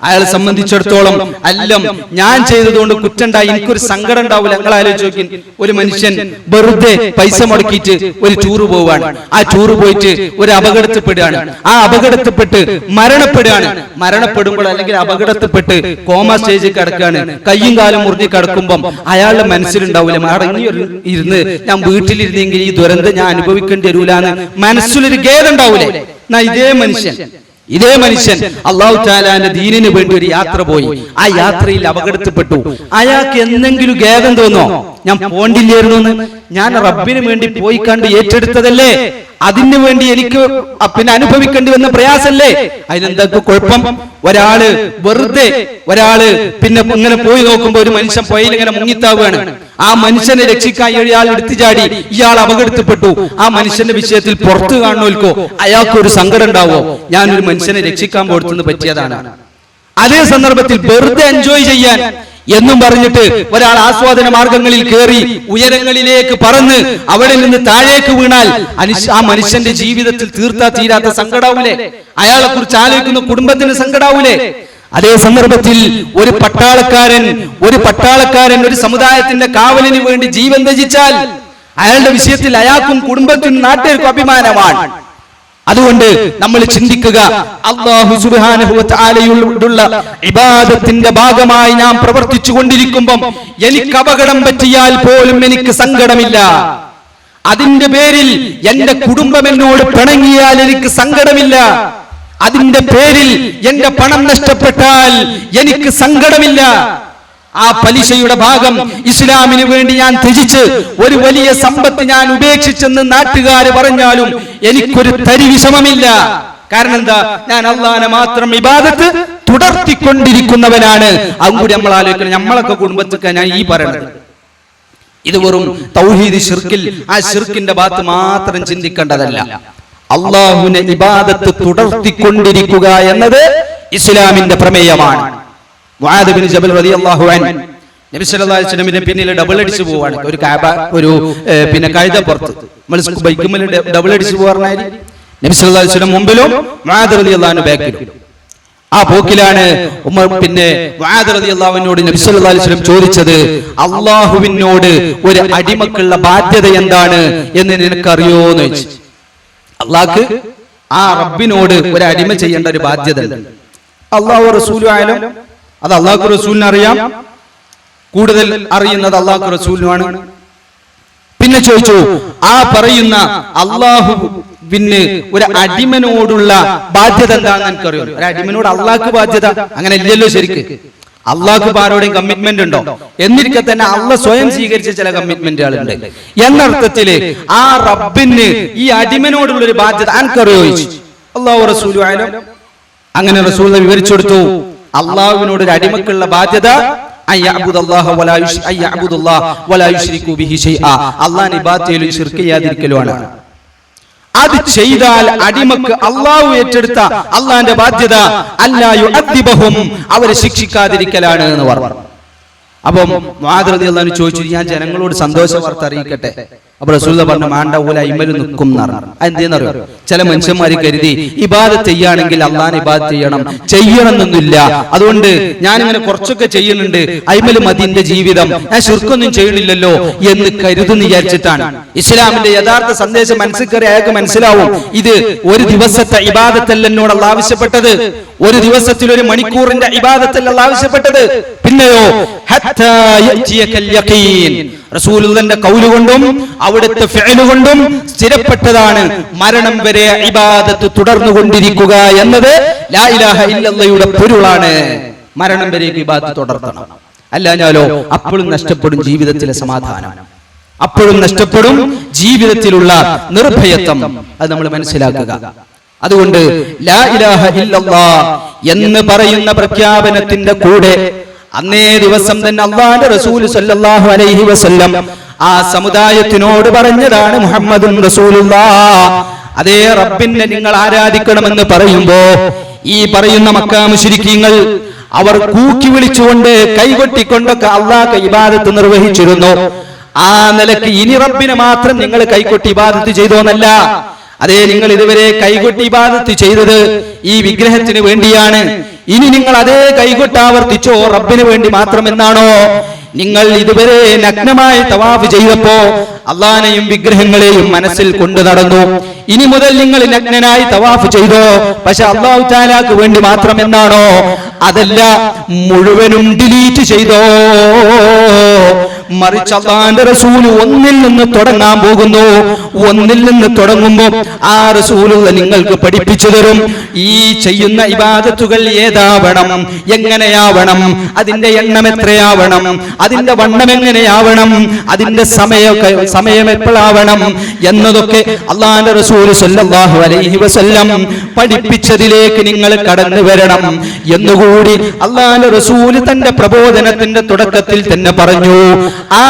അയാളെ സംബന്ധിച്ചിടത്തോളം എല്ലാം ഞാൻ ചെയ്തതുകൊണ്ട് കുറ്റണ്ടായി, എനിക്കൊരു സങ്കടം ഉണ്ടാവില്ല. നിങ്ങൾ ആലോചിച്ച് നോക്കി, ഒരു മനുഷ്യൻ വെറുതെ പൈസ മുടക്കിയിട്ട് ഒരു ടൂറ് പോവാണ്, ആ ടൂറ് പോയിട്ട് ഒരു അപകടത്തിൽപ്പെടുകയാണ്, ആ അപകടത്തിൽപ്പെട്ട് മരണപ്പെടുമ്പോൾ അല്ലെങ്കിൽ അപകടത്തിൽപ്പെട്ട് കോമ സ്റ്റേജിൽ കിടക്കുകയാണ്, കയ്യും കാലും മുറിഞ്ഞ് കിടക്കുമ്പം അയാളുടെ മനസ്സിലുണ്ടാവില്ല അടങ്ങി ഇരുന്ന് ഞാൻ വീട്ടിലിരുന്നെങ്കിൽ ഈ ദുരന്തം ഞാൻ അനുഭവിക്കേണ്ടി വരൂലെന്ന് മനസ്സിലൊരു ഖേദം ഉണ്ടാവൂലേ? എന്നാ ഇതേ മനുഷ്യൻ അല്ലാഹു തആലാന്റെ ദീനിന് വേണ്ടി ഒരു യാത്ര പോയി, ആ യാത്രയിൽ അപകടത്തിൽപ്പെട്ടു. അയാൾക്ക് എന്തെങ്കിലും ഖേദം തോന്നോ? ഞാൻ പോണ്ടില്ലായിരുന്നു എന്ന്, ഞാൻ റബ്ബിന് വേണ്ടി പോയി കണ്ട് ഏറ്റെടുത്തതല്ലേ, അതിനു വേണ്ടി എനിക്ക് പിന്നെ അനുഭവിക്കേണ്ടി വന്ന പ്രയാസല്ലേ, അതിനെന്തൊക്കെ കുഴപ്പം? ഒരാള് പിന്നെ ഇങ്ങനെ പോയി നോക്കുമ്പോ ഒരു മനുഷ്യൻ പുഴയിൽ ഇങ്ങനെ മുങ്ങിത്താവുകയാണ്, ആ മനുഷ്യനെ രക്ഷിക്കാൻ ഇയാൾ എടുത്തു ചാടി, ഇയാൾ അപകടത്തിൽപ്പെട്ടു. ആ മനുഷ്യന്റെ വിഷയത്തിൽ പുറത്തു കാണുന്നോൽക്കോ അയാൾക്ക് ഒരു സങ്കടം ഉണ്ടാവോ? ഞാനൊരു മനുഷ്യനെ രക്ഷിക്കാൻ പോടുത്തുനിന്ന് പറ്റിയതാണ്. അതേ സന്ദർഭത്തിൽ വെറുതെ എൻജോയ് ചെയ്യാൻ എന്നും പറഞ്ഞിട്ട് ഒരാൾ ആസ്വാദന മാർഗങ്ങളിൽ കയറി ഉയരങ്ങളിലേക്ക് പറന്ന് അവിടെ നിന്ന് താഴേക്ക് വീണാൽ ആ മനുഷ്യന്റെ ജീവിതത്തിൽ തീരാത്ത സങ്കടാവൂലേ? അയാളെ കുറിച്ച് ആലോചിക്കുന്ന കുടുംബത്തിന് സങ്കടാവൂലേ? അതേ സന്ദർഭത്തിൽ ഒരു പട്ടാളക്കാരൻ ഒരു സമുദായത്തിന്റെ കാവലിന് വേണ്ടി ജീവൻ ത്യജിച്ചാൽ അയാളുടെ വിഷയത്തിൽ അയാൾക്കും കുടുംബത്തിനും നാട്ടുകാർക്കും അഭിമാനമാണ്. അതുകൊണ്ട് നമ്മൾ ചിന്തിക്കുക, അല്ലാഹു സുബ്ഹാനഹു വ തആലയോടുള്ള ഇബാദത്തിന്റെ ഭാഗമായി ഞാൻ പ്രവർത്തിച്ചു കൊണ്ടിരിക്കുമ്പോൾ എനിക്ക് അപകടം പറ്റിയാൽ പോലും എനിക്ക് സങ്കടമില്ല. അതിന്റെ പേരിൽ എന്റെ കുടുംബം എന്നോട് പിണങ്ങിയാൽ എനിക്ക് സങ്കടമില്ല. അതിന്റെ പേരിൽ എന്റെ പണം നഷ്ടപ്പെട്ടാൽ എനിക്ക് സങ്കടമില്ല. ആ പലിശയുടെ ഭാഗം ഇസ്ലാമിന് വേണ്ടി ഞാൻ ത്യജിച്ച് ഒരു വലിയ സമ്പത്ത് ഞാൻ ഉപേക്ഷിച്ചെന്ന് നാട്ടുകാര് പറഞ്ഞാലും എനിക്കൊരു തരി വിഷമമില്ല. കാരണം എന്താ? ഞാൻ അല്ലാഹുവിനെ മാത്രം ഇബാദത്ത് തുടർത്തിക്കൊണ്ടിരിക്കുന്നവനാണ്. അതും കൂടി നമ്മൾ ആലോചിക്കണം. നമ്മളൊക്കെ കുടുംബത്തിക്ക് ഞാൻ ഈ പറയണത് ഇത് വെറും തൗഹീദ് ശിർക്കിൽ, ആ ശിർക്കിന്റെ ഭാഗത്ത് മാത്രം ചിന്തിക്കേണ്ടതല്ല. അല്ലാഹുവിനെ ഇബാദത്ത് തുടർത്തിക്കൊണ്ടിരിക്കുക എന്നത് ഇസ്ലാമിന്റെ പ്രമേയമാണ്. മുആദ് ബിൻ ജബൽ റളിയല്ലാഹു അൻഹു നബി സല്ലല്ലാഹു അലൈഹി വസല്ലമിന്റെ പിന്നിൽ ഡബിൾ അടിച്ചു പോവാണ്. ഒരു പിന്നെ കഴുതപ്പുറത്ത് നമ്മൾ ബൈക്കുമ്മൽ ഡബിൾ അടിച്ചു പോവാറുണ്ടായി. നബി സല്ലല്ലാഹു അലൈഹി വസല്ലം മുമ്പിലും മുആദ് റളിയല്ലാഹു അൻഹു ബാക്കിലും. ആ പോക്കിലാണ് പിന്നെ മുആദ് റളിയല്ലാഹു അൻഹുവോട് നബി സല്ലല്ലാഹു അലൈഹി വസല്ലം ചോദിച്ചത്, അല്ലാഹുവിനോട് ഒരു അടിമക്കുള്ള ബാധ്യത എന്താണ് എന്ന് നിനക്കറിയോ എന്ന് ചോദിച്ചു. അല്ലാഹ്ക്ക് ആ റബ്ബിനോട് ഒരു അടിമ ചെയ്യേണ്ട ഒരു ബാധ്യത ഉണ്ട്. അല്ലാഹു റസൂലു ആലം, അത് അല്ലാഹു റസൂലിന് അറിയാം. കൂടുതൽ അറിയുന്നത് അല്ലാഹു റസൂലിനുമാണ്. പിന്നെ ചോദിച്ചു, ആ പറയുന്ന അല്ലാഹുവിന് ഒരു അടിമനോടുള്ള ബാധ്യത എന്താണെന്ന് എനിക്കറിയോ? ഒരു അടിമനോട് അല്ലാഹ്ക്ക് ബാധ്യത അങ്ങനെ ഇല്ലല്ലോ. ശരിക്ക് അല്ലാഹ്ക്ക് ആരോടെയും കമ്മിറ്റ്മെന്റ് ഉണ്ടോ? എന്നിരിക്കെ തന്നെ അള്ളാഹ് സ്വയം സ്വീകരിച്ച ചില കമ്മിറ്റ്മെന്റുകളുണ്ട്. എന്നർത്ഥത്തില് ആ റബ്ബിന് ഈ അടിമനോടുള്ള ഒരു ബാധ്യത എനിക്കറിയോ ചോദിച്ചു. അല്ലാഹു റസൂലു ആലം. അങ്ങനെ റസൂൽ വിവരിച്ചു കൊടുത്തു, അള്ളാഹുവിനോട് ഒരു അടിമക്കുള്ള ബാധ്യത അള്ളാഹിനെ ഇബാദത്ത് ചെയ്യലും ശിർക്ക് ചെയ്യാതിരിക്കലുമാണ്. അത് ചെയ്താൽ അടിമക്ക് അള്ളാഹു ഏറ്റെടുത്ത അള്ളാഹിന്റെ ബാധ്യത അല്ലാ യുഅദ്ദിബഹും, അവരെ ശിക്ഷിക്കാതിരിക്കലാണ് എന്ന് പറഞ്ഞു. അപ്പം മുആദ് റളിയല്ലാഹു അൻഹു ചോദിച്ചു, ഞാൻ ജനങ്ങളോട് സന്തോഷ വാർത്ത അറിയിക്കട്ടെ? അപ്പൊ റസൂൽ പറഞ്ഞു, മാണ്ട ഊല ഇമൽ നിൽക്കും എന്നാണ്. അതെന്തെന്നറിയോ? ചില മനുഷ്യന്മാര് കരുതി ഇബാദത്ത് ചെയ്യുകയാണെങ്കിൽ അള്ളാഹിനെ ഇബാദത്ത് ചെയ്യണമെന്നൊന്നുമില്ല, അതുകൊണ്ട് ഞാനിങ്ങനെ കുറച്ചൊക്കെ ചെയ്യുന്നുണ്ട്, അയ്മൽ മദീന്റെ ജീവിതം, ഞാൻ ശിർക്കൊന്നും ചെയ്യണില്ലല്ലോ എന്ന് കരുതുന്ന വിചാരിച്ചിട്ടാണ്. ഇസ്ലാമിന്റെ യഥാർത്ഥ സന്ദേശം മനസ്സിൽ കയറി അയാൾക്ക് മനസ്സിലാവും, ഇത് ഒരു ദിവസത്തെ ഇബാദത്തല്ല എന്നോട് അള്ളാഹ് ആവശ്യപ്പെട്ടത്, ഒരു ദിവസത്തിൽ ഒരു മണിക്കൂറിന്റെ ഇബാദത്തല്ല അള്ളാഹ് ആവശ്യപ്പെട്ടത്. പിന്നെയോ റസൂലുള്ളാഹിന്റെ ഖൗല് കൊണ്ടും അവിടുത്തെ ഫിഅല് കൊണ്ടും സ്ഥിരപ്പെട്ടതാണ് മരണം വരെ ഇബാദത്ത് തുടർന്നുകൊണ്ടിരിക്കുക എന്നത് ലാ ഇലാഹ ഇല്ലല്ലാഹയുടെ പൊരുളാണ്. മരണം വരെ ഇബാദത്ത് തുടർത്തണം, അല്ലാഞ്ഞാലോ അപ്പോഴും നഷ്ടപ്പെടും ജീവിതത്തിലെ സമാധാനം, അപ്പോഴും നഷ്ടപ്പെടും ജീവിതത്തിലുള്ള നിർഭയത്വം. അത് നമ്മൾ മനസ്സിലാക്കുക. അതുകൊണ്ട് ലാ ഇലാഹ ഇല്ലല്ലാഹ് എന്ന് പറയുന്ന പ്രഖ്യാപനത്തിന്റെ കൂടെ അന്നേ ദിവസം തന്നെ അല്ലാഹുവിന്റെ റസൂൽ സല്ലല്ലാഹു അലൈഹി വസല്ലം ആ സമുദായത്തിനോട് പറഞ്ഞതാണ്, മുഹമ്മദുൻ റസൂലുള്ളാഹ്, അതേ റബ്ബിനെ നിങ്ങൾ ആരാധിക്കണമെന്ന് പറയുമ്പോ ഈ പറയുന്ന മക്ക മുശ്രിക്കീങ്ങൾ അവർ കൂക്കി വിളിച്ചുകൊണ്ട് കൈകൊട്ടിക്കൊണ്ടൊക്കെ അള്ളാഹ് ഇബാദത്ത് നിർവഹിച്ചിരുന്നു. ആ നിലക്ക് ഇനി റബ്ബിനെ മാത്രം നിങ്ങൾ കൈകൊട്ടി ഇബാദത്ത് ചെയ്തോന്നല്ല, അതേ നിങ്ങൾ ഇതുവരെ കൈകൊട്ടി ഇബാദത്ത് ചെയ്തത് ഈ വിഗ്രഹത്തിന് വേണ്ടിയാണ്. ഇനി നിങ്ങൾ അതേ കൈകൊട്ട് ആവർത്തിച്ചോ റബ്ബിന് വേണ്ടി മാത്രം എന്നാണോ? നിങ്ങൾ ഇതുവരെ നഗ്നമായി തവാഫ് ചെയ്തപ്പോ അള്ളാനെയും വിഗ്രഹങ്ങളെയും മനസ്സിൽ കൊണ്ടു നടന്നു. ഇനി മുതൽ നിങ്ങൾ നഗ്നനായി തവാഫ് ചെയ്തോ, പക്ഷെ അള്ളാഹു തആലാക്ക് വേണ്ടി മാത്രം എന്നാണോ? അതല്ല, മുഴുവനും ഡിലീറ്റ് ചെയ്തോ. മറിച്ച് അല്ലാഹുവിന്റെ റസൂൽ ഒന്നിൽ നിന്ന് തുടങ്ങാൻ പോകുന്നു. ഒന്നിൽ നിന്ന് തുടങ്ങുമ്പോൾ ആ റസൂലുള്ള നിങ്ങൾക്ക് പഠിപ്പിച്ചു തരും ഈ ചെയ്യുന്ന ഇബാദത്തുകൾ ഏതാവണം, എങ്ങനെയാവണം, അതിന്റെ എണ്ണം എത്രയാവണം, അതിന്റെ വണ്ണം എങ്ങനെയാവണം, അതിന്റെ സമയം എപ്പോഴാവണം എന്നതൊക്കെ അല്ലാഹുവിന്റെ റസൂൽ സല്ലല്ലാഹു അലൈഹി വസല്ലം പഠിപ്പിച്ചതിലേക്ക് നിങ്ങൾ കടന്നു വരണം എന്നുകൂടി അല്ലാഹുവിന്റെ റസൂൽ തന്റെ പ്രബോധനത്തിന്റെ തുടക്കത്തിൽ തന്നെ പറഞ്ഞു. ആ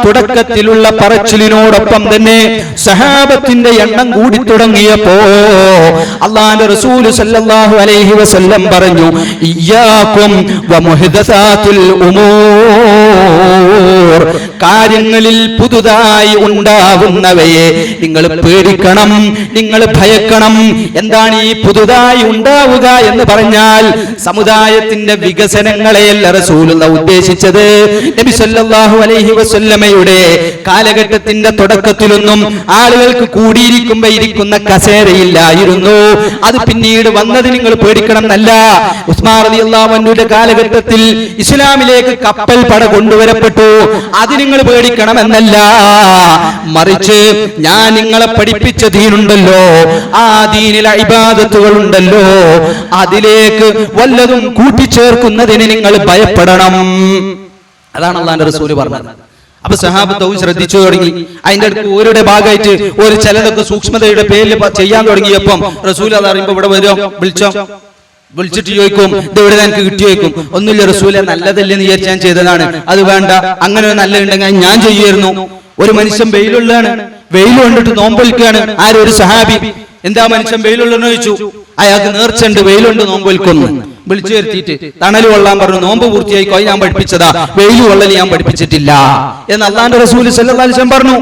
തുടക്കത്തിലുള്ള പറച്ചിലിനോടൊപ്പം തന്നെ സഹാബത്തിന്റെ എണ്ണം കൂടി തുടങ്ങിയപ്പോ അല്ലാഹുവിന്റെ റസൂൽ സല്ലല്ലാഹു അലൈഹി വസല്ലം പറഞ്ഞു, ഇയ്യാകും വമുഹ്ദസാത്തുൽ ഉമൂർ, കാര്യങ്ങളിൽ പുതുതായി ഉണ്ടാവുന്നവയെ നിങ്ങൾ പേടിക്കണം, നിങ്ങൾ ഭയക്കണം. എന്താണ് ഈ പുതുതായി ഉണ്ടാവുക എന്ന് പറഞ്ഞാൽ സമുദായത്തിന്റെ വികസനങ്ങളെയല്ല റസൂലുള്ളാഹി ഉദ്ദേശിച്ചത്. നബി സല്ലല്ലാഹു അലൈഹി വസല്ലമയുടെ കാലഘട്ടത്തിന്റെ തുടക്കത്തിലൊന്നും ആളുകൾക്ക് കൂടിയിരിക്കുമ്പോ ഇരിക്കുന്ന കസേരയില്ലായിരുന്നു. അത് പിന്നീട് വന്നത് നിങ്ങൾ പേടിക്കണം എന്നല്ല. ഉസ്മാൻ റളിയല്ലാഹു അൻഹുവിന്റെ കാലഘട്ടത്തിൽ ഇസ്ലാമിലേക്ക് കപ്പൽ പട കൊണ്ടുവരപ്പെട്ടു. അത് നിങ്ങൾ പേടിക്കണം എന്നല്ല, മറിച്ച് ഞാൻ നിങ്ങളെ പഠിപ്പിച്ച ദീനുണ്ടല്ലോ, ആ ദീനിൽ ഇബാദത്തുകൾ ഉണ്ടല്ലോ, അതിലേക്ക് വല്ലതും കൂട്ടിച്ചേർക്കുന്നതിന് നിങ്ങൾ ഭയപ്പെടണം. അതാണ് അല്ലാഹുവിന്റെ റസൂൽ പറഞ്ഞത്. അപ്പൊ സഹാബത്ത് ശ്രദ്ധിച്ചു തുടങ്ങി. അതിന്റെ അടുത്ത് ഓരോടെ ഭാഗമായിട്ട് ഒരു ചിലതൊക്കെ സൂക്ഷ്മതയുടെ പേരിൽ ചെയ്യാൻ തുടങ്ങിയപ്പം റസൂൽ അത് അറിയുമ്പോ ഇവിടെ വരും, വിളിച്ചിട്ട് ചോദിക്കും, ഇതെവിടെ എനിക്ക് കിട്ടി ചോദിക്കും. ഒന്നുമില്ല റസൂലെ, നല്ലതല്ലെന്ന് വിചാരിച്ച് ഞാൻ ചെയ്തതാണ്, അത് വേണ്ട, അങ്ങനെ നല്ലതുണ്ടെങ്കിൽ ഞാൻ ചെയ്യുമായിരുന്നു. ഒരു മനുഷ്യൻ വെയിലുള്ളതാണ്, വെയിൽ കൊണ്ടിട്ട് നോമ്പൊലിക്കുകയാണ്. ഒരു സഹാബി, എന്താ മനുഷ്യൻ വെയിലുള്ളതെന്ന് ചോദിച്ചു. അയാൾക്ക് നേർച്ചുണ്ട്, വെയിലുണ്ട്, നോമ്പൊലിക്കുന്നു. വിളിച്ചു വരുത്തിയിട്ട് തണല് കൊള്ളാൻ പറഞ്ഞു. നോമ്പ് പൂർത്തിയായിക്കോ, ഞാൻ പഠിപ്പിച്ചതാ, വെയിൽ കൊള്ളൽ ഞാൻ പഠിപ്പിച്ചിട്ടില്ല എന്ന് അല്ലാഹുവിന്റെ റസൂൽ സല്ലല്ലാഹു അലൈഹി വസല്ലം പറഞ്ഞു.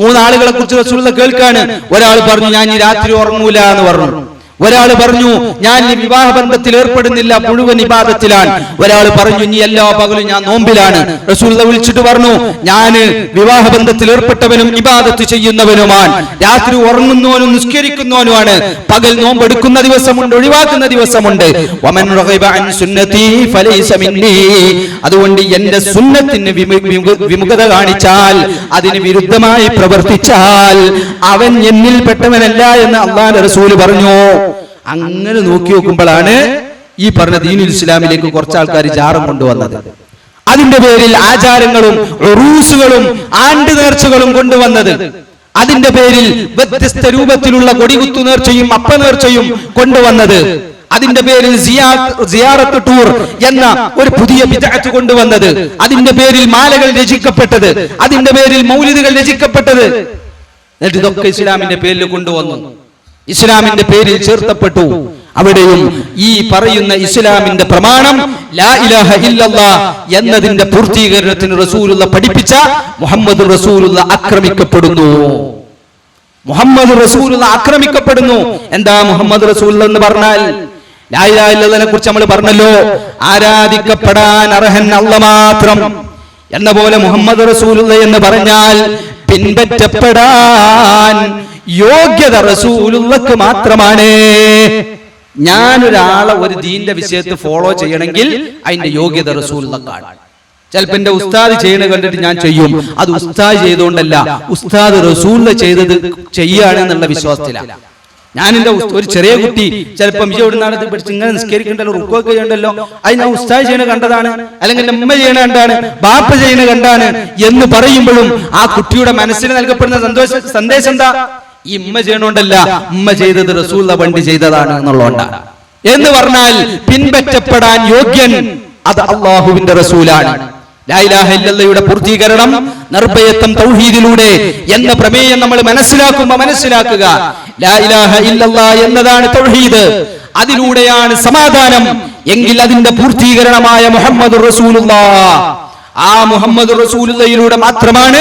മൂന്നാളുകളെ കുറിച്ച് റസൂൽ കേൾക്കാണ്. ഒരാൾ പറഞ്ഞു, ഞാൻ ഈ രാത്രി ഉറങ്ങൂല എന്ന് പറഞ്ഞു. ഒരാൾ പറഞ്ഞു, ഞാൻ ഈ വിവാഹ ബന്ധത്തിൽ ഏർപ്പെടുന്നില്ല, മുഴുവൻ ഇബാദത്തിലാണ്. ഒരാൾ പറഞ്ഞു, ഇനി എല്ലാ പകലും ഞാൻ നോമ്പിലാണ്. റസൂലുള്ളാഹി വിളിച്ചിട്ട് പറഞ്ഞു, ഞാൻ വിവാഹ ബന്ധത്തിൽ ഏർപ്പെട്ടവനും ഇബാദത്ത് ചെയ്യുന്നവനുമാണ്, രാത്രി ഉറങ്ങുന്നവനും നിസ്കരിക്കുന്നവനുമാണ്, പകൽ നോമ്പെടുക്കുന്ന ദിവസമുണ്ട്, ഒഴിവാക്കുന്ന ദിവസമുണ്ട്. വമൻ റഗിബ അൻ സുന്നതി ഫലൈസ മിന്നി, അതുകൊണ്ട് എന്റെ സുന്നത്തിന് വിമുഖത കാണിച്ചാൽ, അതിന് വിരുദ്ധമായി പ്രവർത്തിച്ചാൽ അവൻ എന്നിൽപ്പെട്ടവനല്ല എന്ന് അല്ലാഹുവിന്റെ റസൂൽ പറഞ്ഞു. അങ്ങനെ നോക്കി നോക്കുമ്പോഴാണ് ഈ പറഞ്ഞ ദീനുൽ ഇസ്ലാമിലേക്ക് കുറച്ച് ആൾക്കാർ ജാറം കൊണ്ടുവന്നത്. അതിന്റെ പേരിൽ ആചാരങ്ങളും ഉറൂസുകളും ആണ്ട് നേർച്ചകളും കൊണ്ടുവന്നത്. അതിന്റെ പേരിൽ വ്യത്യസ്ത രൂപത്തിലുള്ള കൊടികുത്തു നേർച്ചയും അപ്പനേർച്ചയും കൊണ്ടുവന്നത്. അതിന്റെ പേരിൽ സിയാറത്ത് ടൂർ എന്ന ഒരു പുതിയ ബിദ്അത്ത് കൊണ്ടുവന്നത്. അതിന്റെ പേരിൽ മാലകൾ രചിക്കപ്പെട്ടത്. അതിന്റെ പേരിൽ മൗലിദുകൾ രചിക്കപ്പെട്ടത്. എന്നിട്ട് ഇതൊക്കെ ഇസ്ലാമിന്റെ പേരിൽ കൊണ്ടുവന്നു, ഇസ്ലാമിന്റെ പേരിൽ ചേർത്തപ്പെട്ടു. അവിടെയും ഈ പറയുന്ന ഇസ്ലാമിന്റെ പ്രമാണം ലാ ഇലാഹ ഇല്ലല്ലാഹ് എന്നതിന്റെ പൂർത്തീകരണത്തിന് റസൂലുള്ളാഹി പഠിപ്പിച്ച മുഹമ്മദ് റസൂലുള്ളാഹി ആക്രമിക്കപ്പെടുന്നു. മുഹമ്മദ് റസൂലുള്ളാഹി ആക്രമിക്കപ്പെടുന്നു. എന്താ മുഹമ്മദ് റസൂലുള്ളാഹി എന്ന് പറഞ്ഞാൽ? ലാ ഇലാഹ ഇല്ലല്ലാഹിനെ കുറിച്ച് നമ്മൾ പറഞ്ഞല്ലോ, ആരാധിക്കപ്പെടാൻ അർഹൻ അല്ലാഹ് മാത്രം എന്ന പോലെ മുഹമ്മദ് റസൂലുള്ളാഹി എന്ന് പറഞ്ഞാൽ പിൻപറ്റപ്പെടാൻ യോഗ്യത റസൂലുള്ളാഹിക്ക് മാത്രമാണ്. ഞാനൊരാളെ ഒരു ദീന്റെ വിഷയത്തിൽ ഫോളോ ചെയ്യണമെങ്കിൽ അതിന്റെ യോഗ്യത റസൂലുള്ളാഹിക്കാണ്. ചിലപ്പോ എന്റെ ഉസ്താദ് ചെയ്യണ കണ്ടിട്ട് ഞാൻ ചെയ്യും, അത് ഉസ്താദ് ചെയ്തുകൊണ്ടല്ല, ഉസ്താദ് റസൂലുള്ളാഹി ചെയ്തത് ചെയ്യാണെന്നുള്ള വിശ്വാസത്തിലാണ്. ഞാൻ എന്റെ ഒരു ചെറിയ കുട്ടി ചിലപ്പം ഇവിടുന്നാണ് പഠിച്ച് ഇങ്ങനെ നിസ്കരിക്കണ്ടല്ലോ, റുക്കുവൊക്കെ ചെയ്യണ്ടല്ലോ, അത് ഞാൻ ഉസ്താദ് ചെയ്യണ കണ്ടതാണ്, അല്ലെങ്കിൽ എന്റെ ഉമ്മ ചെയ്യണ കണ്ടാണ്, ബാപ്പ ചെയ്യണ കണ്ടാണ് എന്ന് പറയുമ്പോഴും ആ കുട്ടിയുടെ മനസ്സിന് നൽകപ്പെടുന്ന സന്ദേശം എന്താ? ഈ ഉമ്മ ചെയ്യണോണ്ടല്ല, ഉമ്മ ചെയ്തത് റസൂലുള്ളാഹി പണ്ട് ചെയ്തതാണ് എന്നുള്ളതുകൊണ്ടാണ്. എന്ന് പറഞ്ഞാൽ പിൻപറ്റപ്പെടാൻ യോഗ്യൻ അത് അള്ളാഹുവിന്റെ റസൂലാണ്. ലാ ഇലാഹ ഇല്ലല്ലയുടെ പൂർത്തീകരണം നിർഭയത്വം തൗഹീദിലൂടെ എന്ന പ്രമേയം നമ്മൾ മനസ്സിലാക്കുക. ലാ ഇലാഹ ഇല്ലല്ലാഹ് എന്നതാണ് തൗഹീദ്, അതിലൂടെയാണ് സമാധാനം. എങ്കിൽ അതിന്റെ പൂർത്തീകരണമായ മുഹമ്മദുർ റസൂലുള്ളാഹ്, ആ മുഹമ്മദുർ റസൂലുള്ളാഹിലൂടെ മാത്രമാണ്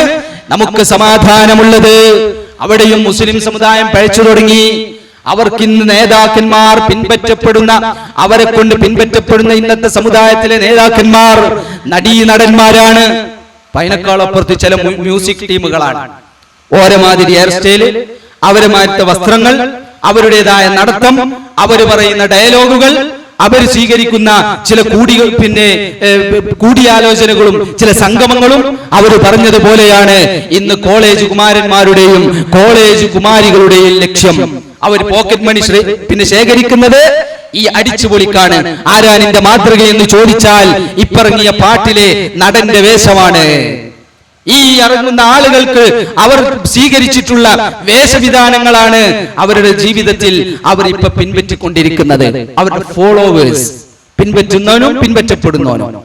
നമുക്ക് സമാധാനമുള്ളത്. അവിടെയും മുസ്ലിം സമുദായം പഴച്ചു തുടങ്ങി. അവർക്കിന്ന് നേതാക്കന്മാർ അവരെ കൊണ്ട് പിൻപറ്റപ്പെടുന്ന ഇന്നത്തെ സമുദായത്തിലെ നേതാക്കന്മാർ നടന്മാരാണ്. അതിനേക്കാളപ്പുറത്ത് ചില മ്യൂസിക് ടീമുകളാണ്. ഓരമാതിരി ഹെയർ സ്റ്റൈല്, അവരുമാറ്റ വസ്ത്രങ്ങൾ, അവരുടേതായ നടത്തം, അവര് പറയുന്ന ഡയലോഗുകൾ, അവർ സ്വീകരിക്കുന്ന ചില കൂടിയാലോചനകളും ചില സംഗമങ്ങളും അവർ പറഞ്ഞതുപോലെയാണ് ഇന്ന് കോളേജ് കുമാരന്മാരുടെയും കോളേജ് കുമാരികളുടെയും ലക്ഷ്യം. അവർ പോക്കറ്റ് മണി ശേഖരിക്കുന്നത് ഈ അടിച്ചുപൊളിക്കാണ്. ആരാനിന്റെ മാതൃക എന്ന് ചോദിച്ചാൽ ഇപ്പറങ്ങിയ പാട്ടിലെ നടന്റെ വേഷമാണ്. ഈ ഇറങ്ങുന്ന ആളുകൾക്ക് അവർ സ്വീകരിച്ചിട്ടുള്ള വേഷവിധാനങ്ങളാണ് അവരുടെ ജീവിതത്തിൽ അവർ ഇപ്പൊ പിൻപറ്റിക്കൊണ്ടിരിക്കുന്നത്. അവരുടെ ഫോളോവേഴ്സ്, പിൻപറ്റുന്നവനും പിൻപറ്റപ്പെടുന്നവനും.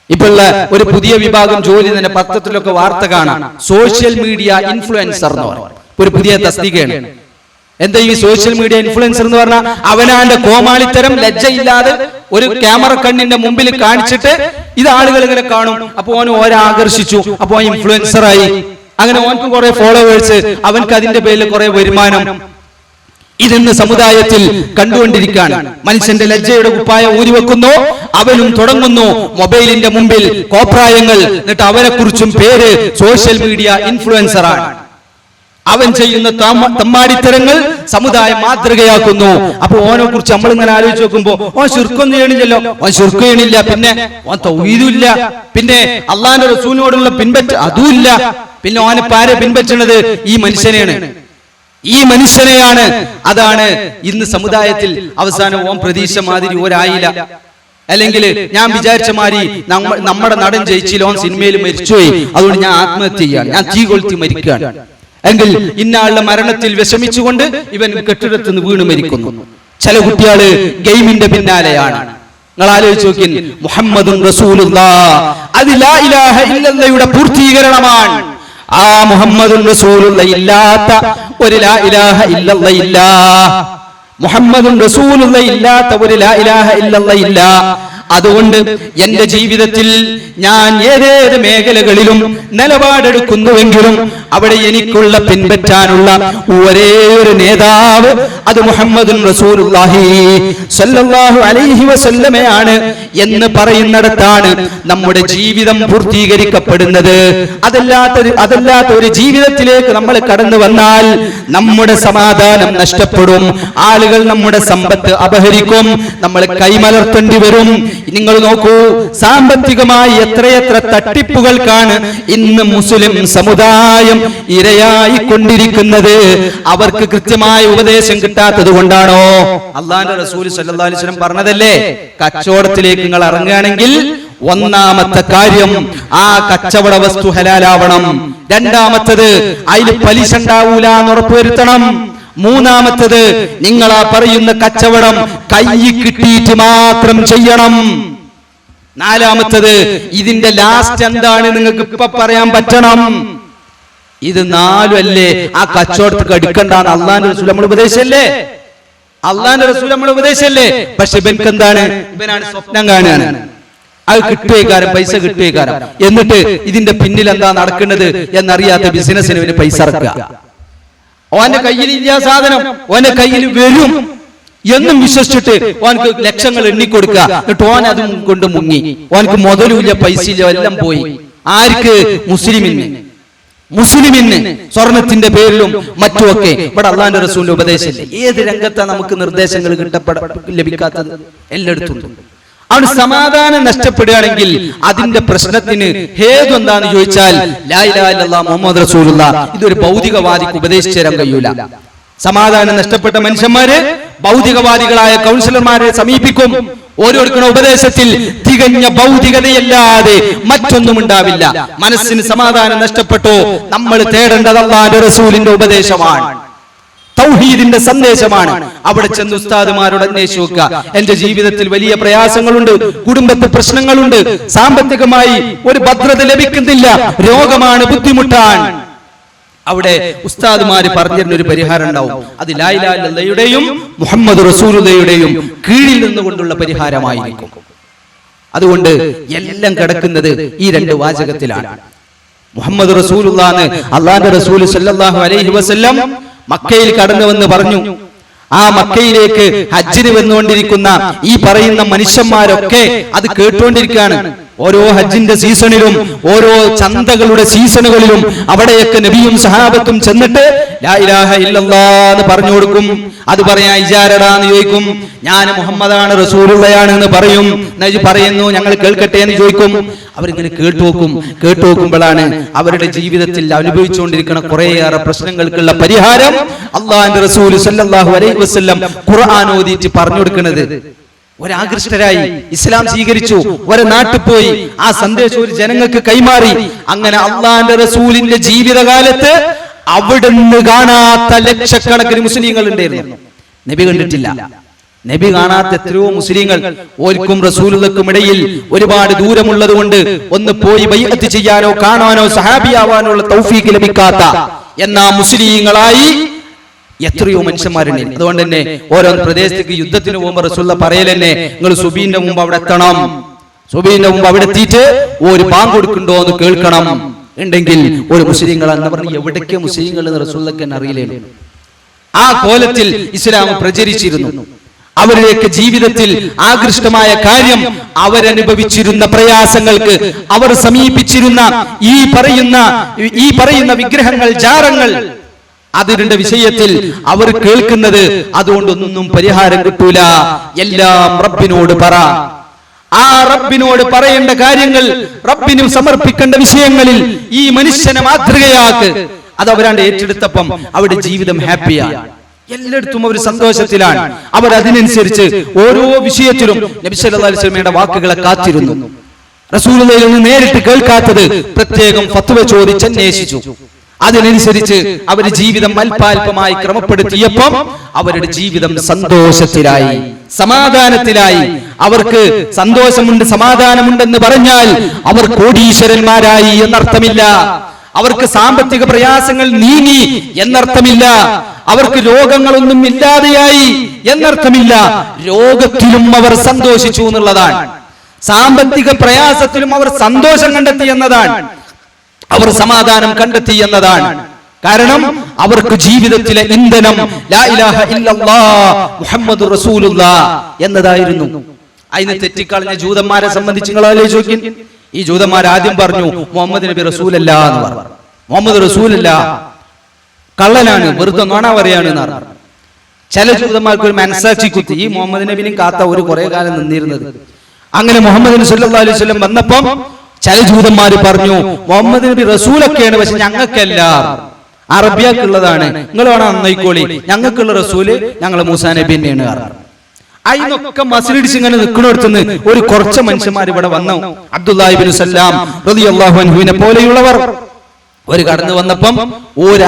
ഇപ്പോഴുള്ള ഒരു പുതിയ വിഭാഗം ജോലി തന്നെ പത്രത്തിലൊക്കെ വാർത്ത കാണാം. സോഷ്യൽ മീഡിയ ഇൻഫ്ലുവൻസർ എന്ന് പറയും, ഒരു പുതിയ തസ്തികയാണ്. എന്താ ഈ സോഷ്യൽ മീഡിയ ഇൻഫ്ലുവൻസർ എന്ന് പറഞ്ഞാൽ? അവനാന്റെ കോമാളിത്തരം ലജ്ജയില്ലാതെ ഒരു ക്യാമറ കണ്ണിന്റെ മുമ്പിൽ കാണിച്ചിട്ട് ഇത് ആളുകൾ ഇങ്ങനെ കാണും. അപ്പൊ ഓന് ആകർഷിച്ചു, അപ്പൊ ഇൻഫ്ലുവൻസറായി. അങ്ങനെ ഓനക്ക് കുറെ ഫോളോവേഴ്സ്, അവൻക്ക് അതിന്റെ പേരിൽ കുറെ വരുമാനം. ഇതെന്ന് സമുദായത്തിൽ കണ്ടുകൊണ്ടിരിക്കുകയാണ്. മനുഷ്യന്റെ ലജ്ജയുടെ കുപ്പായ ഊരിവെക്കുന്നു, അവനും തുടങ്ങുന്നു മൊബൈലിന്റെ മുമ്പിൽ കോപ്രായങ്ങൾ. എന്നിട്ട് അവനെ കുറിച്ചും പേര് സോഷ്യൽ മീഡിയ ഇൻഫ്ലുവൻസറാണ്. അവൻ ചെയ്യുന്ന തമ്മാടിത്തരങ്ങൾ സമുദായം മാതൃകയാക്കുന്നു. അപ്പൊ ഓനെ കുറിച്ച് നമ്മൾ ഇങ്ങനെ ആലോചിച്ച് നോക്കുമ്പോ ഓൻ ശിർക്കൊന്നും ചെയ്യണില്ലല്ലോ, ഓൻ ശിർക്ക് ചെയ്യണില്ല, പിന്നെ ഓൻ തൗഹീദുമില്ല, പിന്നെ അള്ളാന്റെ റസൂലിനോടുള്ള അതുമില്ല. പിന്നെ ഓനെ പാരെ പിൻപറ്റുന്നത് ഈ മനുഷ്യനെയാണ്. അതാണ് ഇന്ന് സമുദായത്തിൽ അവസാനം ഓൻ പ്രതീക്ഷ മാതിരി ഒരായില്ല, അല്ലെങ്കിൽ ഞാൻ വിചാരിച്ച മാതിരി നമ്മുടെ നടൻ ജയിച്ചില്ല, ഓൻ സിനിമയിൽ മരിച്ചുപോയി, അതുകൊണ്ട് ഞാൻ ആത്മഹത്യ ചെയ്യാണ്, ഞാൻ തീ കൊളുത്തി മരിക്കുകയാണ്. എങ്കിൽ ഇന്നാളുടെ മരണത്തിൽ വിഷമിച്ചുകൊണ്ട് ഇവൻ കെട്ടിടത്തുനിന്ന് വീണ് മരിക്കുന്നു. ചില കുട്ടികള് ഗെയിമിന്റെ പിന്നാലെയാണ്. നിങ്ങൾ ആലോചിച്ച് നോക്കി, മുഹമ്മദുൻ റസൂലുള്ളാഹ് അത് ലാ ഇലാഹ ഇല്ലല്ലയുടെ പൂർത്തീകരണമാണ്. ആ മുഹമ്മദുൻ റസൂലുള്ളാഹ് ഇല്ലാത്ത ഒരു ലാ ഇലാഹ ഇല്ലല്ലാഹ് ഇല്ല. മുഹമ്മദുൻ റസൂലുള്ളാഹ് ഇല്ലാത്ത ഒരു ലാ ഇലാഹ ഇല്ലല്ലാഹ് ഇല്ല. അതുകൊണ്ട് എന്റെ ജീവിതത്തിൽ ഞാൻ ഏതേത് മേഖലകളിലും നിലപാടെടുക്കുന്നുവെങ്കിലും അവിടെ എനിക്കുള്ള പിൻപറ്റാനുള്ള ഒരേ ഒരു നേതാവ് അത് മുഹമ്മദുൻ റസൂലുള്ളാഹി സ്വല്ലല്ലാഹു അലൈഹി വസല്ലമയാണ് എന്ന് പറയുന്നിടത്താണ് നമ്മുടെ ജീവിതം പൂർത്തീകരിക്കപ്പെടുന്നത്. അതല്ലാത്ത ഒരു ജീവിതത്തിലേക്ക് നമ്മൾ കടന്നു വന്നാൽ നമ്മുടെ സമാധാനം നഷ്ടപ്പെടും. ആളുകൾ നമ്മുടെ സമ്പത്ത് അപഹരിക്കും, നമ്മൾ കൈമലർത്തേണ്ടി വരും. നിങ്ങൾ നോക്കൂ, സാമ്പത്തികമായി എത്രയെത്ര തട്ടിപ്പുകൾക്കാണ് ഇന്ന് മുസ്ലിം സമുദായം ഇരയായിക്കൊണ്ടിരിക്കുന്നത്. അവർക്ക് കൃത്യമായ ഉപദേശം കിട്ടാത്തത് കൊണ്ടാണോ? അള്ളാന്റെ റസൂൽ സല്ലല്ലാഹു അലൈഹി വസല്ലം പറഞ്ഞതല്ലേ, കച്ചവടത്തിലേക്ക് നിങ്ങൾ ഇറങ്ങുകയാണെങ്കിൽ ഒന്നാമത്തെ കാര്യം ആ കച്ചവട വസ്തു ഹലാലാവണം. രണ്ടാമത്തത് അതിൽ പലിശ ഉണ്ടാവൂല എന്ന് ഉറപ്പുവരുത്തണം. മൂന്നാമത്തത് നിങ്ങൾ ആ പറയുന്ന കച്ചവടം കൈ കിട്ടിയിട്ട് മാത്രം ചെയ്യണം. നാലാമത്തത് ഇതിന്റെ ലാസ്റ്റ് എന്താണ് നിങ്ങൾക്ക് ഇപ്പൊ പറയാൻ പറ്റണം. ഇത് നാലും അല്ലേ ആ കച്ചവടത്തേക്ക് അടുക്കണ്ടാന്ന് അള്ളാന്റെ റസൂൽ നമ്മൾ ഉപദേശിച്ചല്ലേ? പക്ഷെ ഇവൻക്ക് എന്താണ്? ഇവനാണ് സ്വപ്നം കാണുകയാണ്, അത് കിട്ടുകയാരം, പൈസ കിട്ടുകയാരം. എന്നിട്ട് ഇതിന്റെ പിന്നിൽ എന്താ നടക്കുന്നത് എന്നറിയാത്ത ബിസിനസ്സിന് ഇവന് പൈസ ഇറക്കുക. ഓന്റെ കയ്യിൽ ഇല്ല സാധനം, ഓന്റെ കയ്യിൽ വരും എന്നും വിശ്വസിച്ചിട്ട് ഓനക്ക് ലക്ഷങ്ങൾ എണ്ണിക്കൊടുക്കുക. എന്നിട്ട് ഓൻ അതും കൊണ്ട് മുങ്ങി. ഓനക്ക് മുതലുമില്ല, പൈസ ഇല്ല, എല്ലാം പോയി. ആർക്ക്? മുസ്ലിമിന് സ്വർണത്തിന്റെ പേരിലും മറ്റുമൊക്കെ. ഇവിടെ അള്ളാന്റെ റസൂലിന്റെ ഉപദേശമില്ലേ? ഏത് രംഗത്താണ് നമുക്ക് നിർദ്ദേശങ്ങൾ ലഭിക്കാത്തത്? എല്ലായിടത്തും. അവിടെ സമാധാനം നഷ്ടപ്പെടുകയാണെങ്കിൽ അതിന്റെ പ്രശ്നത്തിന് ഹേതു എന്താന്ന് ചോദിച്ചാൽ ലാ ഇലാഹ ഇല്ലല്ലാഹ് മുഹമ്മദ് റസൂലുള്ളാഹ്. ഇതൊരു ഭൗതികവാദിക്ക് ഉപദേശിച്ചു തരാൻ കഴിയൂല. സമാധാനം നഷ്ടപ്പെട്ട മനുഷ്യന്മാര് ഭൗതികവാദികളായ കൗൺസിലർമാരെ സമീപിക്കും. ഓരോരുക്കുന്ന ഉപദേശത്തിൽ തികഞ്ഞ ഭൗതികതയല്ലാതെ മറ്റൊന്നും ഉണ്ടാവില്ല. മനസ്സിന് സമാധാനം നഷ്ടപ്പെട്ടോ നമ്മൾ തേടേണ്ടത് അല്ലാഹുവിന്റെ റസൂലിന്റെ ഉപദേശമാണ്. തൗഹീദിന്റെ സന്ദേശമാണ്. അവിടെ ചെന്ന് ഉസ്താദുമാരോട് അന്വേഷിച്ചു നോക്കുക. എന്റെ ജീവിതത്തിൽ വലിയ പ്രയാസങ്ങളുണ്ട്, കുടുംബത്തിൽ പ്രശ്നങ്ങളുണ്ട്, സാമ്പത്തികമായി ഒരു ഭദ്രത ലഭിക്കുന്നില്ല, രോഗമാണ്, ബുദ്ധിമുട്ടാണ്. അവിടെ ഉസ്താദുമാര് പറഞ്ഞിരുന്ന ഒരു പരിഹാരം ഉണ്ടാവും. അത് ലാ ഇലാഹ ഇല്ലല്ലാഹയുടെയും മുഹമ്മദ് റസൂലുള്ളാഹിയുടെയും കീഴിൽ നിന്നുകൊണ്ടുള്ള പരിഹാരമായിരിക്കും. അതുകൊണ്ട് എല്ലാം കിടക്കുന്നത് ഈ രണ്ട് വാചകത്തിലാണ്. മുഹമ്മദ് റസൂലുള്ളാഹി അല്ലാഹുവിന്റെ റസൂൽ സല്ലല്ലാഹു അലൈഹി വസല്ലം മക്കയിൽ കടന്നു വന്ന് പറഞ്ഞു. ആ മക്കയിലേക്ക് ഹജ്ജിന് വന്നുകൊണ്ടിരിക്കുന്ന ഈ പറയുന്ന മനുഷ്യന്മാരൊക്കെ അത് കേട്ടുകൊണ്ടിരിക്കുകയാണ്. ഓരോ ഹജ്ജിന്റെ സീസണിലും ഓരോ ചന്തകളുടെ സീസണുകളിലും അവിടെയൊക്കെ നബിയും സഹാബത്തും ചെന്നിട്ട് ലാ ഇലാഹ ഇല്ലല്ലാഹ് എന്ന് പറഞ്ഞു കൊടുക്കും. അത് പറയാൻ ഇജാരടാന്ന് ചോദിക്കും. ഞാൻ മുഹമ്മദാണ് റസൂലുള്ളയാണ് എന്ന് പറയും. നബി പറയുന്നു ഞങ്ങൾ കേൾക്കട്ടെ എന്ന് ചോദിക്കും. അവരിങ്ങനെ കേട്ടുനോക്കുമ്പോഴാണ് അവരുടെ ജീവിതത്തിൽ അനുഭവിച്ചുകൊണ്ടിരിക്കുന്ന കുറേയേറെ പ്രശ്നങ്ങൾക്കുള്ള പരിഹാരം അല്ലാഹുവിന്റെ റസൂൽ സല്ലല്ലാഹു അലൈഹി വസല്ലം ഖുർആൻ ഓതിയിട്ട് പറഞ്ഞു കൊടുക്കുന്നത്. ഒരാകൃഷ്ടരായി ഇസ്ലാം സ്വീകരിച്ചു, ഒരു നാട്ടിൽ പോയി ആ സന്ദേശം ഒരു ജനങ്ങൾക്ക് കൈമാറി. അങ്ങനെ അള്ളാന്റെ റസൂലിന്റെ ജീവിതകാലത്ത് അവിടുന്ന് കാണാത്ത ലക്ഷക്കണക്കിന് മുസ്ലിങ്ങൾ ഉണ്ടായിരുന്നു. നബി കണ്ടിട്ടില്ല. നബി കാണാത്ത എത്രയോ മുസ്ലിങ്ങൾ. ഓർക്കും റസൂലുള്ളാഹിക്കും ഇടയിൽ ഒരുപാട് ദൂരമുള്ളത് കൊണ്ട് ഒന്ന് പോയി ബൈഅത്ത് ചെയ്യാനോ കാണാനോ സഹാബിയാവാനോ ഉള്ള തൗഫീഖ് ലഭിക്കാത്ത എന്നാ മുസ്ലിങ്ങളായി എത്രയോ മനുഷ്യന്മാരുണ്ട്. അതുകൊണ്ട് തന്നെ ഓരോ പ്രദേശത്തേക്ക് യുദ്ധത്തിന് പോകുമ്പോൾ റസൂലുള്ള പറയലെന്നെ നിങ്ങൾ സുബീന്റെ മുമ്പ് അവിടെ എത്തണം, സുബീന്റെ മുമ്പ് അവിടെ എത്തിയിട്ട് ഒരു ബാങ്ക് കൊടുക്കണ്ടോ എന്ന് കേൾക്കണം. ഉണ്ടെങ്കിൽ ഒരു മുസ്ലിങ്ങളാന്ന് പറഞ്ഞ് എവിടേക്ക് മുസ്ലിങ്ങൾ എന്ന് റസൂലുള്ളാഹിക്ക് അറിയില്ലേ. ആ കോലത്തിൽ ഇസ്ലാം പ്രചരിച്ചിരുന്നു. അവരുടെയൊക്കെ ജീവിതത്തിൽ ആകൃഷ്ടമായ കാര്യം അവരനുഭവിച്ചിരുന്ന പ്രയാസങ്ങൾക്ക് അവർ സമീപിച്ചിരുന്ന ഈ പറയുന്ന വിഗ്രഹങ്ങൾ, ജാറങ്ങൾ, അതിന്റെ വിഷയത്തിൽ അവർ കേൾക്കുന്നത് അതുകൊണ്ടൊന്നും പരിഹാരം കിട്ടൂല. എല്ലാം റബ്ബിനോട് പറ. ആ റബ്ബിനോട് പറയേണ്ട കാര്യങ്ങൾ, റബ്ബിന് സമർപ്പിക്കേണ്ട വിഷയങ്ങളിൽ ഈ മനുഷ്യനെ മാതൃകയാക്ക്. അത് അവരാണ്ട് ഏറ്റെടുത്തപ്പം അവരുടെ ജീവിതം ഹാപ്പിയാണ്. എല്ലായിടത്തും അവർ സന്തോഷത്തിലാണ്. അവർ അതിനനുസരിച്ച് ഓരോ വിഷയത്തിലും നബി സല്ലല്ലാഹു അലൈഹി വസല്ലമയുടെ വാക്കുകളെ കാത്തിരുന്നു. റസൂലുള്ളാഹിയിൽ നിന്ന് നേരിട്ട് കേൾക്കാത്തത് പ്രത്യേകം ഫത്വ ചോദിച്ച് അന്വേഷിച്ചു. അതിനനുസരിച്ച് അവരുടെ ജീവിതം അല്പാൽപമായി ക്രമപ്പെടുത്തിയപ്പം അവരുടെ ജീവിതം സന്തോഷത്തിലായി, സമാധാനത്തിലായി. അവർക്ക് സന്തോഷമുണ്ട്, സമാധാനമുണ്ടെന്ന് പറഞ്ഞാൽ അവർ കോടീശ്വരന്മാരായി എന്നർത്ഥമില്ല. അവർക്ക് സാമ്പത്തിക പ്രയാസങ്ങൾ നീങ്ങി എന്നർത്ഥമില്ല. അവർക്ക് രോഗങ്ങളൊന്നും ഇല്ലാതെയായി എന്നർത്ഥമില്ല. രോഗത്തിലും അവർ സന്തോഷിച്ചു എന്നുള്ളതാണ്. സാമ്പത്തിക പ്രയാസത്തിലും അവർ സന്തോഷം കണ്ടെത്തി എന്നതാണ്. അവർ സമാധാനം കണ്ടെത്തി എന്നതാണ്. കാരണം അവർക്ക് ജീവിതത്തിലെ ഇന്ധനം ലാ ഇലാഹ ഇല്ലല്ലാഹ് മുഹമ്മദുർ റസൂലുള്ളാഹ് എന്നതായിരുന്നു. അതിനെ തെറ്റിക്കളഞ്ഞ ജൂതന്മാരെ സംബന്ധിച്ച് നിങ്ങൾ ആലോചിച്ച് നോക്കി. ഈ ജൂതന്മാർ ആദ്യം പറഞ്ഞു മുഹമ്മദ് നബി റസൂലല്ല എന്ന് പറഞ്ഞു. മുഹമ്മദ് റസൂലല്ല, കള്ളനാണ്, വെറുതെ നോണ പറയാണ് എന്ന് പറഞ്ഞു. ചില ജൂതന്മാർക്ക് ഒരു മനസാക്ഷി കുത്തി ഈ മുഹമ്മദ് നബിനും കാത്ത ഒരു കുറെ കാലം നിന്നിരുന്നത്. അങ്ങനെ മുഹമ്മദ് നബി സല്ലല്ലാഹു അലൈഹി വസല്ലം വന്നപ്പം ചില ജൂതന്മാര് പറഞ്ഞു മുഹമ്മദ് നബി റസൂലൊക്കെയാണ്, പക്ഷെ ഞങ്ങൾക്കല്ല, അറബിയാക്കുള്ളതാണ്, നിങ്ങൾ വേണം നന്നായിക്കോളി, ഞങ്ങൾക്കുള്ള റസൂല് ഞങ്ങൾ മൂസാ നബി തന്നെയാണ് കാരണം. അതിനൊക്കെ മസിലിടിച്ച് ഇങ്ങനെ നിൽക്കുന്നിടത്തുനിന്ന് ഒരു കുറച്ച് മനുഷ്യന്മാർ ഇവിടെ വന്നു. അബ്ദുല്ലാഹി ഇബ്നു സലാം റളിയല്ലാഹു അൻഹുവിനെ പോലെയുള്ളവർ ഒരു കടന്നു വന്നപ്പം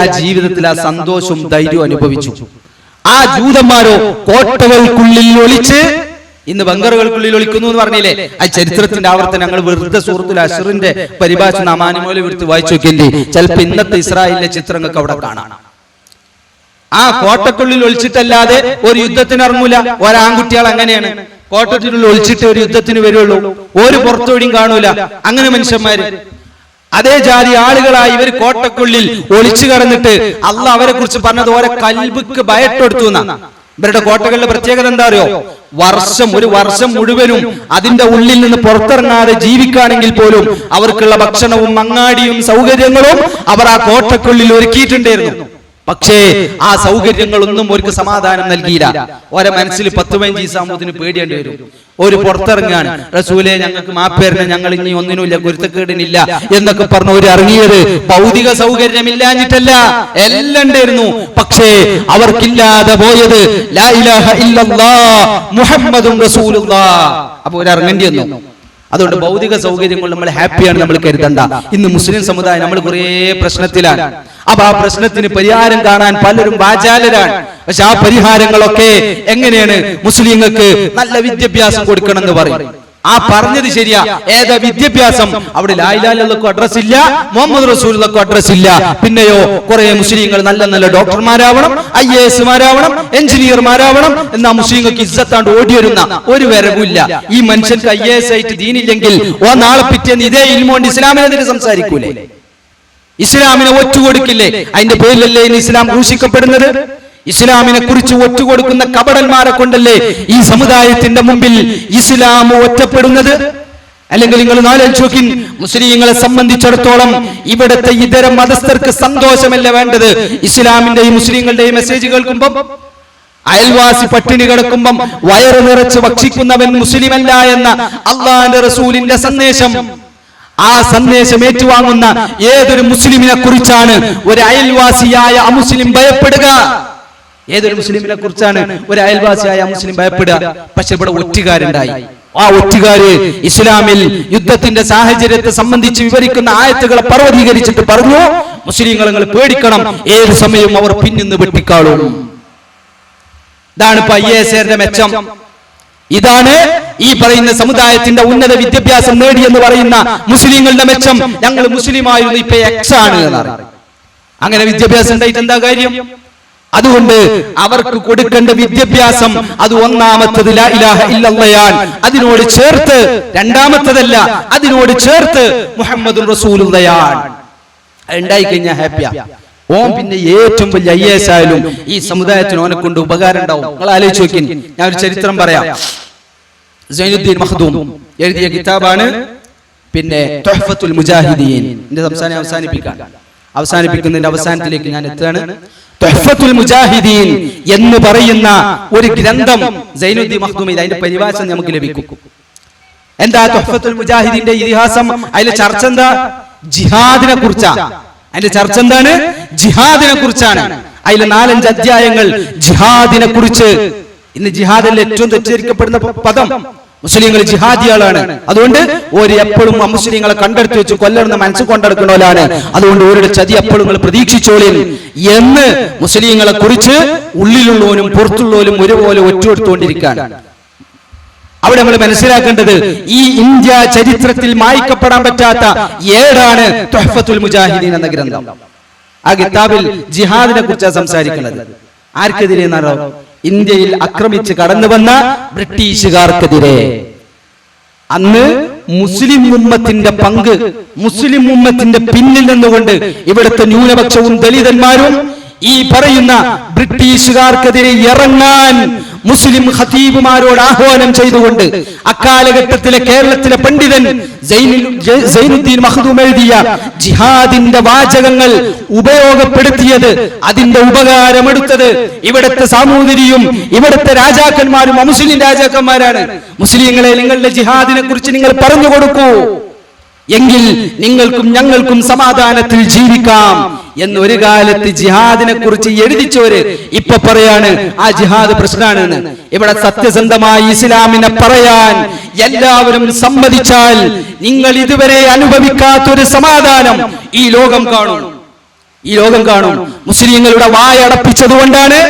ആ ജീവിതത്തിൽ ആ സന്തോഷവും ധൈര്യവും അനുഭവിച്ചു. ആ ജൂതന്മാരോ കോട്ടകൾക്കുള്ളിൽ ഒളിച്ച്, ഇന്ന് ബങ്കറുകൾക്കുള്ളിൽ ഒളിക്കുന്നു എന്ന് പറഞ്ഞില്ലേ, ആ ചരിത്രത്തിന്റെ ആവർത്തനം ഞങ്ങൾ വെറുതെ സൂറത്തുൽ അശ്റിന്റെ പരിഭാഷ നാമാനുമോലെ എടുത്ത് വായിച്ചു നോക്കില്ലേ, ചിലപ്പോ ഇന്നത്തെ ഇസ്രായേലിലെ ചിത്രങ്ങൾക്ക് അവിടെ കാണാം. ആ കോട്ടക്കുള്ളിൽ ഒളിച്ചിട്ടല്ലാതെ ഒരു യുദ്ധത്തിന് ഇറങ്ങൂല. ഒരാൺകുട്ടികൾ അങ്ങനെയാണ്, കോട്ടത്തിനുള്ളിൽ ഒളിച്ചിട്ട് ഒരു യുദ്ധത്തിന് വരുള്ളൂ, ഒരു പുറത്തോടിയും കാണൂല. അങ്ങനെ മനുഷ്യന്മാര് അതേ ജാതി ആളുകളായി ഇവർ കോട്ടക്കുള്ളിൽ ഒളിച്ചു കടന്നിട്ട് അള്ളാഹ് അവരെ കുറിച്ച് പറഞ്ഞത് ഓരോ കൽബിക്ക് ഭയട്ടെടുത്തു എന്നാ. ഇവരുടെ കോട്ടകളുടെ പ്രത്യേകത എന്താ അറിയോ? ഒരു വർഷം മുഴുവനും അതിന്റെ ഉള്ളിൽ നിന്ന് പുറത്തിറങ്ങാതെ ജീവിക്കുകയാണെങ്കിൽ പോലും അവർക്കുള്ള ഭക്ഷണവും അങ്ങാടിയും സൗകര്യങ്ങളും അവർ ആ കോട്ടക്കുള്ളിൽ ഒരുക്കിയിട്ടുണ്ടായിരുന്നു. പക്ഷേ ആ സൗകര്യങ്ങളൊന്നും അവർക്ക് സമാധാനം നൽകിയില്ല. ഓരോ മനസ്സിൽ 10-15 സമൂഹത്തിന് പേടിയേണ്ടി വരും. ഒരു പുറത്തിറങ്ങാൻ റസൂലെ ഞങ്ങൾക്ക് മാപ്പേരനെ, ഞങ്ങൾ ഇനി ഒന്നിനുമില്ല, ഗുരുത്തക്കേടിനില്ല എന്നൊക്കെ പറഞ്ഞ് ഒരു ഇറങ്ങിയത് ഭൗതിക സൗകര്യമില്ലാഞ്ഞിട്ടല്ല, എല്ലാം ഉണ്ടായിരുന്നു. പക്ഷേ അവർക്കില്ലാതെ പോയത് ലാ ഇലാഹ ഇല്ലല്ലാഹ് മുഹമ്മദുർ റസൂലുള്ളാഹ്. അപ്പൊ ഒരു ഇറങ്ങേണ്ടി വന്നു. അതുകൊണ്ട് ഭൗതിക സൗകര്യങ്ങൾ നമ്മൾ ഹാപ്പിയാണ് നമ്മൾ കരുതണ്ട. ഇന്ന് മുസ്ലിം സമുദായം നമ്മൾ കുറേ പ്രശ്നത്തിലാണ്. അപ്പൊ ആ പ്രശ്നത്തിന് പരിഹാരം കാണാൻ പലരും വാചാലരാണ്. പക്ഷെ ആ പരിഹാരങ്ങളൊക്കെ എങ്ങനെയാണ്? മുസ്ലിങ്ങൾക്ക് നല്ല വിദ്യാഭ്യാസം കൊടുക്കണം എന്ന് പറയും. ആ പറഞ്ഞത് ശരിയാ. ഏതാ വിദ്യാഭ്യാസം? അവിടെ ലാ ഇലാഹ ഇല്ലല്ലാഹു അഡ്രസ് ഇല്ല, മുഹമ്മദ് റസൂലുള്ളാഹു അഡ്രസ് ഇല്ല. പിന്നെയോ കുറെ മുസ്ലിങ്ങൾ നല്ല നല്ല ഡോക്ടർമാരാവണം, IAS മാരാവണം, എഞ്ചിനീയർമാരാവണം. എന്നാ മുസ്ലിങ്ങൾക്ക് ഇസ്സത്താണ്ട് ഓടി വരുന്ന ഒരു വരവില്ല. ഈ മനുഷ്യർക്ക് IAS ആയിട്ട് ദീനില്ലെങ്കിൽ നാളെ പിറ്റേന്ന് ഇതേ ഇൽമോണ്ട് ഇസ്ലാമിനെതിരെ സംസാരിക്കൂലേ? ഇസ്ലാമിനെ ഒറ്റുകൊടുക്കില്ലേ? അതിന്റെ പേരിലല്ലേ ഇന്ന് ഇസ്ലാം ക്രൂശിക്കപ്പെടുന്നത്? ഇസ്ലാമിനെ കുറിച്ച് ഒറ്റുകൊടുക്കുന്ന കപടന്മാരെ കൊണ്ടല്ലേ ഈ സമുദായത്തിന്റെ മുമ്പിൽ ഇസ്ലാം ഒറ്റപ്പെടുന്നത്? അല്ലെങ്കിൽ നിങ്ങൾ നാലോചിച്ച് മുസ്ലിങ്ങളെ സംബന്ധിച്ചിടത്തോളം ഇവിടുത്തെ ഇതര മതസ്ഥർക്ക് സന്തോഷമല്ല വേണ്ടത്. ഇസ്ലാമിന്റെയും മുസ്ലിങ്ങളുടെയും മെസ്സേജ് കേൾക്കുമ്പം അയൽവാസി പട്ടിണി കിടക്കുമ്പം വയറ് നിറച്ച് ഭക്ഷിക്കുന്നവൻ മുസ്ലിമല്ല എന്ന അള്ളാഹുവിന്റെ റസൂലിന്റെ സന്ദേശം, ആ സന്ദേശം ഏറ്റുവാങ്ങുന്ന ഏതൊരു മുസ്ലിമിനെ കുറിച്ചാണ് ഒരു അയൽവാസിയായ അമുസ്ലിം ഭയപ്പെടുക? ഏതൊരു മുസ്ലിമിനെ കുറിച്ചാണ് ഒരു അയൽവാസിയായ മുസ്ലിം ഭയപ്പെടുക? പക്ഷെ ഇവിടെ ഒറ്റുകാരുണ്ടായി. ആ ഒറ്റുകാര് ഇസ്ലാമിൽ യുദ്ധത്തിന്റെ സാഹചര്യത്തെ സംബന്ധിച്ച് വിവരിക്കുന്ന ആയത്തുകളെ പർവ്വതീകരിച്ചിട്ട് പറഞ്ഞു, മുസ്ലിങ്ങൾ നിങ്ങൾ പേടിക്കണം, ഏത് സമയവും അവർ പിന്നിന്ന് വെട്ടിക്കാളും. ഇതാണ് ഇപ്പൊ IASന്റെ മെച്ചം. ഇതാണ് ഈ പറയുന്ന സമുദായത്തിന്റെ ഉന്നത വിദ്യാഭ്യാസം നേടിയെന്ന് പറയുന്ന മുസ്ലിങ്ങളുടെ മെച്ചം. ഞങ്ങൾ മുസ്ലിമായിരുന്നു, ഇപ്പൊ എക്സ് ആണ് എന്നാണ്. അങ്ങനെ വിദ്യാഭ്യാസം ഉണ്ടായിട്ട് എന്താ കാര്യം? അതുകൊണ്ട് അവർക്ക് കൊടുക്കേണ്ട വിദ്യാഭ്യാസം അത് ഒന്നാമത്തത് ലാ ഇലാഹ ഇല്ലല്ലാഹ്, അതിനോട് ചേർത്ത് രണ്ടാമത്തതല്ല, അതിനോട് ചേർത്ത് മുഹമ്മദുർ റസൂലുള്ളാഹ് ഉണ്ടായി കഴിഞ്ഞാൽ ഹാപ്പിയാ. ഓൻ പിന്നെ ഏറ്റവും വലിയ IAS ആയാലും ഈ സമുദായത്തിന് ഓനെ കൊണ്ട് ഉപകാരം ഉണ്ടാവും. നിങ്ങൾ ആലോചിച്ച് നോക്കി. ഞാൻ ഒരു ചരിത്രം പറയാം. സൈനുദ്ദീൻ മഖ്ദൂം എഴുതിയ കിതാബാണ് പിന്നെ തുഹ്ഫത്തുൽ മുജാഹിദീൻ. എന്റെ സംസാരം അവസാനിപ്പിക്കുന്നതിന്റെ അവസാനത്തിലേക്ക് ഞാൻ എത്തുകയാണ്. തുഹ്ഫത്തുൽ മുജാഹിദീൻ എന്ന് പറയുന്ന ഒരു ഗ്രന്ഥം സൈനുദ്ദീൻ മഖ്ദൂം, അതിന്റെ പരിഭാഷ നമുക്ക് ലഭിക്കും. എന്താ തുഹ്ഫത്തുൽ മുജാഹിദീന്റെ ഇതിഹാസം? അതിലെ ചർച്ച എന്താ? ജിഹാദിനെ കുറിച്ചാണ്. അതിന്റെ ചർച്ച എന്താണ്? ജിഹാദിനെ കുറിച്ചാണ്. അതിൽ 4-5 അധ്യായങ്ങൾ ജിഹാദിനെ കുറിച്ച്. ഇന്ന് ജിഹാദിൽ ഏറ്റവും തെറ്റിദ്ധരിക്കപ്പെടുന്ന പദം മുസ്ലിങ്ങൾ ജിഹാദികളാണ്. അതുകൊണ്ട് ഒരു എപ്പോഴും മുസ്ലിങ്ങളെ കണ്ടെടുത്ത് വെച്ച് കൊല്ലണമെന്ന് മനസ്സ് കൊണ്ടെടുക്കണോലാണ്. അതുകൊണ്ട് ഓരുടെ ചതി എപ്പോഴും നിങ്ങൾ പ്രതീക്ഷിച്ചോളിൻ എന്ന് മുസ്ലിങ്ങളെ കുറിച്ച് ഉള്ളിലുള്ളവനും പുറത്തുള്ളവനും ഒരുപോലെ ഒറ്റുകൊടുത്തുകൊണ്ടിരിക്കുകയാണ്. അവിടെ നമ്മൾ മനസ്സിലാക്കേണ്ടത് ഈ ഇന്ത്യ ചരിത്രത്തിൽ മായ്ക്കപ്പെടാൻ പറ്റാത്ത ഏടാണ് തുഹ്ഫത്തുൽ മുജാഹിദീൻ എന്ന ഗ്രന്ഥം. ആ കിതാബിൽ ജിഹാദിനെ കുറിച്ചാണ് സംസാരിക്കുന്നത്. ആർക്കെതിരെ എന്നാണോ? ഇന്ത്യയിൽ ആക്രമിച്ച് കടന്നു വന്ന ബ്രിട്ടീഷുകാർക്കെതിരെ. അന്ന് മുസ്ലിം ഉമ്മത്തിന്റെ പങ്ക്, മുസ്ലിം ഉമ്മത്തിന്റെ പിന്നിൽ നിന്നുകൊണ്ട് ഇവിടുത്തെ ന്യൂനപക്ഷവും ദളിതന്മാരും ഈ പറയുന്ന ബ്രിട്ടീഷുകാർക്കെതിരെ ഇറങ്ങാൻ മുസ്ലിം ഖതീബുമാരോട് ആഹ്വാനം ചെയ്തുകൊണ്ട് അക്കാലഘട്ടത്തിലെ കേരളത്തിലെ പണ്ഡിതൻ സൈനുദ്ദീൻ മഖ്ദൂം എഴുതിയ ജിഹാദിന്റെ വാചകങ്ങൾ ഉപയോഗപ്പെടുത്തിയത്, അതിന്റെ ഉപകാരമെടുത്തത് ഇവിടുത്തെ സാമൂതിരിയും ഇവിടുത്തെ രാജാക്കന്മാരും അമുസ്ലിം രാജാക്കന്മാരാണ്. മുസ്ലിങ്ങളെ, നിങ്ങളുടെ ജിഹാദിനെ കുറിച്ച് നിങ്ങൾ പറഞ്ഞു കൊടുക്കൂ, എങ്കിൽ നിങ്ങൾക്കും ഞങ്ങൾക്കും സമാധാനത്തിൽ ജീവിക്കാം എന്നൊരു കാലത്ത് ജിഹാദിനെ കുറിച്ച് എഴുതിച്ചവര് ഇപ്പൊ പറയാണ് ആ ജിഹാദ് പ്രശ്നമാണെന്ന്. ഇവിടെ സത്യസന്ധമായി ഇസ്ലാമിനെ പറയാൻ എല്ലാവരും സമ്മതിച്ചാൽ നിങ്ങൾ ഇതുവരെ അനുഭവിക്കാത്തൊരു സമാധാനം ഈ ലോകം കാണും. മുസ്ലിങ്ങളുടെ വായടപ്പിച്ചത് കൊണ്ടാണ്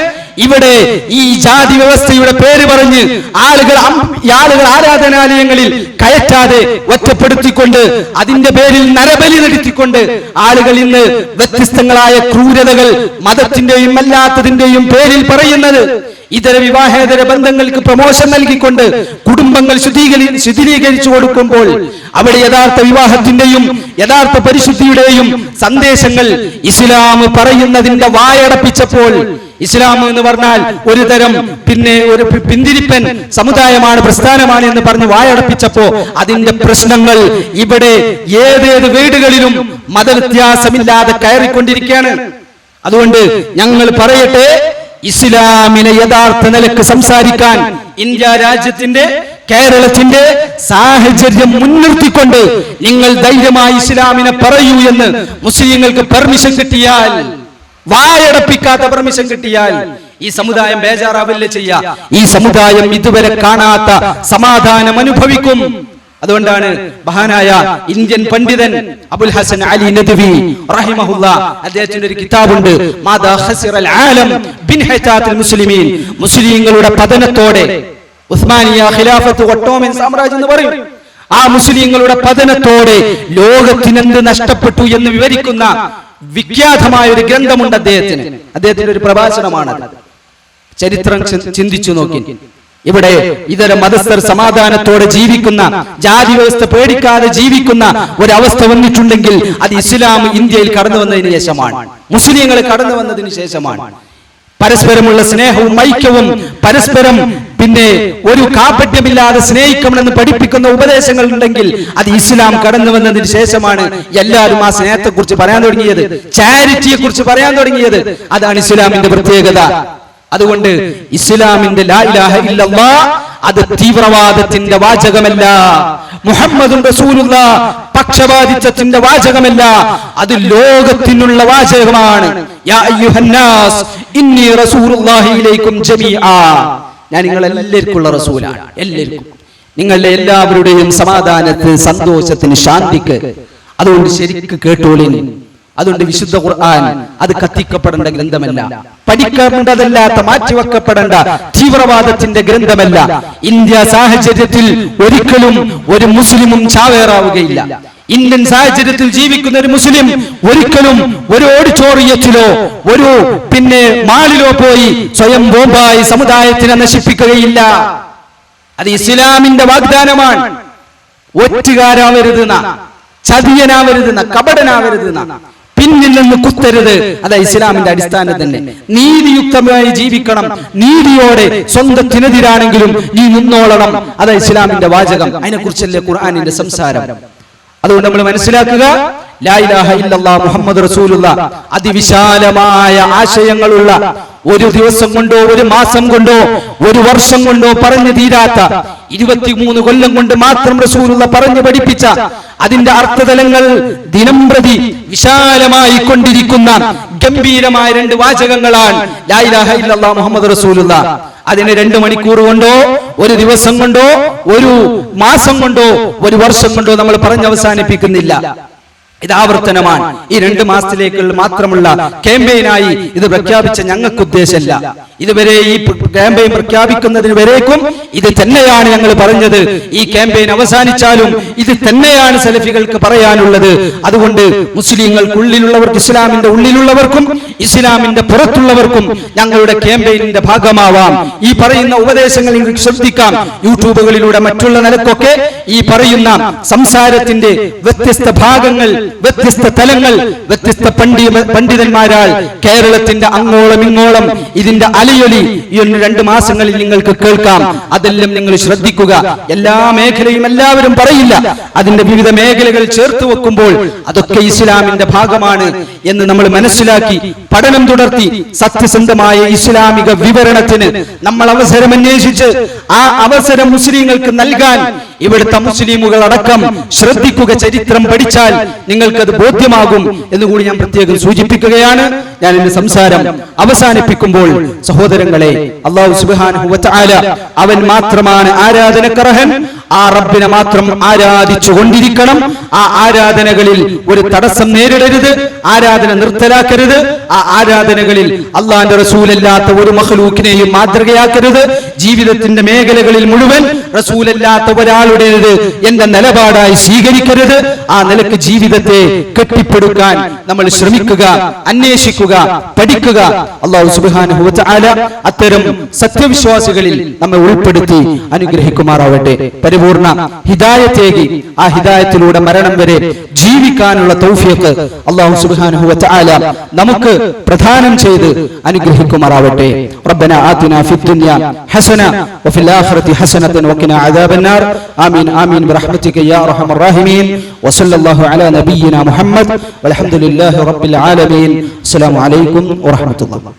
ഇവിടെ ഈ ജാതി വ്യവസ്ഥയുടെ പേര് പറഞ്ഞ് ആളുകൾ ആരാധനാലയങ്ങളിൽ കയറ്റാതെ ഒറ്റപ്പെടുത്തിക്കൊണ്ട് അതിന്റെ പേരിൽ നരബലി നടത്തിക്കൊണ്ട് ആളുകൾ ഇന്ന് വ്യത്യസ്തങ്ങളായ ക്രൂരതകൾ മതത്തിന്റെയും അല്ലാത്തതിന്റെയും പേരിൽ പറയുന്നത്. ഇതര വിവാഹേതര ബന്ധങ്ങൾക്ക് പ്രമോഷൻ നൽകിക്കൊണ്ട് കുടുംബങ്ങൾ ശുദ്ധീകരിച്ചു കൊടുക്കുമ്പോൾ അവിടെ യഥാർത്ഥ വിവാഹത്തിന്റെയും യഥാർത്ഥ പരിശുദ്ധിയുടെയും സന്ദേശങ്ങൾ ഇസ്ലാം പറയുന്നതിന്റെ വായടപ്പിച്ചപ്പോൾ, ഇസ്ലാം എന്ന് പറഞ്ഞാൽ ഒരു തരം പിന്നെ ഒരു പിന്തിരിപ്പൻ സമുദായമാണ്, പ്രസ്ഥാനമാണ് എന്ന് പറഞ്ഞ് വായടപ്പിച്ചപ്പോ അതിന്റെ പ്രശ്നങ്ങൾ ഇവിടെ ഏതേത് വീടുകളിലും മതവ്യത്യാസമില്ലാതെ കയറിക്കൊണ്ടിരിക്കുകയാണ്. അതുകൊണ്ട് ഞങ്ങൾ പറയട്ടെ, ഇസ്ലാമിനെ യഥാർത്ഥ നിലക്ക് സംസാരിക്കാൻ ഇന്ത്യ രാജ്യത്തിന്റെ കേരളത്തിന്റെ സാഹചര്യം മുൻനിർത്തിക്കൊണ്ട് നിങ്ങൾ ധൈര്യമായി ഇസ്ലാമിനെ പറയൂ എന്ന് മുസ്ലിങ്ങൾക്ക് പെർമിഷൻ കിട്ടിയാൽ, വായടപ്പിക്കാത്ത പെർമിഷൻ കിട്ടിയാൽ ഈ സമുദായം ബേജാറാവില്ല ചെയ്യാ. ഈ സമുദായം ഇതുവരെ കാണാത്ത സമാധാനം അനുഭവിക്കും. അതുകൊണ്ടാണ് മഹാനായ ഇന്ത്യൻ പണ്ഡിതൻ അബുൽ ഹസൻ അലി നദ്വി റഹിമഹുല്ലാ അദ്ദേഹത്തിന്റെ ഒരു കിതാബുണ്ട് മാദാ ഖസിറൽ ആലം ബിൻഹിതാത്തിൽ മുസ്ലിമീൻ, മുസ്ലിങ്ങളുടെ പതനത്തോടെ ഉസ്മാനിയ ഖിലാഫത്ത് ഒട്ടോമൻ സാമ്രാജ്യം എന്ന് പറയും, ആ മുസ്ലിങ്ങളുടെ പതനത്തോടെ ലോകത്തിനെന്ത് നഷ്ടപ്പെട്ടു എന്ന് വിവരിക്കുന്ന വിഖ്യാതമായ ഒരു ഗ്രന്ഥമുണ്ട് അദ്ദേഹത്തിന്റെ ഒരു പ്രഭാഷണമാണ്. ചരിത്രം ചിന്തിച്ചു നോക്കി. ഇവിടെ ഇതര മതസ്ഥർ സമാധാനത്തോടെ ജീവിക്കുന്ന, ജാതി വ്യവസ്ഥ പേടിക്കാതെ ജീവിക്കുന്ന ഒരവസ്ഥ വന്നിട്ടുണ്ടെങ്കിൽ അത് ഇസ്ലാം ഇന്ത്യയിൽ കടന്നു വന്നതിന് ശേഷമാണ്, മുസ്ലിങ്ങൾ കടന്നു വന്നതിന് ശേഷമാണ്. പരസ്പരമുള്ള സ്നേഹവും ഐക്യവും പരസ്പരം പിന്നെ ഒരു കാപട്യമില്ലാതെ സ്നേഹിക്കണമെന്ന് പഠിപ്പിക്കുന്ന ഉപദേശങ്ങൾ ഉണ്ടെങ്കിൽ അത് ഇസ്ലാം കടന്നു വന്നതിന് ശേഷമാണ് എല്ലാവരും ആ സ്നേഹത്തെ കുറിച്ച് പറയാൻ തുടങ്ങിയത്, ചാരിറ്റിയെ കുറിച്ച് പറയാൻ തുടങ്ങിയത്. അതാണ് ഇസ്ലാമിന്റെ പ്രത്യേകത. അതുകൊണ്ട് ഇസ്ലാമിന്റെ ലാ ഇലാഹ ഇല്ലല്ലാഹ് അത് തീവ്രവാദത്തിന്റെ വാചകമല്ല, മുഹമ്മദുൻ റസൂലുള്ളാഹ് പക്ഷപാതിത്വത്തിന്റെ വാചകമല്ല, അത് ലോകത്തിനുള്ള വാചകമാണ്. യാ അയ്യുഹന്നാസ് ഇന്നി റസൂലുള്ളാഹി ഇലൈക്കും ജമീആ, ഞാൻ നിങ്ങളെല്ലാവർക്കുള്ള റസൂലാണ്, എല്ലാവർക്കും, നിങ്ങളുടെ എല്ലാവരുടെയും സമാധാനത്തിന്, സന്തോഷത്തിന്, ശാന്തിക്ക്. അതുകൊണ്ട് ശരിക്ക് കേട്ടോളിൻ. അതുകൊണ്ട് വിശുദ്ധ ഖുർആൻ അത് കത്തിക്കപ്പെടേണ്ട ഗ്രന്ഥമല്ല, പഠിക്കേണ്ടതല്ലാത്ത മാറ്റിവെക്കപ്പെടേണ്ട തീവ്രവാദത്തിന്റെ ഗ്രന്ഥമല്ല. ഇന്ത്യ സാഹചര്യത്തിൽ ഒരിക്കലും ഒരു മുസ്ലിമും ചാവേറാവുകയില്ല. ഇന്ത്യൻ സാഹചര്യത്തിൽ ജീവിക്കുന്ന ഒരു മുസ്ലിം ഒരിക്കലും ഒരു ഓഡിറ്റോറിയത്തിലോ ഒരു മാളിലോ പോയി സ്വയം ബോംബായി സമുദായത്തിനെ നശിപ്പിക്കുകയില്ല. അത് ഇസ്ലാമിന്റെ വാഗ്ദാനമാണ്. ഒറ്റുകാരാവരുതെന്ന, ചതിയനാവരുതെന്ന, കപടനാവരുതെന്ന, പിന്നിൽ നിന്ന് കുത്തരുത്. അത് ഇസ്ലാമിന്റെ അടിസ്ഥാനം തന്നെ. നീതിയുക്തമായി ജീവിക്കണം, നീതിയോടെ സ്വന്തത്തിനെതിരാണെങ്കിലും നീ നിന്നോളണം. അത് ഇസ്ലാമിന്റെ വാചകം. അതിനെക്കുറിച്ചല്ലേ ഖുർആനിന്റെ സംസാരം. അതുകൊണ്ട് നമ്മൾ മനസ്സിലാക്കുക, ലാ ഇലാഹ ഇല്ലല്ലാഹ് മുഹമ്മദ് റസൂലുള്ളാഹ് അതിവിശാലമായ ആശയങ്ങളുള്ള, ഒരു ദിവസം കൊണ്ടോ ഒരു മാസം കൊണ്ടോ ഒരു വർഷം കൊണ്ടോ പറഞ്ഞു തീരാത്ത, 23 കൊല്ലം കൊണ്ട് മാത്രം റസൂലുള്ള പറഞ്ഞു പഠിപ്പിച്ച അതിന്റെ അർത്ഥതലങ്ങൾ ദിനം പ്രതി വിശാലമായി കൊണ്ടിരിക്കുന്ന ഗംഭീരമായ 2 വാചകങ്ങളാണ് ലാ ഇലാഹ ഇല്ലല്ലാഹ് മുഹമ്മദ് റസൂലുള്ളാഹ്. അതിനെ 2 മണിക്കൂർ കൊണ്ടോ ഒരു ദിവസം കൊണ്ടോ ഒരു മാസം കൊണ്ടോ ഒരു വർഷം കൊണ്ടോ നമ്മൾ പറഞ്ഞ് അവസാനിപ്പിക്കുന്നില്ല. ഇത് ആവർത്തനമാണ്. ഈ 2 മാസത്തിലേക്കുള്ള മാത്രമുള്ള ക്യാമ്പയിനായി ഇത് പ്രഖ്യാപിച്ച ഞങ്ങൾക്ക് ഉദ്ദേശമല്ല. ഇതുവരെ ഈ ക്യാമ്പയിൻ പ്രഖ്യാപിക്കുന്നതിന് വരേക്കും ഇത് തന്നെയാണ് ഞങ്ങൾ പറഞ്ഞത്. ഈ ക്യാമ്പയിൻ അവസാനിച്ചാലും ഇത് തന്നെയാണ് സലഫികൾക്ക് പറയാനുള്ളത്. അതുകൊണ്ട് മുസ്ലിങ്ങൾക്കുള്ളിലുള്ളവർക്ക്, ഇസ്ലാമിന്റെ ഉള്ളിലുള്ളവർക്കും ഇസ്ലാമിന്റെ പുറത്തുള്ളവർക്കും ഞങ്ങളുടെ ക്യാമ്പയിനിന്റെ ഭാഗമാവാം. ഈ പറയുന്ന ഉപദേശങ്ങൾ നിങ്ങൾക്ക് ശ്രദ്ധിക്കാം. യൂട്യൂബുകളിലൂടെ മറ്റുള്ള നിലക്കൊക്കെ ഈ പറയുന്ന സംസാരത്തിന്റെ വ്യത്യസ്ത ഭാഗങ്ങൾ, വ്യത്യസ്ത തലങ്ങൾ, വ്യത്യസ്ത പണ്ഡിതന്മാരാൽ കേരളത്തിന്റെ അങ്ങോളം ഇങ്ങോളം ഇതിന്റെ അലയൊലി ഈ 2 മാസങ്ങളിൽ നിങ്ങൾക്ക് കേൾക്കാം. അതെല്ലാം നിങ്ങൾ ശ്രദ്ധിക്കുക. എല്ലാ മേഖലയും എല്ലാവരും പറയില്ല. അതിന്റെ വിവിധ മേഖലകൾ ചേർത്ത് വെക്കുമ്പോൾ അതൊക്കെ ഇസ്ലാമിന്റെ ഭാഗമാണ് എന്ന് നമ്മൾ മനസ്സിലാക്കി പഠനം തുടർത്തി സത്യസന്ധമായ ഇസ്ലാമിക വിവരണത്തിന് നമ്മൾ അവസരം അന്വേഷിച്ച് ആ അവസരം മുസ്ലിങ്ങൾക്ക് നൽകാൻ ഇവിടുത്തെ മുസ്ലിമുകൾ അടക്കം ശ്രദ്ധിക്കുക. ചരിത്രം പഠിച്ചാൽ നിങ്ങൾക്കത് ബോധ്യമാകും എന്നുകൂടി ഞാൻ പ്രത്യേകം സൂചിപ്പിക്കുകയാണ്. ഞാൻ എന്റെ സംസാരം അവസാനിപ്പിക്കുമ്പോൾ, സഹോദരങ്ങളെ, അല്ലാഹു സുബ്ഹാനഹു വ തആല അവൻ മാത്രമാണ് ആരാധനക്കർഹൻ. ആ റബ്ബിനെ മാത്രം ആരാധിച്ചു കൊണ്ടിരിക്കണം. ആ ആരാധനകളിൽ ഒരു തടസ്സം നേരിടരുത്, ആരാധന നിർത്തലാക്കരുത്. ആ ആരാധനകളിൽ അള്ളാന്റെ റസൂലല്ലാത്ത ഒരു മഖ്ലൂക്കിനെയും മാതൃകയാക്കരുത്. ജീവിതത്തിന്റെ മേഖലകളിൽ മുഴുവൻ റസൂലല്ലാത്ത ഒരാളുടേത് എന്റെ നിലപാടായി സ്വീകരിക്കരുത്. ആ നിലക്ക് ജീവിതത്തെ കെട്ടിപ്പടുക്കാൻ നമ്മൾ ശ്രമിക്കുക, അന്വേഷിക്കുക, പഠിക്കുക. അല്ലാഹു സുബ്ഹാനഹു വ തആല അത്തരം സത്യവിശ്വാസികളിൽ നമ്മെ ഉൾപ്പെടുത്തി അനുഗ്രഹിക്കുമാറാവട്ടെ. പരിപൂർണ ഹിദായത്തേകി ആ ഹിദായത്തിലൂടെ മരണം വരെ ജീവിക്കാനുള്ള തൗഫീഖ് അല്ലാഹു സുബ്ഹാനഹു വ തആല നമുക്ക് പ്രദാനം ചെയ്ത് അനുഗ്രഹിക്കുമാറാവട്ടെ. റബ്ബനാ ആതിനാ ഫിദ് ദുനിയാ ഹസന വഫിൽ ആഖിറതി ഹസനതൻ വഖിനാ അദാബന്നാർ. ആമീൻ ആമീൻ ബിറഹ്മതിക യാ അർഹമർ റഹീമീൻ. വസല്ലല്ലാഹു അലാ നബിയിനാ മുഹമ്മദ് വൽഹംദുലില്ലാഹി റബ്ബിൽ ആലമീൻ. അസ്സലാമു അലൈക്കും വറഹ്മത്തുള്ളാഹി.